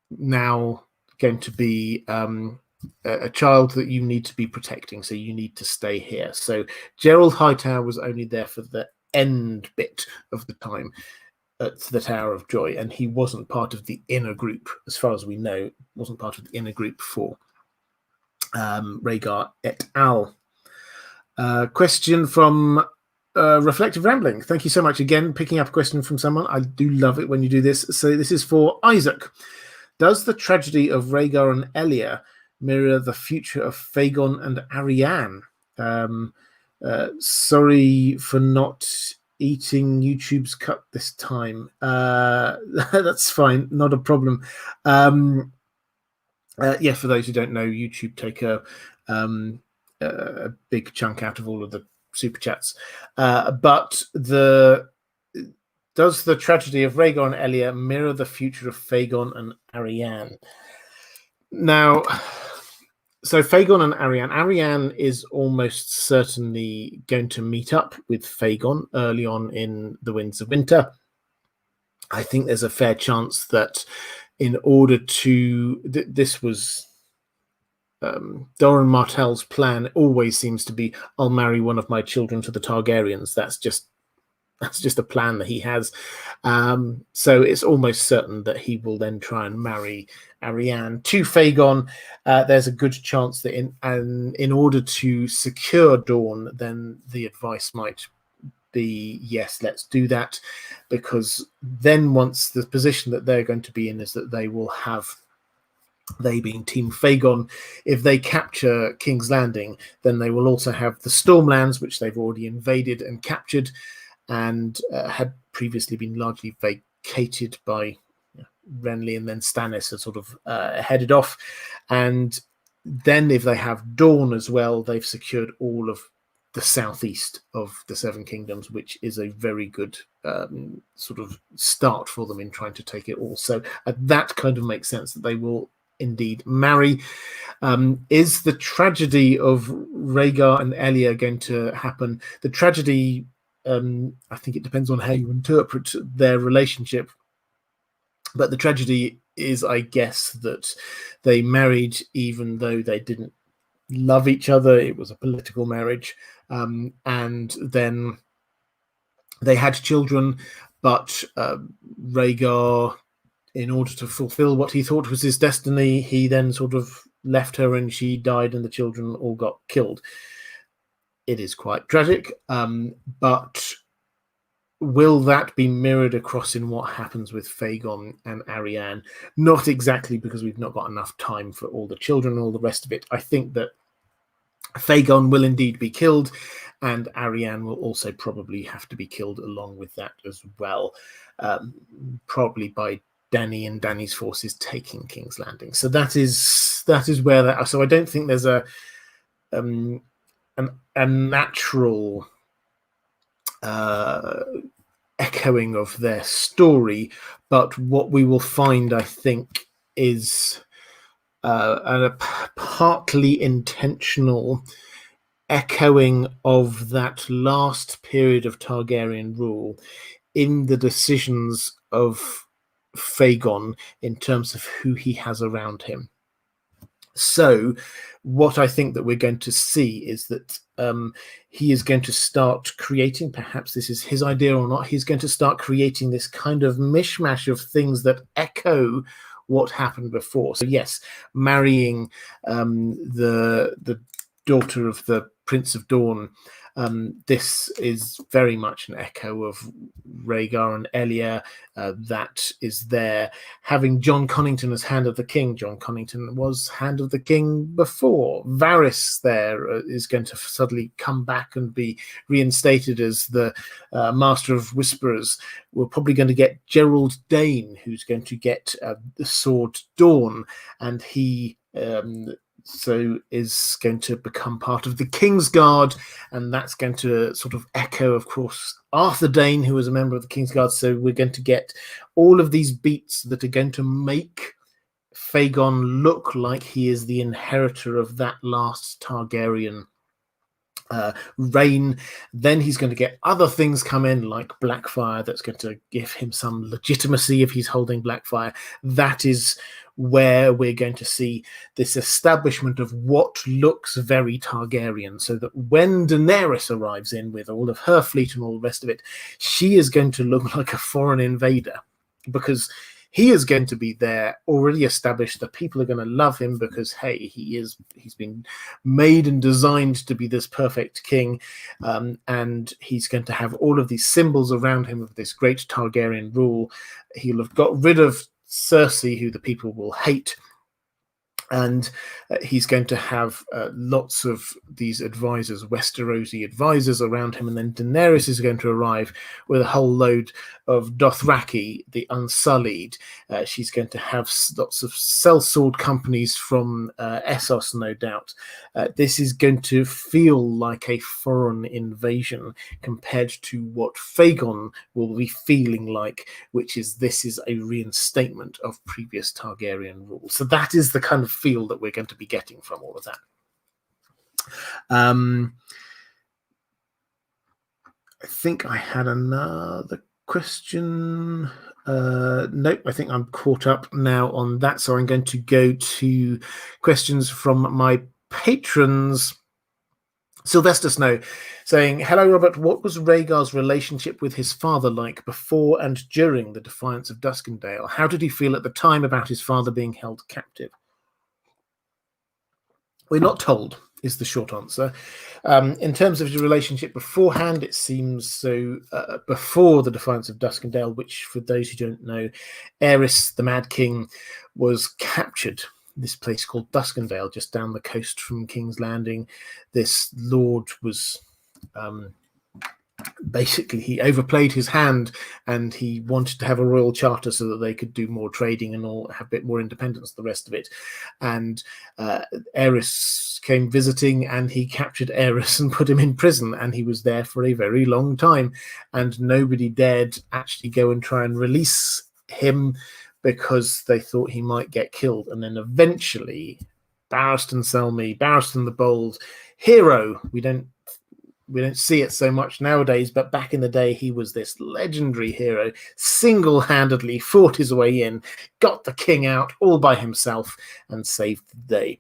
now going to be a child that you need to be protecting, so you need to stay here. So Gerald Hightower was only there for the end bit of the time at the Tower of Joy, and he wasn't part of the inner group, as far as we know, wasn't part of the inner group for Rhaegar et al. Question from Reflective Rambling. Thank you so much again, picking up a question from someone. I do love it when you do this. So this is for Isaac. Does the tragedy of Rhaegar and Elia mirror the future of Fagon and Arianne? Sorry for not eating YouTube's cut this time. That's fine, not a problem. Yeah, for those who don't know, YouTube take a big chunk out of all of the super chats. But does the tragedy of Rhaegar and Elia mirror the future of Fagon and Arianne? Now, so Fagon and Arianne is almost certainly going to meet up with Fagon early on in the Winds of Winter. I think there's a fair chance that in order to... this was... Doran Martell's plan always seems to be, I'll marry one of my children to the Targaryens. That's just a plan that he has. So it's almost certain that he will then try and marry Arianne to Fagon. There's a good chance that in order to secure Dawn, then the advice might be, yes, let's do that, because then once the position that they're going to be in is that they will have, they being Team Fagon, if they capture King's Landing, then they will also have the Stormlands, which they've already invaded and captured and had previously been largely vacated by Renly, and then Stannis had sort of headed off. And then if they have Dawn as well, they've secured all of the southeast of the Seven Kingdoms, which is a very good sort of start for them in trying to take it all. So that kind of makes sense that they will indeed marry. Is the tragedy of Rhaegar and Elia going to happen? The tragedy, I think it depends on how you interpret their relationship, but the tragedy is, I guess, that they married even though they didn't love each other. It was a political marriage, and then They had children, but Rhaegar, in order to fulfill what he thought was his destiny, he then sort of left her and she died and the children all got killed. It is quite tragic, but will that be mirrored across in what happens with Fagon and Arianne? Not exactly, because we've not got enough time for all the children and all the rest of it. I think that Fagon will indeed be killed, and Arianne will also probably have to be killed along with that as well, probably by Dany and Dany's forces taking King's Landing. So that is where that. So I don't think there's a natural echoing of their story, but what we will find, I think, is a partly intentional echoing of that last period of Targaryen rule in the decisions of Fagon in terms of who he has around him. So what I think that we're going to see is that he is going to start creating, perhaps this is his idea or not, he's going to start creating this kind of mishmash of things that echo what happened before. So yes, marrying the daughter of the Prince of Dawn, this is very much an echo of Rhaegar and Elia. That is there. Having Jon Connington as Hand of the King. Jon Connington was Hand of the King before. Varys there is going to suddenly come back and be reinstated as the Master of Whisperers. We're probably going to get Gerald Dane, who's going to get the Sword Dawn, and he so is going to become part of the Kingsguard, and that's going to sort of echo, of course, Arthur Dane, who was a member of the Kingsguard. So we're going to get all of these beats that are going to make Fagon look like he is the inheritor of that last Targaryen reign. Then he's going to get other things come in, like Blackfire, that's going to give him some legitimacy if he's holding Blackfire. That is where we're going to see this establishment of what looks very Targaryen, so that when Daenerys arrives in with all of her fleet and all the rest of it, she is going to look like a foreign invader, because he is going to be there, already established. The people are going to love him because, hey, he's been made and designed to be this perfect king, and he's going to have all of these symbols around him of this great Targaryen rule. He'll have got rid of Cersei, who the people will hate, and he's going to have lots of these advisors, Westerosi advisors around him, and then Daenerys is going to arrive with a whole load of Dothraki, the Unsullied. She's going to have lots of sellsword companies from Essos, no doubt. This is going to feel like a foreign invasion compared to what Fagon will be feeling like, which is this is a reinstatement of previous Targaryen rule. So that is the kind of feel that we're going to be getting from all of that. I think I had another question. Nope, I think I'm caught up now on that. So I'm going to go to questions from my patrons. Sylvester Snow saying, hello, Robert. What was Rhaegar's relationship with his father like before and during the defiance of Duskendale? How did he feel at the time about his father being held captive? We're not told, is the short answer. In terms of his relationship beforehand, it seems so before the defiance of Duskendale, which, for those who don't know, Aerys, the Mad King, was captured. This place called Duskendale, just down the coast from King's Landing. This lord was basically, he overplayed his hand, and he wanted to have a royal charter so that they could do more trading and all, have a bit more independence, the rest of it. And Aerys came visiting, and he captured Aerys and put him in prison, and he was there for a very long time, and nobody dared actually go and try and release him because they thought he might get killed. And then eventually Barristan Selmy, Barristan the Bold, hero, we don't see it so much nowadays, but back in the day, he was this legendary hero, single-handedly fought his way in, got the king out all by himself, and saved the day.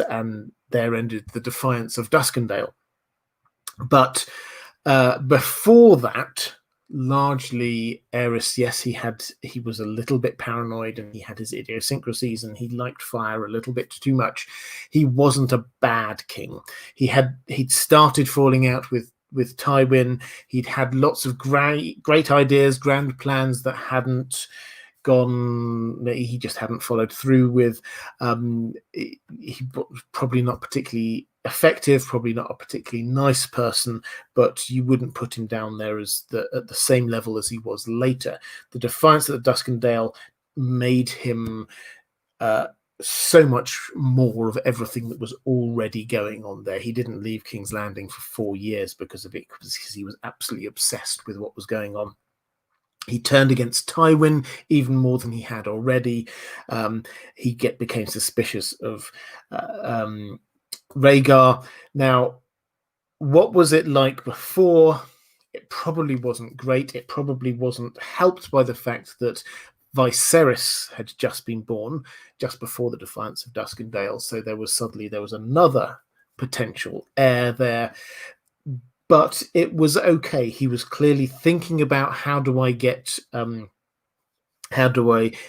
And there ended the defiance of Duskendale. But before that, largely Aerys, yes, he was a little bit paranoid and he had his idiosyncrasies and he liked fire a little bit too much. He wasn't a bad king. He'd started falling out with Tywin. He'd had lots of great ideas, grand plans that hadn't gone, he just hadn't followed through with. He was probably not particularly effective, probably not a particularly nice person, but you wouldn't put him down there as at the same level as he was later. The defiance at the Duskendale made him so much more of everything that was already going on there. He didn't leave King's Landing for 4 years because of it, because he was absolutely obsessed with what was going on. He turned against Tywin even more than he had already. He became suspicious of Rhaegar. Now, what was it like before? It probably wasn't great. It probably wasn't helped by the fact that Viserys had just been born just before the Defiance of Duskendale. So there was another potential heir there. But it was okay. He was clearly thinking about how do I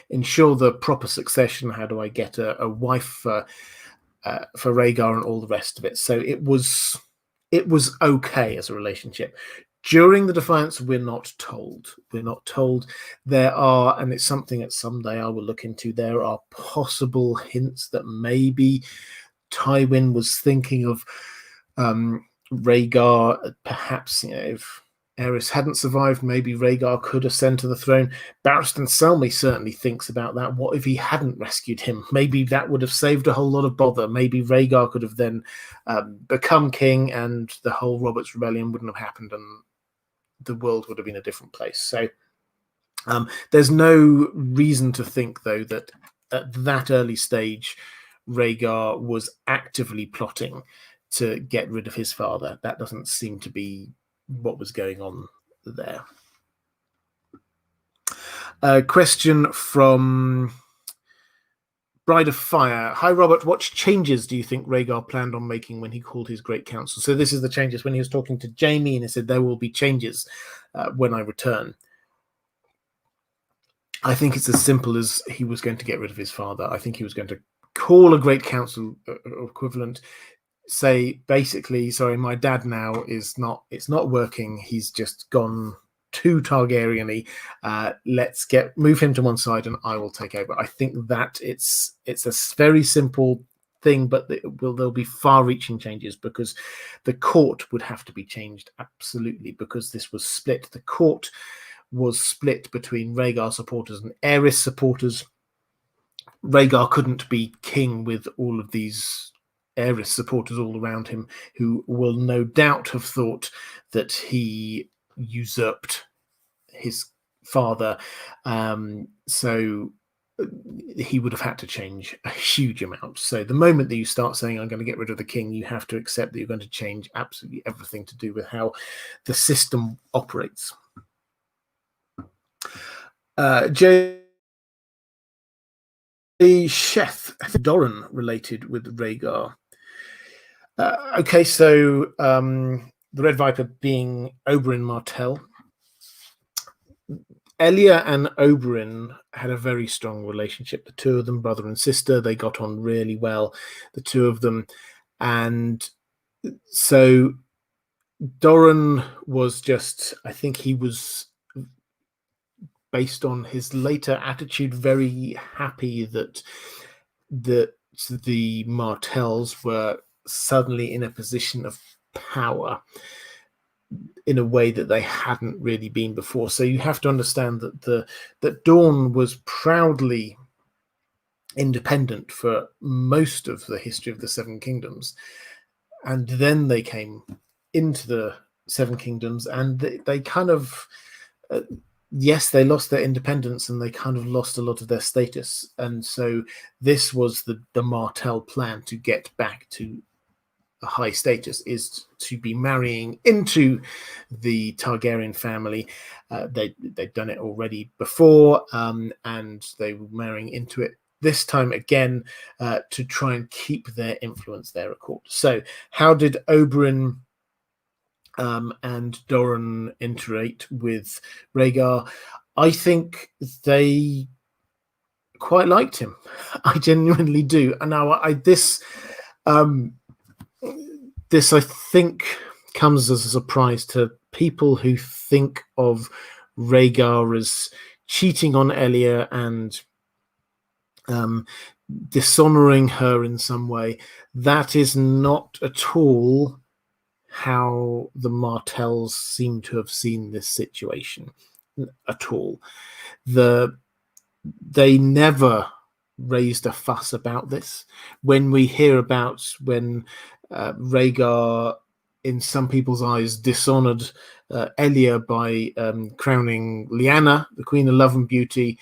ensure the proper succession? How do I get a wife for Rhaegar and all the rest of it? So it was okay as a relationship. During the Defiance, we're not told. There are, and it's something that someday I will look into, there are possible hints that maybe Tywin was thinking of Rhaegar, perhaps, if Aerys hadn't survived, maybe Rhaegar could ascend to the throne. Barristan Selmy certainly thinks about that. What if he hadn't rescued him? Maybe that would have saved a whole lot of bother. Maybe Rhaegar could have then become king and the whole Robert's Rebellion wouldn't have happened and the world would have been a different place. So there's no reason to think, though, that at that early stage, Rhaegar was actively plotting to get rid of his father. That doesn't seem to be what was going on there. Question from Bride of Fire. Hi, Robert. What changes do you think Rhaegar planned on making when he called his Great Council? So this is the changes when he was talking to Jaime and he said, there will be changes when I return. I think it's as simple as he was going to get rid of his father. I think he was going to call a Great Council equivalent, say basically, sorry, my dad now it's not working. He's just gone too Targaryen-y. Let's move him to one side and I will take over. I think that it's a very simple thing, but there'll be far-reaching changes because the court would have to be changed absolutely, because this was split. The court was split between Rhaegar supporters and Aerys supporters. Rhaegar couldn't be king with all of these Aerys supporters all around him, who will no doubt have thought that he usurped his father. So he would have had to change a huge amount. So the moment that you start saying, I'm going to get rid of the king, you have to accept that you're going to change absolutely everything to do with how the system operates. Jay Chef Doran related with Rhaegar. Okay, so the Red Viper being Oberyn Martell. Elia and Oberyn had a very strong relationship. The two of them, brother and sister, they got on really well, the two of them. And so Doran was just, I think he was, based on his later attitude, very happy that the Martells were suddenly in a position of power in a way that they hadn't really been before. So you have to understand that Dawn was proudly independent for most of the history of the Seven Kingdoms, and then they came into the Seven Kingdoms and they kind of yes, they lost their independence and they kind of lost a lot of their status. And so this was the Martell plan to get back to a high status, is to be marrying into the Targaryen family. They'd done it already before, and they were marrying into it this time again to try and keep their influence there at court. So how did Oberyn and Doran iterate with Rhaegar, I think they quite liked him. I genuinely do. And now this I think comes as a surprise to people who think of Rhaegar as cheating on Elia and dishonoring her in some way. That is not at all how the Martells seem to have seen this situation at all. They never raised a fuss about this. When we hear about when Rhaegar, in some people's eyes, dishonored Elia by crowning Lyanna, the Queen of Love and Beauty,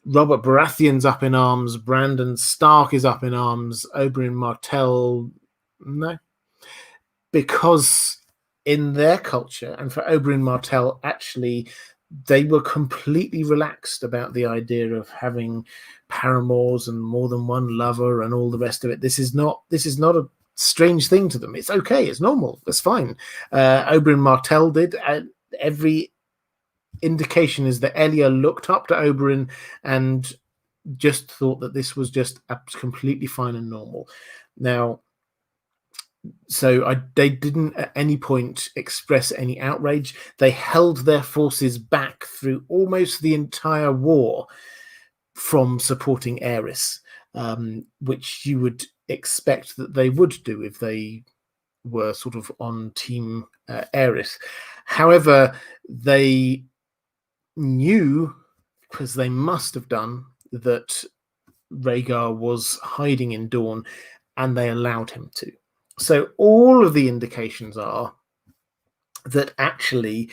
Robert Baratheon's up in arms, Brandon Stark is up in arms, Oberyn Martell, no. Because in their culture, and for Oberyn Martell, actually, they were completely relaxed about the idea of having paramours and more than one lover and all the rest of it. This is not a strange thing to them. It's okay. It's normal. That's fine. Oberyn Martell did. Every indication is that Elia looked up to Oberyn and just thought that this was just completely fine and normal. Now, so they didn't at any point express any outrage. They held their forces back through almost the entire war from supporting Aerys, which you would expect that they would do if they were sort of on team Aerys. However, they knew, because they must have done, that Rhaegar was hiding in Dorne, and they allowed him to. So all of the indications are that actually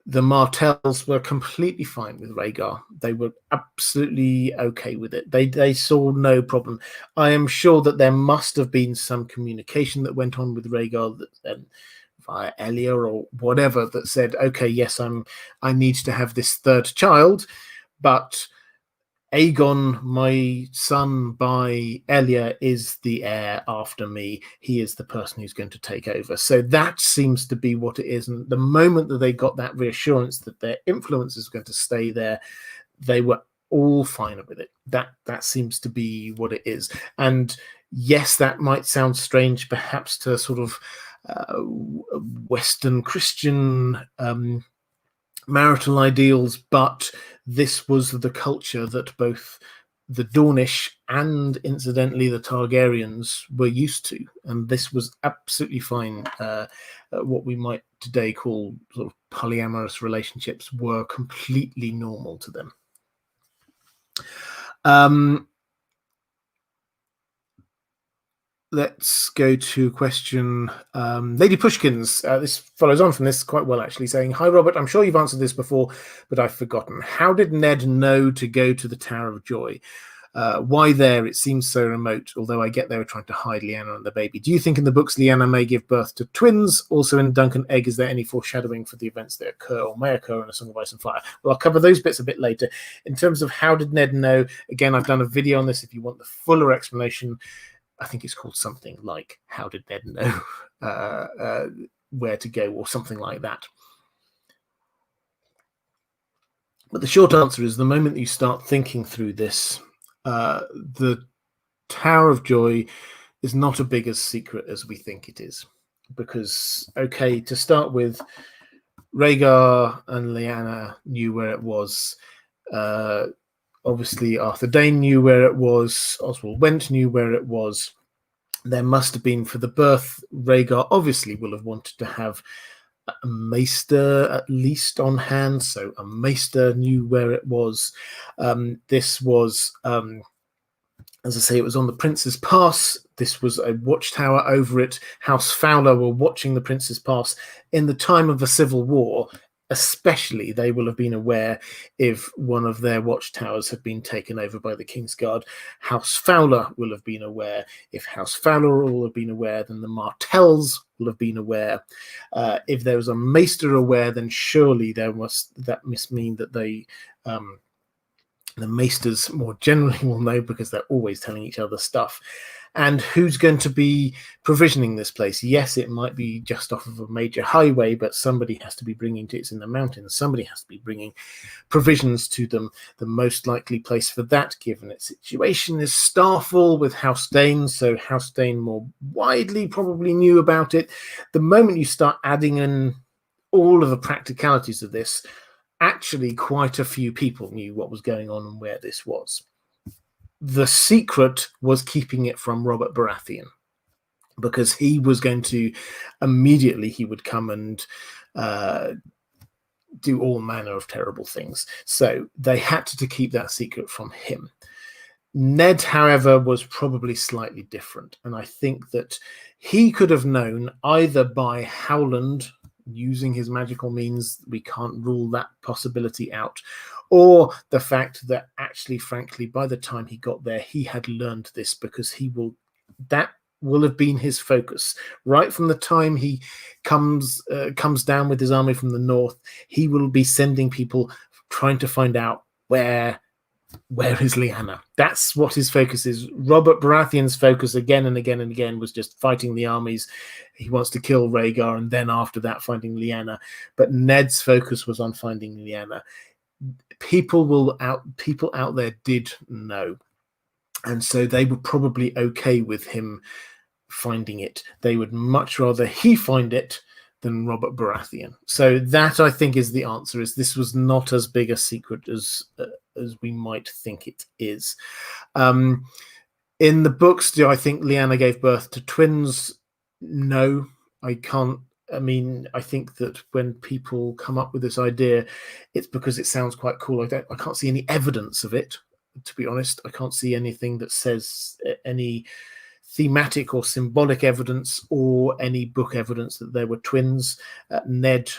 the Martells were completely fine with Rhaegar. They were absolutely okay with it. They saw no problem. I am sure that there must have been some communication that went on with Rhaegar that, via Elia or whatever, that said, okay, yes, I need to have this third child, but Aegon, my son by Elia, is the heir after me. He is the person who's going to take over. So that seems to be what it is. And the moment that they got that reassurance that their influence is going to stay there, they were all fine with it. That seems to be what it is. And yes, that might sound strange, perhaps, to sort of Western Christian marital ideals, but this was the culture that both the Dornish and, incidentally, the Targaryens were used to, and this was absolutely fine. What we might today call sort of polyamorous relationships were completely normal to them. Let's go to a question. Lady Pushkins, this follows on from this quite well, actually, saying, hi, Robert, I'm sure you've answered this before, but I've forgotten. How did Ned know to go to the Tower of Joy? Why there? It seems so remote, although I get they were trying to hide Lyanna and the baby. Do you think in the books Lyanna may give birth to twins? Also in Dunk and Egg, is there any foreshadowing for the events that occur or may occur in A Song of Ice and Fire? Well, I'll cover those bits a bit later. In terms of how did Ned know, again, I've done a video on this if you want the fuller explanation. I think it's called something like How Did Ned Know Where to Go, or something like that. But the short answer is, the moment that you start thinking through this, the Tower of Joy is not as big a secret as we think it is. Because, okay, to start with, Rhaegar and Lyanna knew where it was. Obviously, Arthur Dayne knew where it was. Oswald Went knew where it was. There must have been, for the birth, Rhaegar obviously will have wanted to have a maester at least on hand. So a maester knew where it was. This was, as I say, it was on the Prince's Pass. This was a watchtower over it. House Fowler were watching the Prince's Pass in the time of the Civil War. Especially, they will have been aware if one of their watchtowers had been taken over by the Kingsguard. House Fowler will have been aware. If House Fowler will have been aware, then the Martells will have been aware. If there was a maester aware, then surely that must mean that they The maesters more generally will know because they're always telling each other stuff. And who's going to be provisioning this place? Yes, it might be just off of a major highway, but somebody has to be bringing it's in the mountains. Somebody has to be bringing provisions to them. The most likely place for that, given its situation, is Starfall with House Dane. So House Dane more widely probably knew about it. The moment you start adding in all of the practicalities of this, actually quite a few people knew what was going on and where this was. The secret was keeping it from Robert Baratheon, because he was going to immediately, he would come and do all manner of terrible things. So they had to keep that secret from him. Ned, however, was probably slightly different. And I think that he could have known either by Howland using his magical means, we can't rule that possibility out, or the fact that actually, frankly, by the time he got there, he had learned this, because that will have been his focus right from the time he comes down with his army from the north. He will be sending people trying to find out where is Lyanna. That's what his focus is. Robert Baratheon's focus again and again and again was just fighting the armies. He wants to kill Rhaegar, and then after that finding Lyanna. But Ned's focus was on finding Lyanna. People out there did know, and so they were probably okay with him finding it. They would much rather he find it than Robert Baratheon. So that, I think, is the answer. Is this was not as big a secret as we might think it is. In the books, do I think Lyanna gave birth to twins? No, I can't. I mean, I think that when people come up with this idea, it's because it sounds quite cool. I can't see any evidence of it, to be honest. I can't see anything that says any thematic or symbolic evidence or any book evidence that there were twins. Ned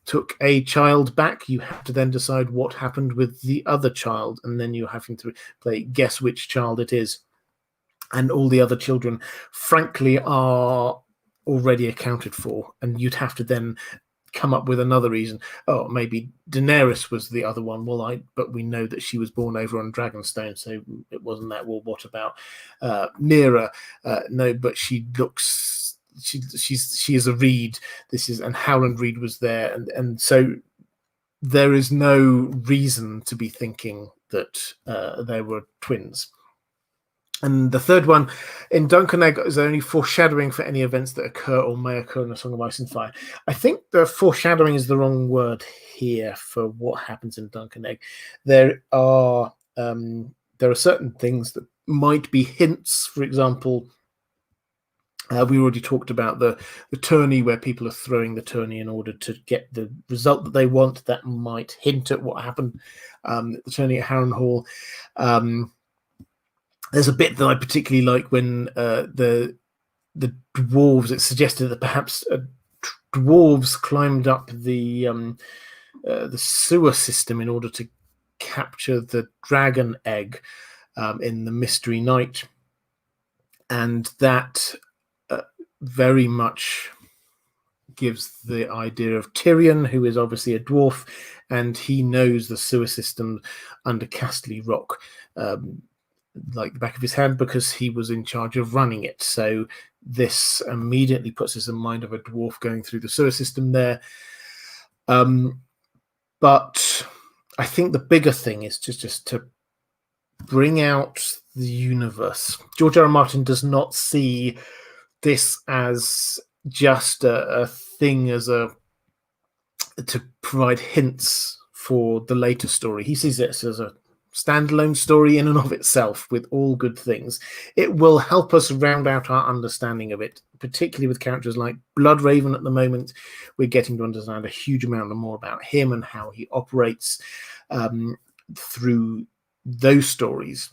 took a child back. You have to then decide what happened with the other child, and then you're having to guess which child it is. And all the other children, frankly, are already accounted for, and you'd have to then come up with another reason. Oh, maybe Daenerys was the other one. But we know that she was born over on Dragonstone, so it wasn't that. Well, what about Mira? No, but she looks. She is a Reed. And Howland Reed was there, and so there is no reason to be thinking that there were twins. And the third one, in Dunk and Egg, is there any foreshadowing for any events that occur or may occur in A Song of Ice and Fire? I think the foreshadowing is the wrong word here for what happens in Dunk and Egg. There are certain things that might be hints. For example, we already talked about the tourney, where people are throwing the tourney in order to get the result that they want. That might hint at what happened at the tourney at Harrenhal. There's a bit that I particularly like when the dwarves. It's suggested that perhaps dwarves climbed up the sewer system in order to capture the dragon egg in the Mystery Night, and that very much gives the idea of Tyrion, who is obviously a dwarf, and he knows the sewer system under Castle Rock like the back of his hand, because he was in charge of running it. So this immediately puts us in mind of a dwarf going through the sewer system there. But I think the bigger thing is just to bring out the universe. George R. R. Martin does not see this as just a thing to provide hints for the later story. He sees it as a standalone story in and of itself, with all good things. It will help us round out our understanding of it, particularly with characters like Bloodraven. At the moment, we're getting to understand a huge amount more about him and how he operates through those stories.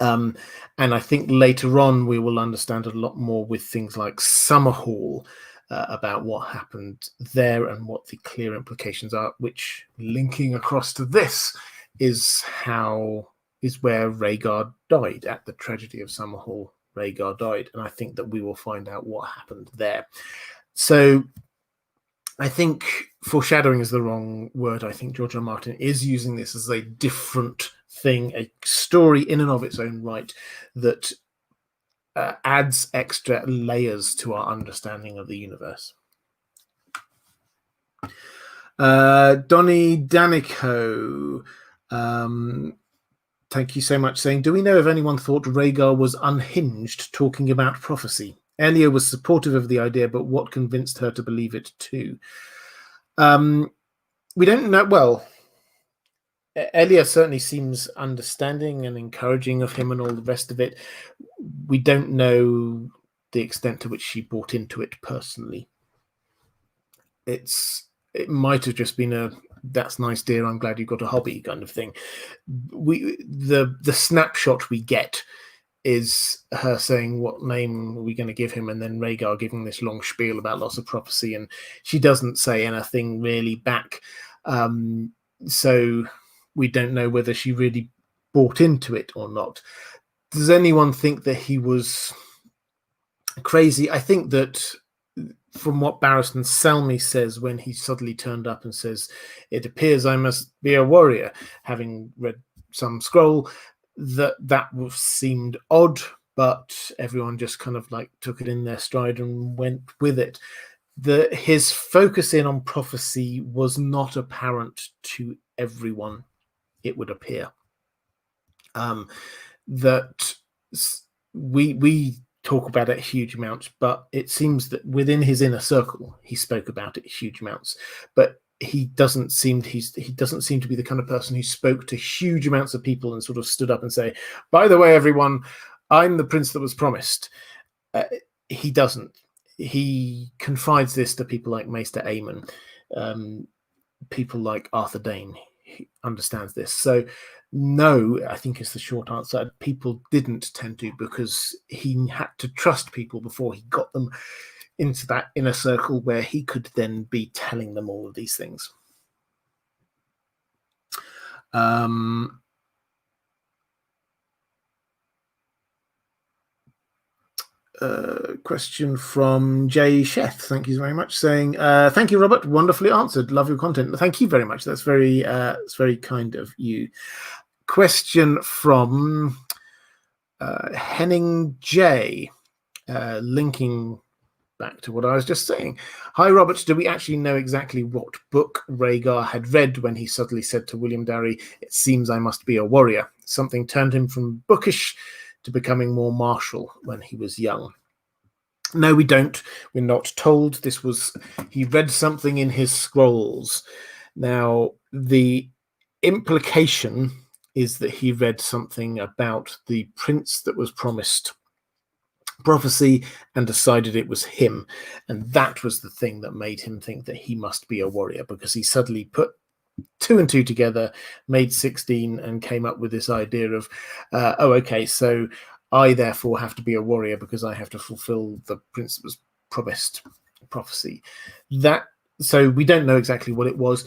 And I think later on we will understand a lot more with things like Summerhall, about what happened there and what the clear implications are, which, linking across to this, is where Rhaegar died. At the tragedy of Summerhall, Rhaegar died, and I think that we will find out what happened there. So I think foreshadowing is the wrong word. I think George R. R. Martin is using this as a different thing, a story in and of its own right that adds extra layers to our understanding of the universe. Donnie Danico, thank you so much, saying, do we know if anyone thought Rhaegar was unhinged talking about prophecy? Elia was supportive of the idea, but what convinced her to believe it too? We don't know. Well, Elia certainly seems understanding and encouraging of him and all the rest of it. We don't know the extent to which she bought into it personally. It might have just been a "that's nice, dear, I'm glad you've got a hobby" kind of thing. The snapshot we get is her saying, what name are we going to give him? And then Rhaegar giving this long spiel about lots of prophecy, and she doesn't say anything really back. So we don't know whether she really bought into it or not. Does anyone think that he was crazy? I think that from what Barristan Selmy says when he suddenly turned up and says, it appears I must be a warrior, having read some scroll, that seemed odd, but everyone just kind of like took it in their stride and went with it. His focus in on prophecy was not apparent to everyone, it would appear. That we talk about it huge amounts, but it seems that within his inner circle he spoke about it huge amounts, but he doesn't seem to be the kind of person who spoke to huge amounts of people and sort of stood up and say, by the way, everyone, I'm the prince that was promised. He doesn't. He confides this to people like Maester Aemon, people like Arthur Dane. He understands this. So no, I think is the short answer. People didn't tend to, because he had to trust people before he got them into that inner circle where he could then be telling them all of these things. Question from Jay Sheth. Thank you very much. Saying, thank you, Robert. Wonderfully answered. Love your content. Thank you very much. That's very kind of you. Question from Henning J. Linking back to what I was just saying. Hi, Robert. Do we actually know exactly what book Rhaegar had read when he suddenly said to William Darry, it seems I must be a warrior? Something turned him from bookish to becoming more martial when he was young. No, we don't. We're not told. He read something in his scrolls. Now, the implication is that he read something about the prince that was promised prophecy and decided it was him, and that was the thing that made him think that he must be a warrior, because he suddenly put 2 and 2 together, made 16, and came up with this idea of okay, so I therefore have to be a warrior because I have to fulfill the prince that was promised prophecy. So we don't know exactly what it was.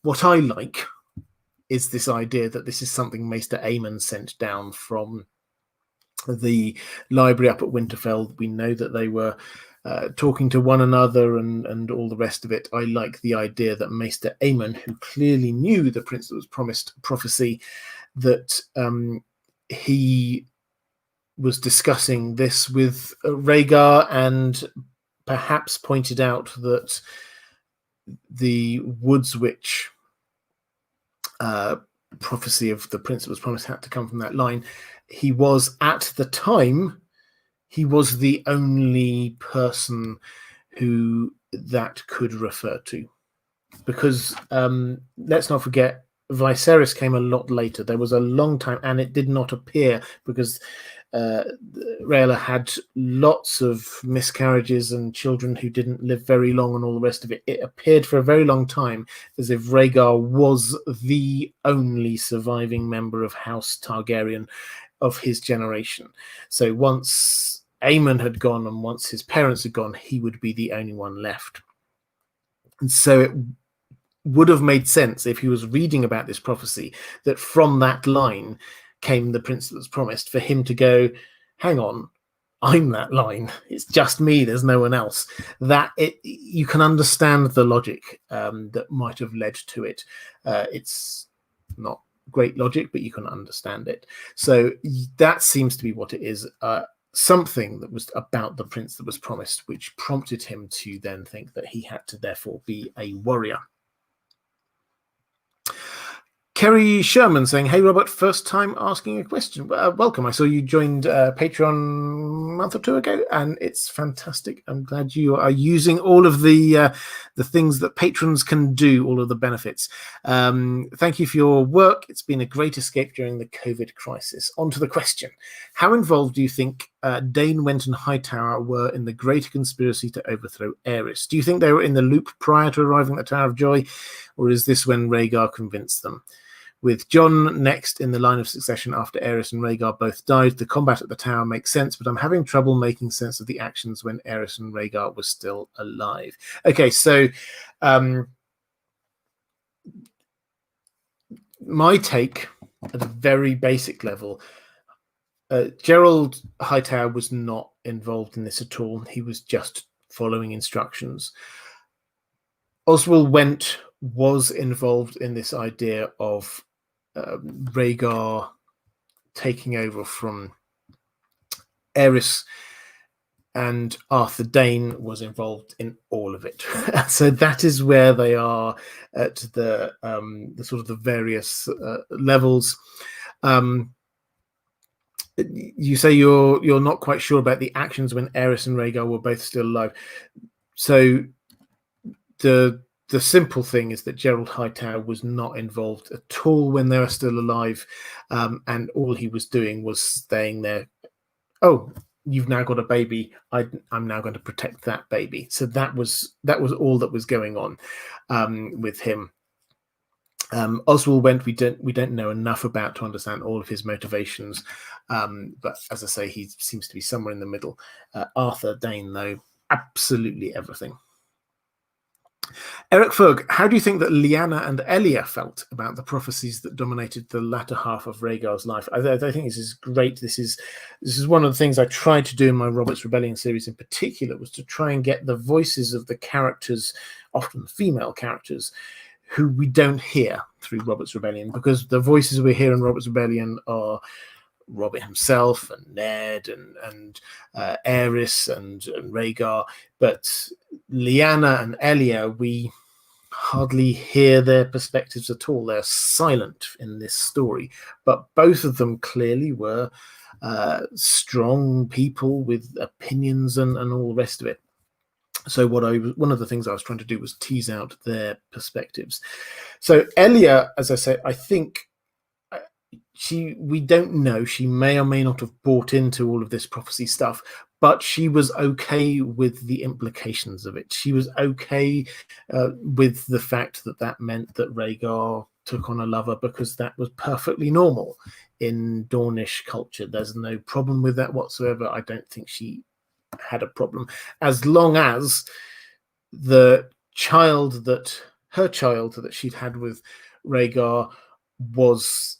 What I like is this idea that this is something Maester Aemon sent down from the library up at Winterfell. We know that they were talking to one another and all the rest of it. I like the idea that Maester Aemon, who clearly knew the prince that was promised prophecy, that he was discussing this with Rhaegar and perhaps pointed out that the Woods Witch prophecy of the prince that was promised had to come from that line. He was, at the time, he was the only person who that could refer to. Because let's not forget, Viserys came a lot later. There was a long time, and it did not appear, because Rhaegar had lots of miscarriages and children who didn't live very long and all the rest of it. It appeared for a very long time as if Rhaegar was the only surviving member of House Targaryen of his generation. So once Aemon had gone and once his parents had gone, he would be the only one left. And so it would have made sense if he was reading about this prophecy that from that line came the prince that was promised, for him to go, hang on, I'm that line. It's just me. There's no one else. You can understand the logic that might have led to it. It's not great logic, but you can understand it. So that seems to be what it is. Something that was about the prince that was promised, which prompted him to then think that he had to therefore be a warrior. Kerry Sherman saying, "Hey Robert, first time asking a question. Welcome. I saw you joined Patreon a month or two ago, and it's fantastic. I'm glad you are using all of the things that patrons can do, all of the benefits. Thank you for your work. It's been a great escape during the COVID crisis. On to the question: how involved do you think Dane, Went, and Hightower were in the greater conspiracy to overthrow Aerys? Do you think they were in the loop prior to arriving at the Tower of Joy, or is this when Rhaegar convinced them? With Jon next in the line of succession after Aerys and Rhaegar both died, the combat at the Tower makes sense, but I'm having trouble making sense of the actions when Aerys and Rhaegar were still alive." Okay, so my take at a very basic level, Gerald Hightower was not involved in this at all. He was just following instructions. Oswald Went was involved in this idea of Rhaegar taking over from Aerys, and Arthur Dane was involved in all of it. So that is where they are at the sort of the various levels. You say you're not quite sure about the actions when Aerys and Rhaegar were both still alive. So the simple thing is that Gerald Hightower was not involved at all when they were still alive, and all he was doing was staying there. Oh, you've now got a baby. I'm now going to protect that baby. So that was all that was going on with him. Oswald Went, we don't know enough about to understand all of his motivations, but as I say, he seems to be somewhere in the middle. Arthur Dane, though, absolutely everything. Eric Ferg, how do you think that Lyanna and Elia felt about the prophecies that dominated the latter half of Rhaegar's life? I think this is great. This is one of the things I tried to do in my Robert's Rebellion series in particular, was to try and get the voices of the characters, often female characters, who we don't hear through Robert's Rebellion, because the voices we hear in Robert's Rebellion are Robert himself and Ned and Aerys and Rhaegar, but Lyanna and Elia, we hardly hear their perspectives at all. They're silent in this story, but both of them clearly were strong people with opinions and all the rest of it. So one of the things I was trying to do was tease out their perspectives. So Elia, as I say, I think we don't know. She may or may not have bought into all of this prophecy stuff, but she was okay with the implications of it. She was okay with the fact that meant that Rhaegar took on a lover, because that was perfectly normal in Dornish culture. There's no problem with that whatsoever. I don't think she had a problem, as long as her child that she'd had with Rhaegar was,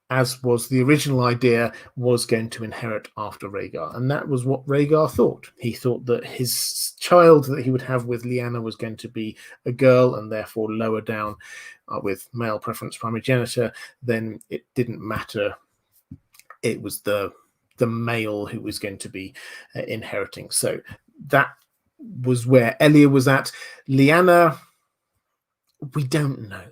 as was the original idea, was going to inherit after Rhaegar. And that was what Rhaegar thought. He thought that his child that he would have with Lyanna was going to be a girl, and therefore lower down with male preference primogeniture. Then it didn't matter. It was the male who was going to be inheriting. So that was where Elia was at. Lyanna, we don't know,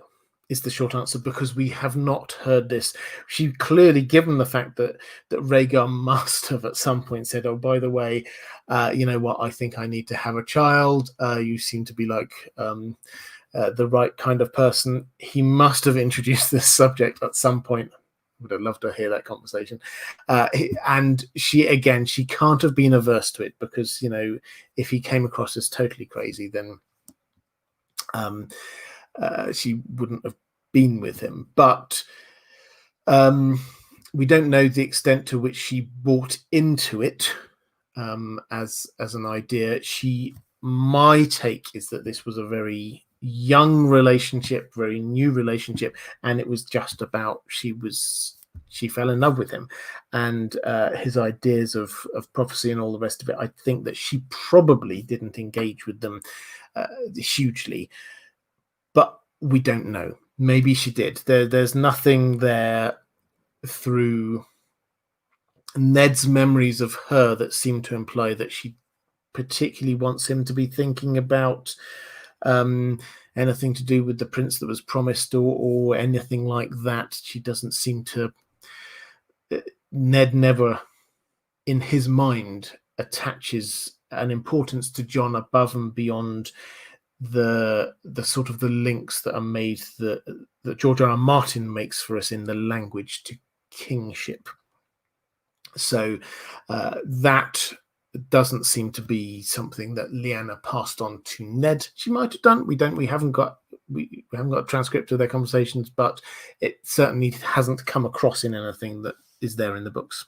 is the short answer, because we have not heard this. She clearly, given the fact that Rhaegar must have at some point said, "Oh, by the way, you know what, I think I need to have a child. You seem to be like the right kind of person." He must have introduced this subject at some point. Would have loved to hear that conversation. And she can't have been averse to it, because, you know, if he came across as totally crazy, then she wouldn't have been with him. But we don't know the extent to which she bought into it as an idea. My take is that this was a very young relationship, very new relationship, and it was just about she fell in love with him, and his ideas of prophecy and all the rest of it. I think that she probably didn't engage with them hugely, but we don't know. Maybe she did. There's nothing there through Ned's memories of her that seem to imply that she particularly wants him to be thinking about anything to do with the prince that was promised or anything like that. She doesn't seem to. Ned never, in his mind, attaches an importance to Jon above and beyond the sort of the links that are made that George R. R. Martin makes for us in the language to kingship. So that doesn't seem to be something that Lyanna passed on to Ned. She might have done. We haven't got a transcript of their conversations, but it certainly hasn't come across in anything that is there in the books.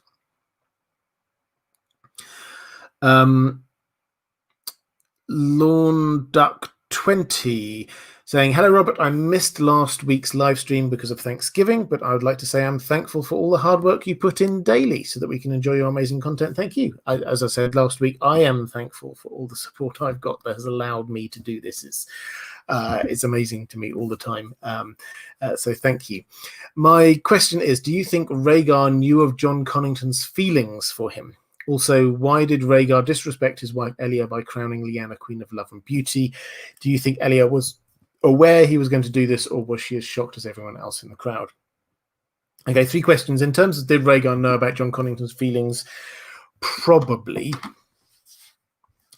Lawn Duck 20 saying, hello Robert, I missed last week's live stream because of Thanksgiving, but I would like to say I'm thankful for all the hard work you put in daily so that we can enjoy your amazing content. Thank you. As I said last week, I am thankful for all the support I've got that has allowed me to do this. It's amazing to me all the time. So thank you. My question is, do you think Rhaegar knew of Jon Connington's feelings for him? Also, why did Rhaegar disrespect his wife Elia by crowning Lyanna Queen of Love and Beauty? Do you think Elia was aware he was going to do this, or was she as shocked as everyone else in the crowd? Okay, 3 questions. In terms of did Rhaegar know about Jon Connington's feelings? Probably.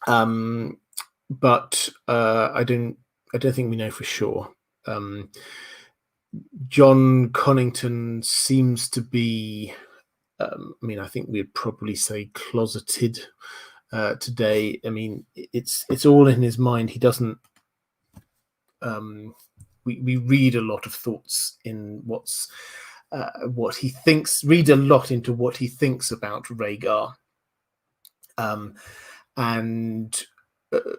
But I don't think we know for sure. Jon Connington seems to be, I think we'd probably say closeted today. I mean, it's all in his mind. He doesn't. We read a lot of thoughts in what he thinks. Read a lot into what he thinks about Rhaegar, and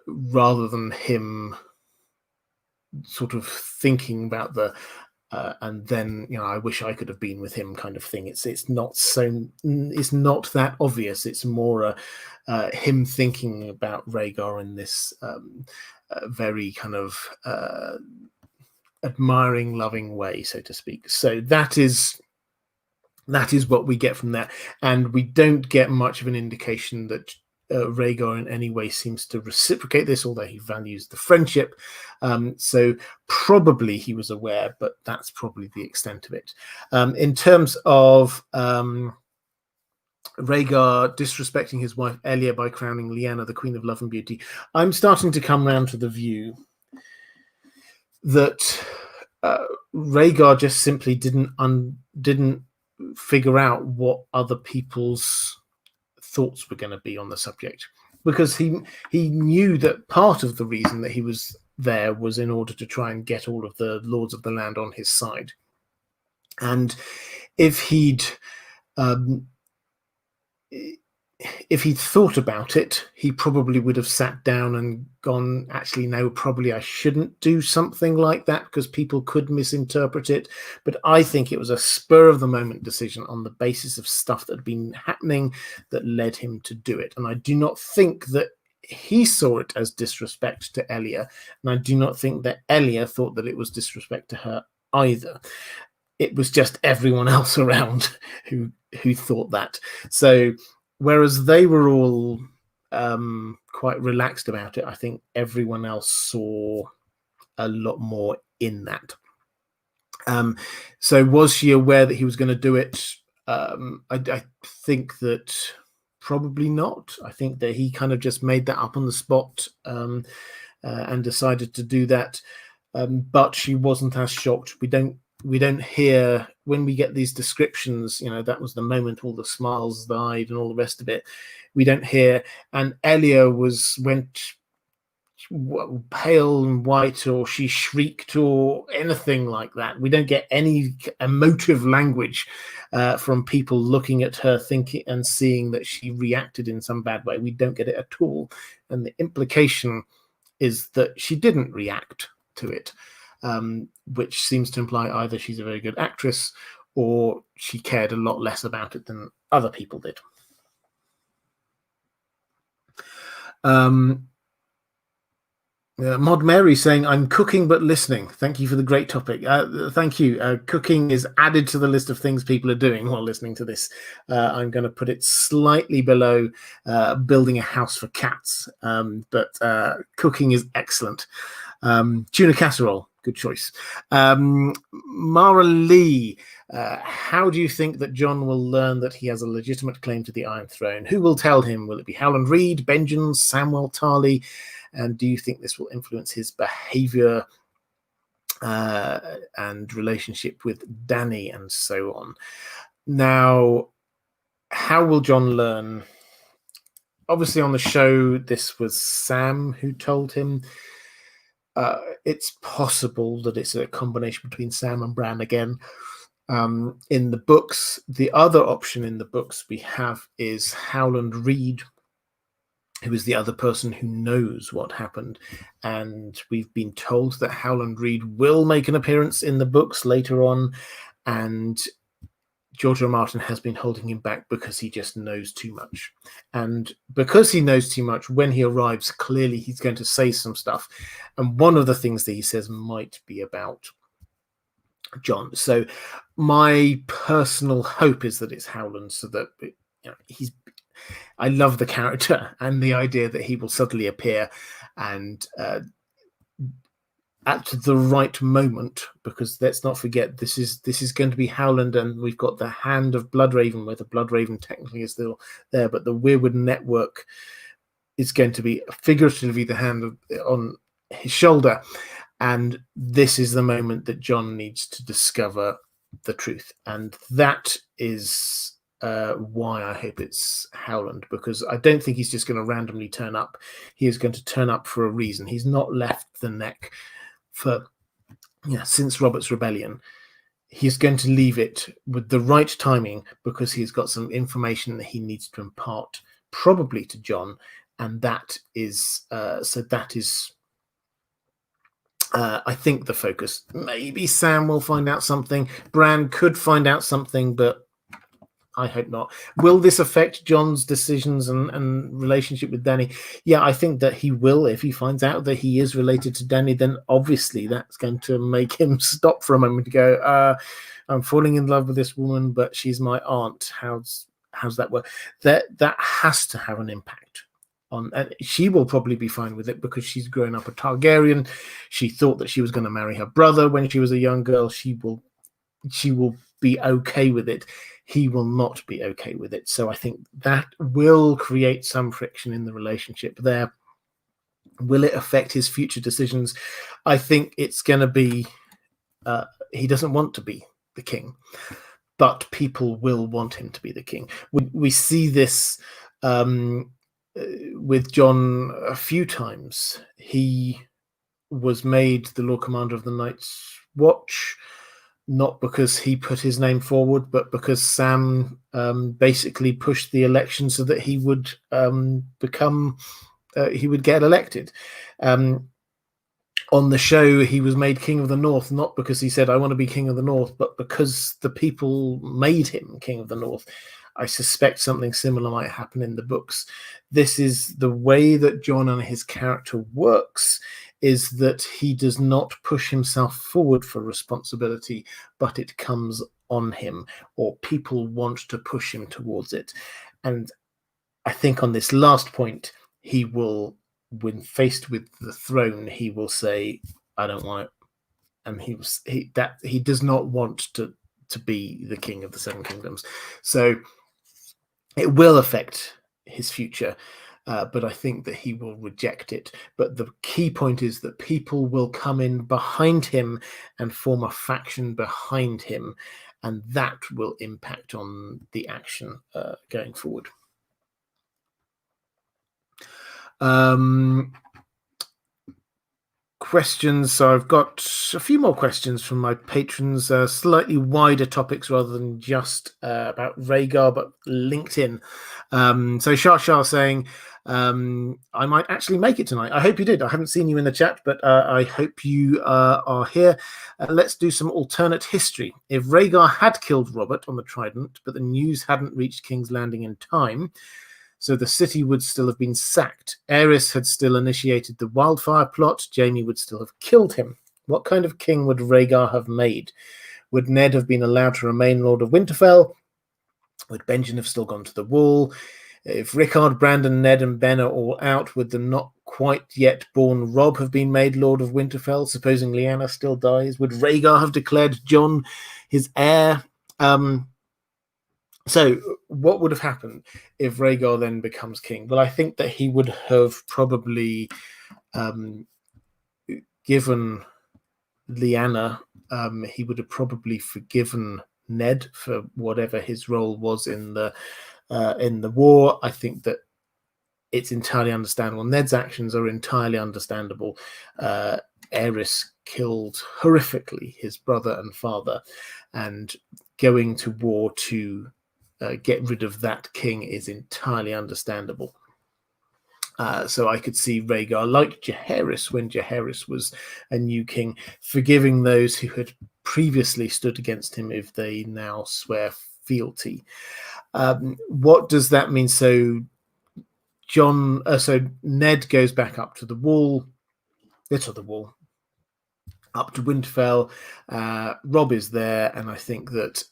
rather than him sort of thinking about the. And then, I wish I could have been with him kind of thing. It's not that obvious. It's more him thinking about Rhaegar in this very kind of admiring, loving way, so to speak. So that is what we get from that, and we don't get much of an indication that Rhaegar in any way seems to reciprocate this, although he values the friendship. So probably he was aware, but that's probably the extent of it. In terms of Rhaegar disrespecting his wife Elia by crowning Lyanna the Queen of Love and Beauty, I'm starting to come round to the view that Rhaegar just simply didn't figure out what other people's thoughts were going to be on the subject, because he knew that part of the reason that he was there was in order to try and get all of the lords of the land on his side. And if he'd thought about it, he probably would have sat down and gone, actually, no, probably I shouldn't do something like that because people could misinterpret it. But I think it was a spur of the moment decision on the basis of stuff that had been happening that led him to do it. And I do not think that he saw it as disrespect to Elia. And I do not think that Elia thought that it was disrespect to her either. It was just everyone else around who thought that. So whereas they were all quite relaxed about it, I think everyone else saw a lot more in that. So was she aware that he was going to do it? I think that probably not. I think that he kind of just made that up on the spot and decided to do that. But she wasn't as shocked. We don't hear, when we get these descriptions, that was the moment all the smiles died and all the rest of it. We don't hear, and Elia went pale and white, or she shrieked, or anything like that. We don't get any emotive language from people looking at her, thinking and seeing that she reacted in some bad way. We don't get it at all, and the implication is that she didn't react to it. Which seems to imply either she's a very good actress or she cared a lot less about it than other people did. Mod Mary saying, I'm cooking but listening. Thank you for the great topic. Thank you. Cooking is added to the list of things people are doing while listening to this. I'm going to put it slightly below building a house for cats, but cooking is excellent. Tuna casserole, good choice. Mara Lee, how do you think that Jon will learn that he has a legitimate claim to the Iron Throne? Who will tell him? Will it be Howland Reed, Benjen, Samwell Tarly? And do you think this will influence his behavior and relationship with Dany and so on? Now, how will Jon learn? Obviously, on the show, this was Sam who told him. It's possible that it's a combination between Sam and Bran again. In the books, the other option in the books we have is Howland Reed, who is the other person who knows what happened. And we've been told that Howland Reed will make an appearance in the books later on. And George R. R. Martin has been holding him back because he just knows too much. And because he knows too much, when he arrives, clearly he's going to say some stuff. And one of the things that he says might be about Jon. So my personal hope is that it's Howland, so that I love the character and the idea that he will suddenly appear and at the right moment, because let's not forget this is going to be Howland, and we've got the hand of Bloodraven, where the Bloodraven technically is still there, but the Weirwood network is going to be figuratively the hand on his shoulder, and this is the moment that Jon needs to discover the truth, and that is why I hope it's Howland, because I don't think he's just going to randomly turn up. He is going to turn up for a reason. He's not left the neck for since Robert's Rebellion. He's going to leave it with the right timing, because he's got some information that he needs to impart, probably to Jon, and that is I think the focus. Maybe Sam will find out something. Bran could find out something, but I hope not. Will this affect Jon's decisions and relationship with Dany? Yeah, I think that he will. If he finds out that he is related to Dany, then obviously that's going to make him stop for a moment to go, I'm falling in love with this woman, but she's my aunt. How's that work? That has to have an impact on, and she will probably be fine with it because she's grown up a Targaryen. She thought that she was going to marry her brother when she was a young girl. She will be okay with it. He will not be okay with it. So I think that will create some friction in the relationship there. Will it affect his future decisions? I think it's going to be, he doesn't want to be the king, but people will want him to be the king. We see this with Jon a few times. He was made the Lord Commander of the Night's Watch, not because he put his name forward, but because Sam basically pushed the election so that he would he would get elected. On the show, he was made King of the North, not because he said, I want to be King of the North, but because the people made him King of the North. I suspect something similar might happen in the books. This is the way that Jon and his character works, is that he does not push himself forward for responsibility, but it comes on him, or people want to push him towards it. And I think on this last point, he will, when faced with the throne, he will say, I don't want it. And he does not want to be the king of the Seven Kingdoms. So it will affect his future. But I think that he will reject it. But the key point is that people will come in behind him and form a faction behind him, and that will impact on the action going forward. Questions. So I've got a few more questions from my patrons, slightly wider topics rather than just about Rhaegar, but LinkedIn. So Shah saying, I might actually make it tonight. I hope you did. I haven't seen you in the chat, but I hope you are here. Let's do some alternate history. If Rhaegar had killed Robert on the Trident, but the news hadn't reached King's Landing in time, so the city would still have been sacked. Aerys had still initiated the wildfire plot. Jaime would still have killed him. What kind of king would Rhaegar have made? Would Ned have been allowed to remain Lord of Winterfell? Would Benjen have still gone to the Wall? If Rickard, Brandon, Ned, and Ben are all out, would the not quite yet born Robb have been made Lord of Winterfell, supposing Lyanna still dies? Would Rhaegar have declared Jon his heir? So what would have happened if Rhaegar then becomes king? Well, I think that he would have probably given Lyanna, he would have probably forgiven Ned for whatever his role was in the war. I think that it's entirely understandable. Ned's actions are entirely understandable. Aerys killed horrifically his brother and father, and going to war to get rid of that king is entirely understandable. So I could see Rhaegar, like Jaehaerys, when Jaehaerys was a new king, forgiving those who had previously stood against him if they now swear fealty. What does that mean? So Ned goes back up to the Wall, up to Winterfell. Robb is there, and I think that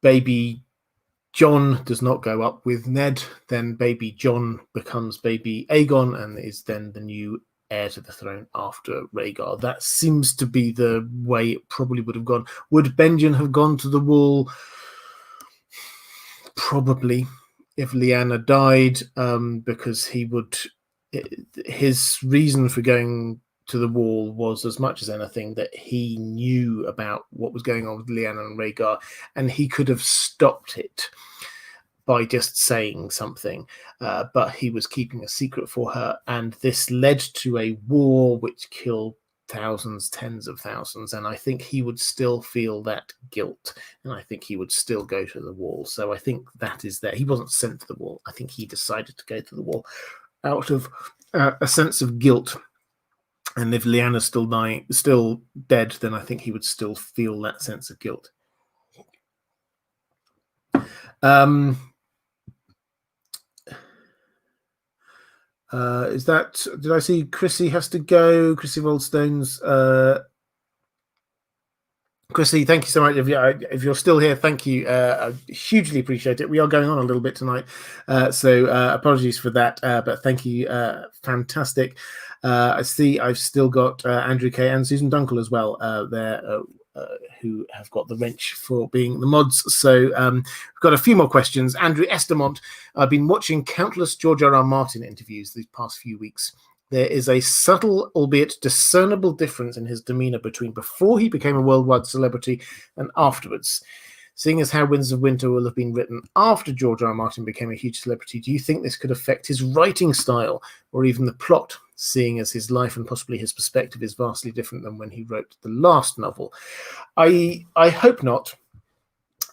baby Jon does not go up with Ned. Then baby Jon becomes baby Aegon and is then the new heir to the throne after Rhaegar. That seems to be the way it probably would have gone. Would Benjen have gone to the Wall? Probably, if Lyanna died, because his reason for going to the Wall was, as much as anything, that he knew about what was going on with Lyanna and Rhaegar, and he could have stopped it by just saying something, but he was keeping a secret for her, and this led to a war which killed thousands, tens of thousands, and I think he would still feel that guilt, and I think he would still go to the Wall. So I think that is there. He wasn't sent to the Wall. I think he decided to go to the Wall out of a sense of guilt. And if Lyanna's still dead, then I think he would still feel that sense of guilt. Did I see Chrissy has to go? Chrissy Waldstone's. Chrissy, thank you so much. If you're still here, thank you. I hugely appreciate it. We are going on a little bit tonight, so apologies for that, but thank you. Fantastic. I see I've still got Andrew K and Susan Dunkel as well there, who have got the wrench for being the mods. So we've got a few more questions. Andrew Estamont, I've been watching countless George R.R. Martin interviews these past few weeks. There is a subtle, albeit discernible difference in his demeanor between before he became a worldwide celebrity and afterwards. Seeing as how Winds of Winter will have been written after George R.R. Martin became a huge celebrity, do you think this could affect his writing style or even the plot, seeing as his life and possibly his perspective is vastly different than when he wrote the last novel? I hope not.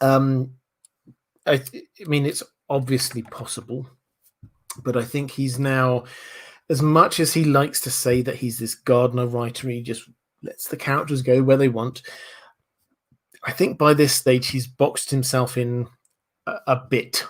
I mean, it's obviously possible, but I think he's now, as much as he likes to say that he's this Gardner writer, he just lets the characters go where they want. I think by this stage he's boxed himself in a bit.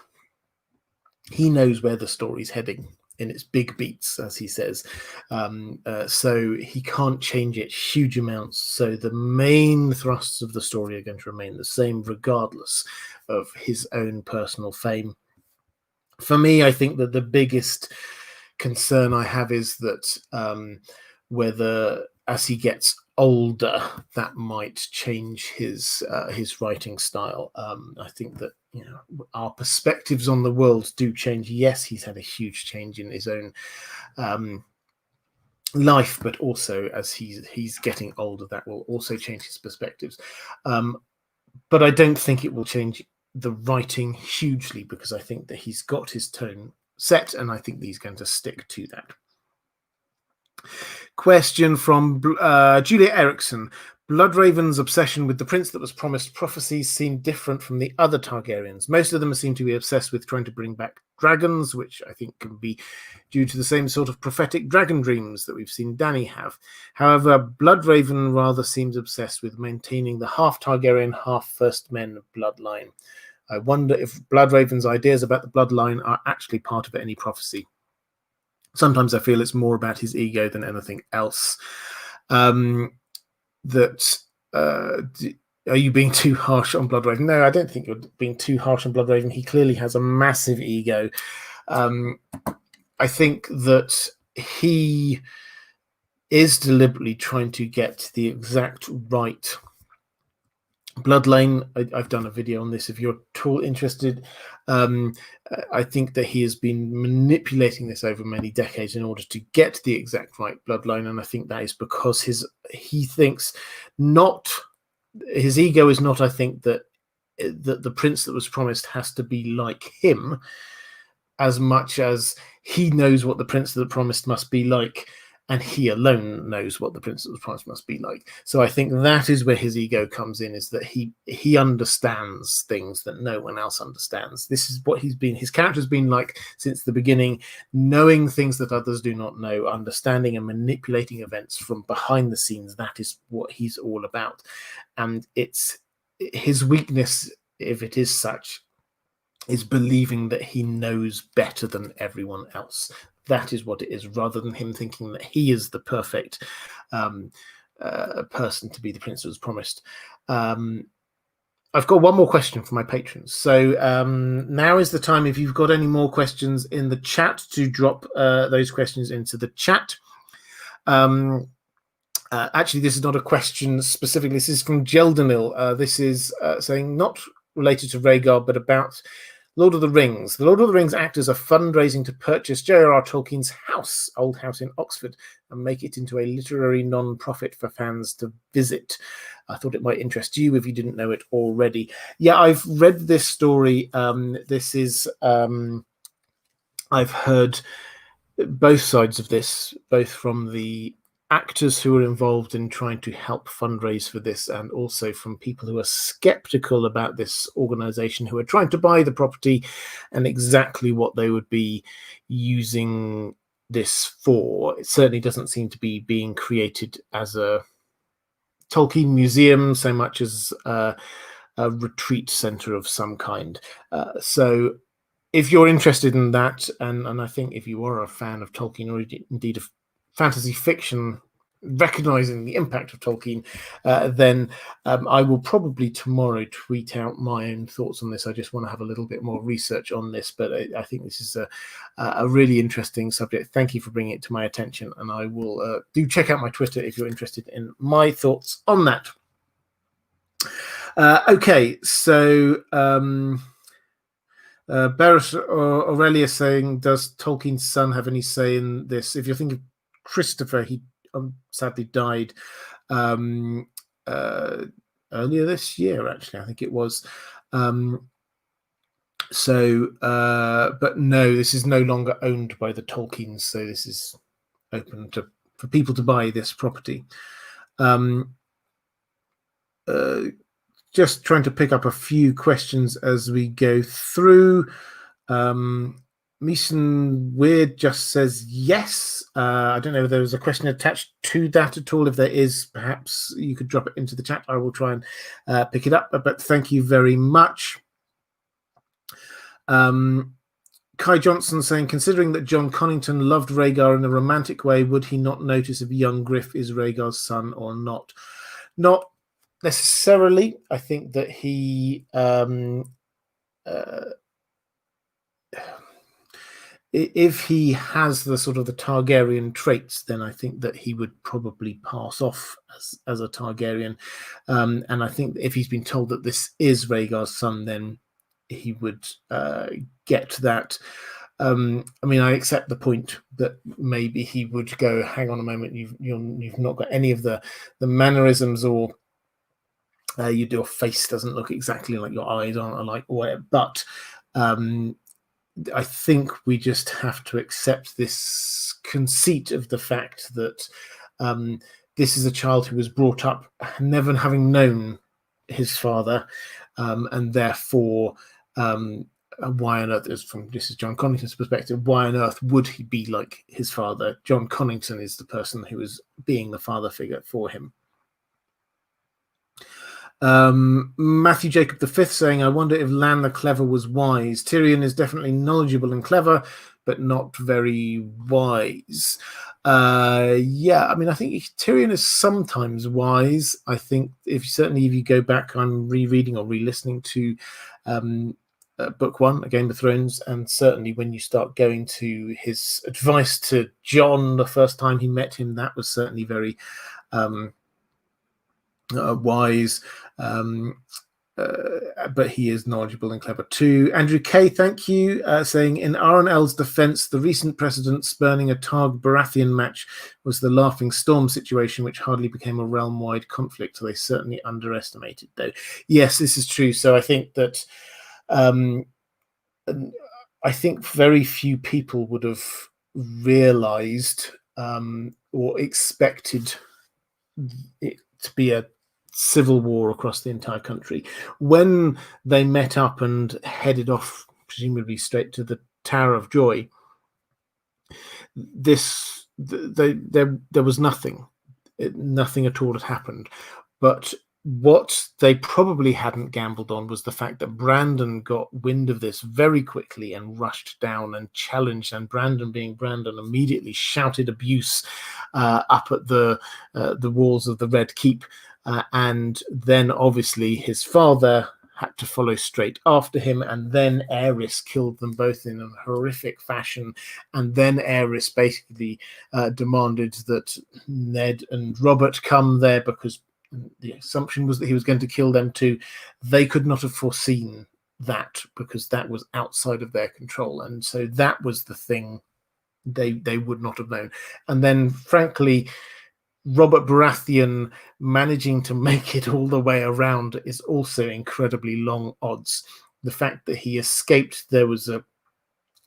He knows where the story's heading in its big beats, as he says. So he can't change it huge amounts. So the main thrusts of the story are going to remain the same, regardless of his own personal fame. For me, I think that the biggest concern I have is that whether, as he gets older, that might change his writing style. I think that our perspectives on the world do change. Yes, he's had a huge change in his own life, but also as he's getting older, that will also change his perspectives. But I don't think it will change the writing hugely, because I think that he's got his tone set, and I think that he's going to stick to that. Question from Julia Erickson. Bloodraven's obsession with the prince that was promised prophecies seemed different from the other Targaryens. Most of them seem to be obsessed with trying to bring back dragons, which I think can be due to the same sort of prophetic dragon dreams that we've seen Dany have. However, Bloodraven rather seems obsessed with maintaining the half Targaryen, half First Men bloodline. I wonder if Bloodraven's ideas about the bloodline are actually part of any prophecy. Sometimes I feel it's more about his ego than anything else. Are you being too harsh on Bloodraven? No, I don't think you're being too harsh on Bloodraven. He clearly has a massive ego. I think that he is deliberately trying to get the exact right bloodline. I've done a video on this if you're at all interested. I think that he has been manipulating this over many decades in order to get the exact right bloodline, and I think that is because he thinks not. His ego is not, I think, that the prince that was promised has to be like him, as much as he knows what the prince that was promised must be like, and he alone knows what the prince that was promised must be like. So I think that is where his ego comes in, is that he understands things that no one else understands. This is what his character's been like since the beginning, knowing things that others do not know, understanding and manipulating events from behind the scenes. That is what he's all about. And it's his weakness, if it is such, is believing that he knows better than everyone else. That is what it is, rather than him thinking that he is the perfect person to be the prince that was promised. I've got one more question for my patrons. So now is the time, if you've got any more questions in the chat, to drop those questions into the chat. Actually, this is not a question specifically. This is from Geldenil. This is saying, not related to Rhaegar, but about Lord of the Rings. The Lord of the Rings actors are fundraising to purchase J.R.R. Tolkien's house, old house in Oxford, and make it into a literary non-profit for fans to visit. I thought it might interest you if you didn't know it already. Yeah, I've read this story. This is I've heard both sides of this, both from the actors who are involved in trying to help fundraise for this, and also from people who are skeptical about this organization, who are trying to buy the property and exactly what they would be using this for. It certainly doesn't seem to be being created as a Tolkien museum so much as a retreat center of some kind. So if you're interested in that, and I think if you are a fan of Tolkien, or indeed of fantasy fiction, recognizing the impact of Tolkien, then I will probably tomorrow tweet out my own thoughts on this. I just want to have a little bit more research on this, but I think this is a really interesting subject. Thank you for bringing it to my attention, and I will do check out my Twitter if you're interested in my thoughts on that. Okay, so Barrett or Aurelia saying, does Tolkien's son have any say in this? If you're thinking of Christopher, he sadly died earlier this year, actually, I think it was. But no, this is no longer owned by the Tolkiens, so this is open for people to buy this property. Just trying to pick up a few questions as we go through. Meeson Weird just says yes. I don't know if there was a question attached to that at all. If there is, perhaps you could drop it into the chat. I will try and pick it up, but thank you very much. Kai Johnson saying, considering that John Connington loved Rhaegar in a romantic way, would he not notice if young Griff is Rhaegar's son or not? Not necessarily. I think that he if he has the sort of the Targaryen traits, then I think that he would probably pass off as a Targaryen. And I think if he's been told that this is Rhaegar's son, then he would get that. I mean, I accept the point that maybe he would go, hang on a moment, you've not got any of the mannerisms, or your face doesn't look exactly like, your eyes aren't alike, or whatever. But I think we just have to accept this conceit of the fact that this is a child who was brought up never having known his father, and therefore why on earth, this is John Connington's perspective, why on earth would he be like his father? John Connington is the person who is being the father figure for him. Matthew Jacob V saying, I wonder if Lan the Clever was wise. Tyrion is definitely knowledgeable and clever, but not very wise. Yeah, I mean, I think Tyrion is sometimes wise. I think certainly if you go back, I'm rereading or re-listening to book 1, A Game of Thrones, and certainly when you start going to his advice to Jon the first time he met him, that was certainly very wise. But he is knowledgeable and clever too. Andrew K, thank you, saying, in RNL's defense, the recent precedent spurning a Targ-Baratheon match was the Laughing Storm situation, which hardly became a realm-wide conflict. So they certainly underestimated, though. Yes, this is true. So I think that I think very few people would have realized or expected it to be a civil war across the entire country. When they met up and headed off, presumably straight to the Tower of Joy, there was nothing at all had happened. But what they probably hadn't gambled on was the fact that Brandon got wind of this very quickly and rushed down and challenged, and Brandon, being Brandon, immediately shouted abuse up at the walls of the Red Keep, and then obviously his father had to follow straight after him, and then Aerys killed them both in a horrific fashion, and then Aerys basically demanded that Ned and Robert come there because the assumption was that he was going to kill them too. They could not have foreseen that because that was outside of their control, and so that was the thing they would not have known. And then, frankly, Robert Baratheon managing to make it all the way around is also incredibly long odds. The fact that he escaped, there was a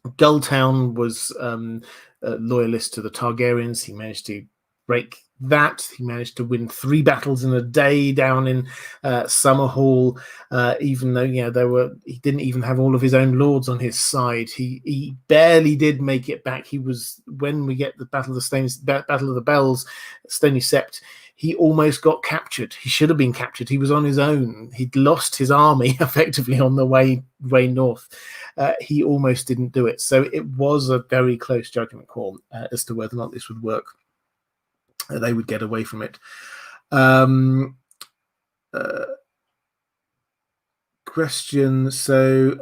Gulltown was loyalist to the Targaryens. He managed to break that. He managed to win 3 battles in a day down in Summerhall, even though he didn't even have all of his own lords on his side. He barely did make it back. He was, when we get the Battle of the Bells, Stony Sept, he almost got captured. He should have been captured. He was on his own. He'd lost his army effectively on the way north. He almost didn't do it. So it was a very close judgment call as to whether or not this would work. They would get away from it. Question. So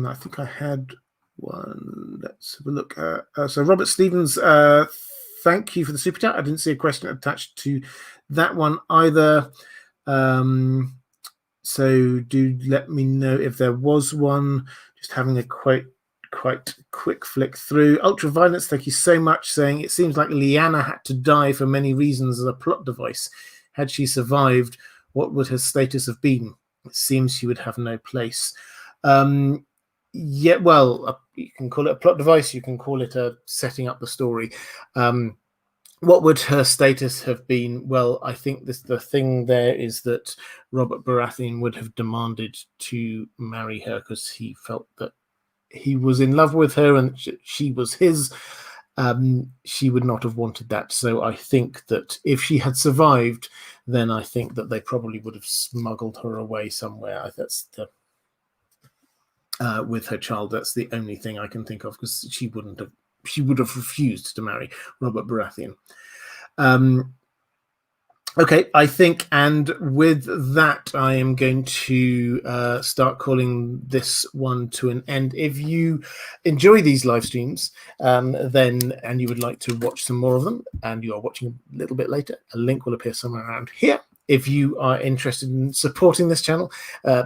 I think I had one. Let's have a look. So Robert Stevens, thank you for the super chat. I didn't see a question attached to that one either. So do let me know if there was one. Just having a quite quick flick through. Ultraviolence, thank you so much, saying it seems like Lyanna had to die for many reasons as a plot device. Had she survived, what would her status have been? It seems she would have no place. Yeah, well, you can call it a plot device, you can call it a setting up the story. What would her status have been? Well, I think the thing there is that Robert Baratheon would have demanded to marry her because he felt that he was in love with her and she was his. She would not have wanted that. So I think that if she had survived, then I think that they probably would have smuggled her away somewhere. That's with her child. That's the only thing I can think of, because she would have refused to marry Robert Baratheon. Okay, I think, and with that, I am going to start calling this one to an end. If you enjoy these live streams, and you would like to watch some more of them, and you are watching a little bit later, a link will appear somewhere around here. If you are interested in supporting this channel,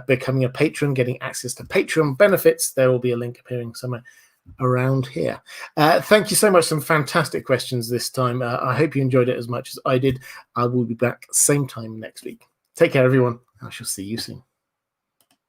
becoming a patron, getting access to Patreon benefits, there will be a link appearing somewhere around here. Thank you so much. Some fantastic questions this time. I hope you enjoyed it as much as I did. I will be back same time next week. Take care, everyone. I shall see you soon.